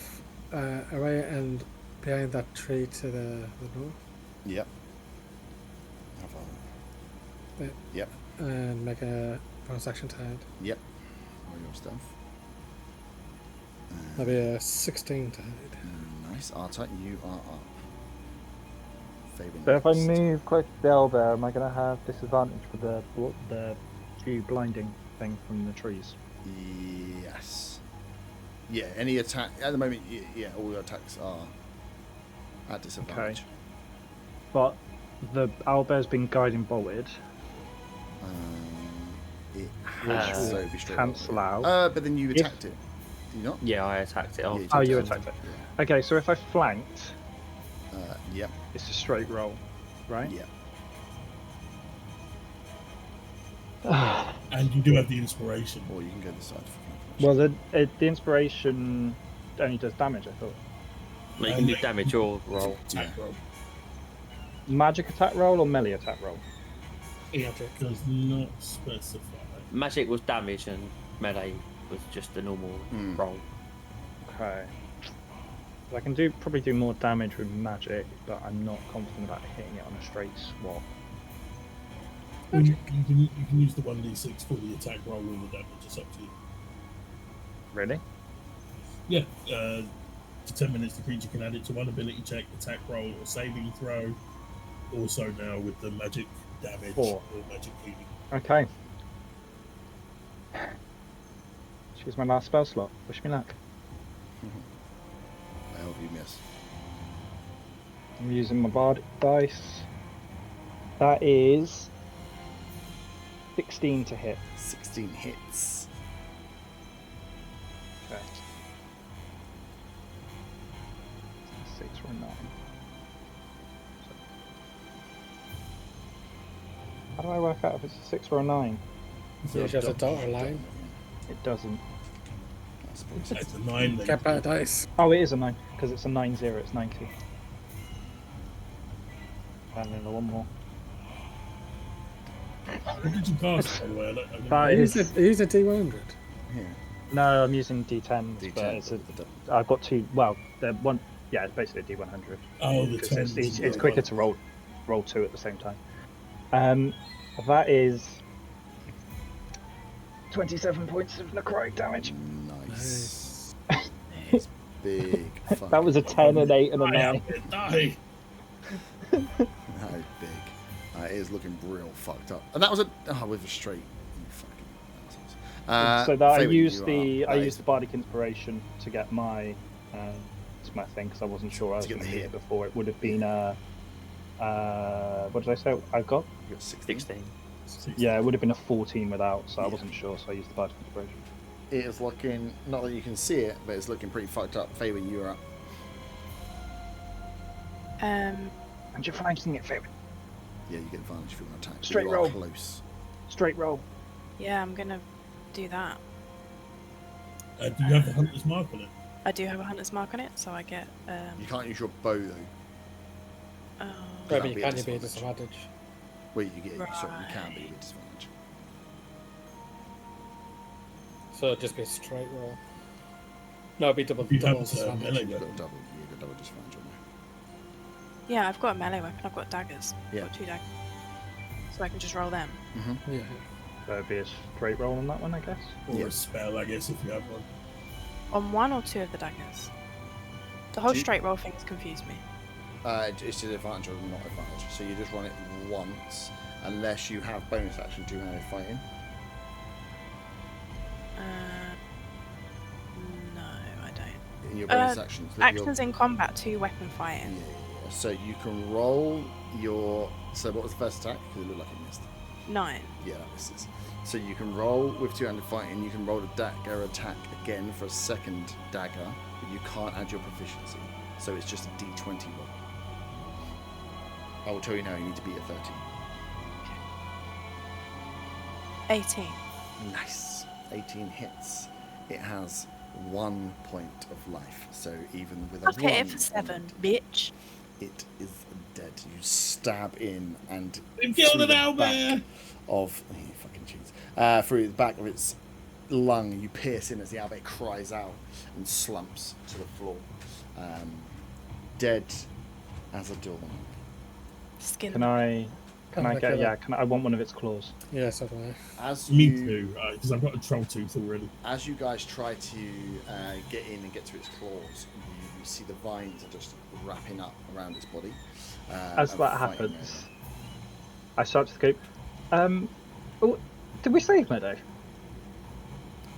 S5: away and behind that tree to the north.
S1: Yep. Have
S5: There.
S1: Yep.
S5: And make a bonus action tide.
S1: Yep. All your stuff.
S5: That'll be a 16 tide.
S1: Nice. Arta, you are up. Fabian
S2: So if I
S1: next.
S2: move close to the owlbear, am I going to have disadvantage for the few blinding thing from the trees?
S1: Yes. Yeah, any attack at the moment. Yeah, all your attacks are at disadvantage.
S2: Okay. But the owlbear's been guiding bolted,
S1: It
S2: which
S1: has
S2: will
S1: so be straight
S2: cancel
S1: up.
S2: out.
S1: But then you attacked it. Did you not?
S3: Yeah, I attacked it.
S1: Yeah,
S3: Oh,
S1: you
S2: Oh, you
S1: it.
S2: attacked it. Okay, so if I flanked,
S1: Yep.
S2: it's a straight roll, right?
S1: Yep.
S7: And you do have the inspiration.
S1: Or you can go this side. For
S2: Well, the inspiration only does damage, I thought.
S3: no, you can do damage or roll.
S7: Attack roll.
S2: Magic attack roll or melee attack roll?
S7: It does not specify.
S3: Magic was damage and melee was just a normal roll.
S2: Okay. I can probably do more damage with magic, but I'm not confident about hitting it on a straight swap.
S7: You can use the 1d6 for the attack roll with the damage. It's up to you.
S2: Really?
S7: Yeah. For 10 minutes, the creature can add it to one ability check, attack roll, or saving throw. Also now with the magic damage
S2: 4.
S7: or magic healing.
S2: Okay. Choose my last spell slot. Wish me luck.
S1: I hope you miss.
S2: I'm using my bard dice. That is 16 to hit.
S1: 16 hits.
S2: Okay. 6 or 9. How do I work out if it's a 6 or a 9?
S5: Yeah, just a dotted line.
S2: It doesn't.
S1: I suppose.
S7: That's a 9 then.
S5: Get better dice.
S2: Oh, it is a 9, because it's a 9-0, it's 90. And then the one more.
S7: What did you cast, by the way?
S2: That
S5: Use
S2: is...
S5: a D100.
S1: Yeah.
S2: No, I'm using D10s,
S1: D10,
S2: but it's a...
S1: with the double.
S2: I've got 2... Well, the one... Yeah, it's basically a D100.
S7: Oh, the
S2: 'Cause
S7: 10.
S2: it's quicker to roll 2 at the same time. That is 27 points of necrotic damage.
S1: Nice. It's big.
S2: That was a 10, an 8, and a 9.
S7: Die.
S1: That is big. It is looking real fucked up. And that was with a straight. You fucking assholes.
S2: So that I
S1: Fabian,
S2: used
S1: you are- that is
S2: the bardic inspiration to get my thing because I wasn't sure I was
S1: To get
S2: going to
S1: the
S2: hit
S1: hit.
S2: it before. It would have been what did I say? I got
S1: You got 16.
S3: 16.
S2: yeah, it would have been a 14 without, so I wasn't sure. So I used the bardic inspiration.
S1: It is looking, not that you can see it, but it's looking pretty fucked up. Fabian, you're up.
S2: And you're flanking it, Fabian.
S1: Yeah, you get advantage if you want to attack. but
S2: Straight
S1: you are
S2: roll.
S1: Close.
S2: Straight roll.
S4: Yeah, I'm gonna do that.
S7: Do you have the hunter's mark on it?
S4: I do have a hunter's mark on it, so I get.
S1: You can't use your bow though.
S4: Oh,
S1: That'd
S5: Maybe
S1: be
S5: you
S1: a
S5: can be a
S1: disadvantage.
S5: disadvantage.
S1: Well, you get. Sorry, you can be
S4: Right.
S1: with disadvantage.
S5: So it'd just be a straight roll. No, it'd be double
S7: You
S5: double
S7: have
S5: disadvantage.
S7: melee
S1: You've got
S7: weapon.
S1: double. You got double disadvantage on
S4: yeah, I've got a melee weapon. I've got daggers.
S1: Yeah.
S4: I've got 2 daggers, so I can just roll them.
S1: there.
S5: Yeah.
S2: So it'd be a straight roll on that one, I guess.
S7: Or
S1: Yeah.
S7: a spell, I guess, if you have one.
S4: On 1 or 2 of the daggers. The whole
S1: Two?
S4: straight roll thing's confused me.
S1: It's an advantage or not advantage. So you just run it once, unless you have bonus action to fighting.
S4: No, I don't.
S1: In your bonus actions. that you're-
S4: Actions in combat, 2 weapon fighting.
S1: Yeah. So you can roll your. So what was the first attack? Because it looked like it missed.
S4: 9.
S1: Yeah, that misses. So you can roll with two-handed fighting. You can roll a dagger attack again for a second dagger, but you can't add your proficiency. So it's just a D20 roll. I will tell you now. You need to beat a 13.
S4: 18.
S1: Nice. 18 hits. It has 1 point of life. So even with a
S4: I've hit
S1: 1
S4: it for 7, bitch.
S1: it is dead. You stab in and
S7: They've killed
S1: through
S7: an
S1: the
S7: owlbear!
S1: back of you fucking cheats. Through the back of its lung, you pierce in as the owlbear cries out and slumps to the floor, dead as a door.
S4: Skin.
S2: Can I
S5: Kinda
S2: get?
S5: kill
S2: Yeah,
S5: it.
S2: I want one of its claws.
S5: Yeah, so do I.
S1: As
S7: Me
S1: you,
S7: too, because I've got a troll tooth already.
S1: As you guys try to get in and get to its claws, you see the vines are just wrapping up around its body.
S2: As
S1: and
S2: that
S1: fighting
S2: happens, I start to scope. Oh, did we save Meadow?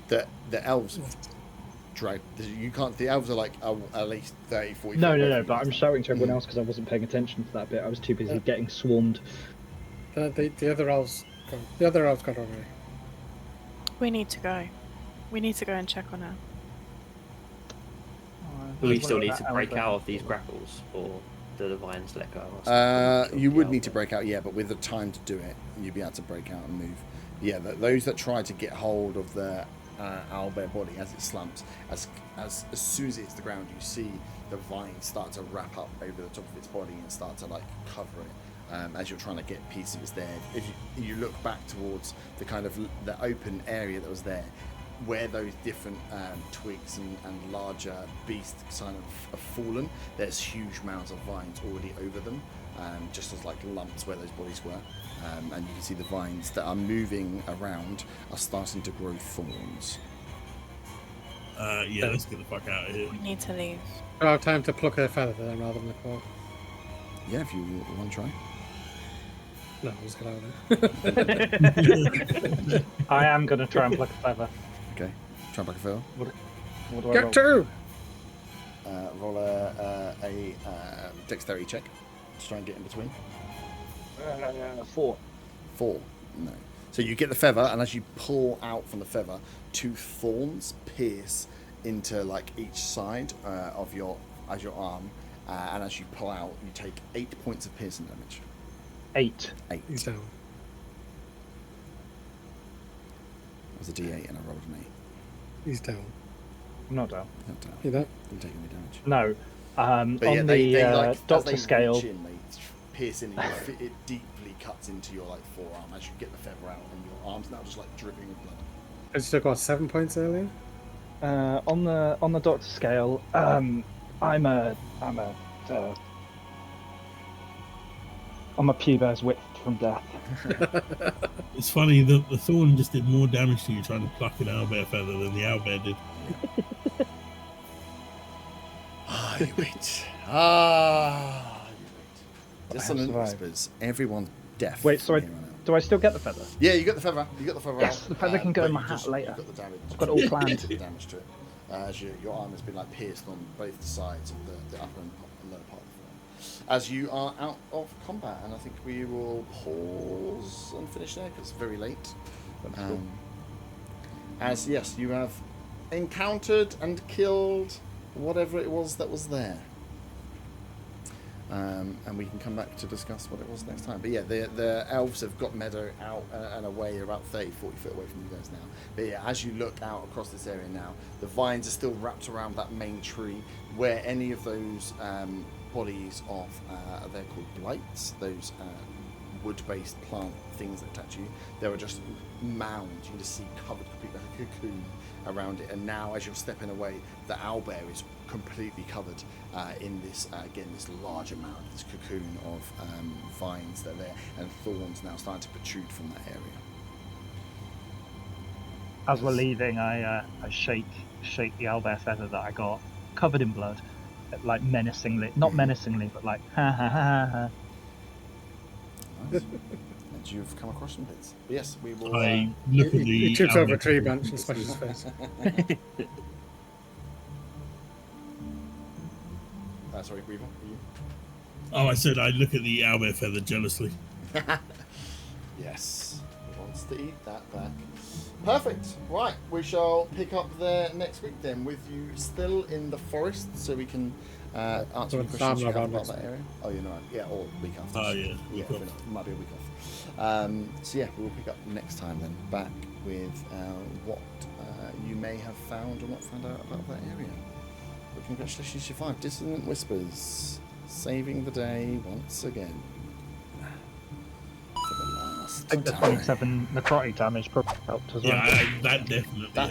S1: the elves drag. You can't. The elves are like at least 30, 40.
S2: No,
S1: feet
S2: no,
S1: away
S2: no.
S1: from
S2: But
S1: you.
S2: I'm shouting to everyone else because I wasn't paying attention to that bit. I was too busy getting swarmed.
S5: The other elves go. The other elves got over.
S4: We need to go. We need to go and check on her.
S3: Do we still need to break out of these grapples, or do the vines let go?
S1: You would need to break out, yeah, but with the time to do it, you'd be able to break out and move. Yeah, those that try to get hold of the owlbear body as it slumps, as soon as it hits the ground, you see the vines start to wrap up over the top of its body and start to like cover it. As you're trying to get pieces of its there, if you look back towards the kind of the open area that was there, where those different twigs and larger beasts kind of have fallen, there's huge mounds of vines already over them, just as like lumps where those bodies were. And you can see the vines that are moving around are starting to grow thorns.
S6: Yeah, let's get the fuck out of here.
S4: We need to leave.
S5: I'll have time to pluck a feather then rather than the claw.
S1: Yeah, if you want to try.
S5: No, I'll just get out of there.
S2: I am going to try and pluck a feather.
S1: Okay. Try and back a fill.
S2: What do I roll?
S5: Get two!
S1: Roll a dexterity check to try and get in between.
S2: 4.
S1: 4. No. So you get the feather, and as you pull out from the feather, 2 thorns pierce into like each side of your arm, and as you pull out, you take 8 points of piercing damage.
S2: 8.
S1: 8.
S5: He's down.
S1: It was a D8, and I rolled an 8.
S5: He's down.
S2: I'm not down.
S1: Not down.
S5: You there?
S1: Didn't take any damage.
S2: No.
S1: But yeah,
S2: On
S1: they
S2: the
S1: like, as
S2: doctor
S1: they
S2: scale.
S1: reach in, they pierce in, and it deeply cuts into your like forearm as you get the feather out, and your arm's now just like dripping with blood.
S5: I just took 7 points earlier.
S2: On the doctor scale, I'm a puber's width from death.
S7: It's funny that the thorn just did more damage to you trying to pluck an owlbear feather than the owlbear did.
S1: Ah, you wait. Ah, you wait. Dissonant
S2: survived.
S1: whispers. Everyone's deaf.
S2: Wait, so
S1: from here on out.
S2: do I still get the feather?
S1: Yeah, you got the feather. You got the feather
S2: Yes,
S1: out.
S2: the feather can go
S1: but
S2: in my
S1: you
S2: hat later.
S1: You got the damage.
S2: I've got it all planned.
S1: The damage to it. As your arm has been like pierced on both sides of the upper and lower part of the form. As you are out of combat, and I think we will pause and finish there because it's very late.
S2: That's cool.
S1: As yes, you have encountered and killed whatever it was that was there. And we can come back to discuss what it was next time. But yeah, the elves have got Meadow out and away. They're about 30, 40 foot away from you guys now. But yeah, as you look out across this area now, the vines are still wrapped around that main tree. Where any of those bodies of, they're called blights, those wood-based plant things that attach you, there are just mounds. You can just see covered completely like a cocoon around it. And now as you're stepping away, the owlbear is completely covered in this, again, this larger mound, this cocoon of vines that are there, and thorns now starting to protrude from that area.
S2: As we're leaving, I shake the owlbear feather that I got, covered in blood, like menacingly. Not menacingly, but like ha ha ha ha ha.
S1: Nice. And you've come across some bits. But yes, we will.
S7: I look at the
S5: He trips over a
S7: owlbear
S5: tree
S7: feather.
S5: branch and smashes his face.
S1: Sorry, Weaver. Were you?
S7: Oh, I said I look at the owlbear feather jealously.
S1: Yes. He wants to eat that back. Perfect. Right, we shall pick up there next week then, with you still in the forest, so we can answer
S5: So
S1: any
S5: it's
S1: questions you
S5: not
S1: have
S5: around
S1: about
S5: next
S1: that
S5: week.
S1: area. Oh, you're not. Yeah, or week after.
S7: Oh, yeah,
S1: Yeah,
S7: week off.
S1: it might be a week off. So yeah, we'll pick up next time then, back with what you may have found or not found out about that area. But congratulations, you survived. Dissonant Whispers, saving the day once again. For the last
S2: I think the
S1: time.
S2: 27 necrotic damage probably helped as well.
S7: Yeah, that definitely
S1: That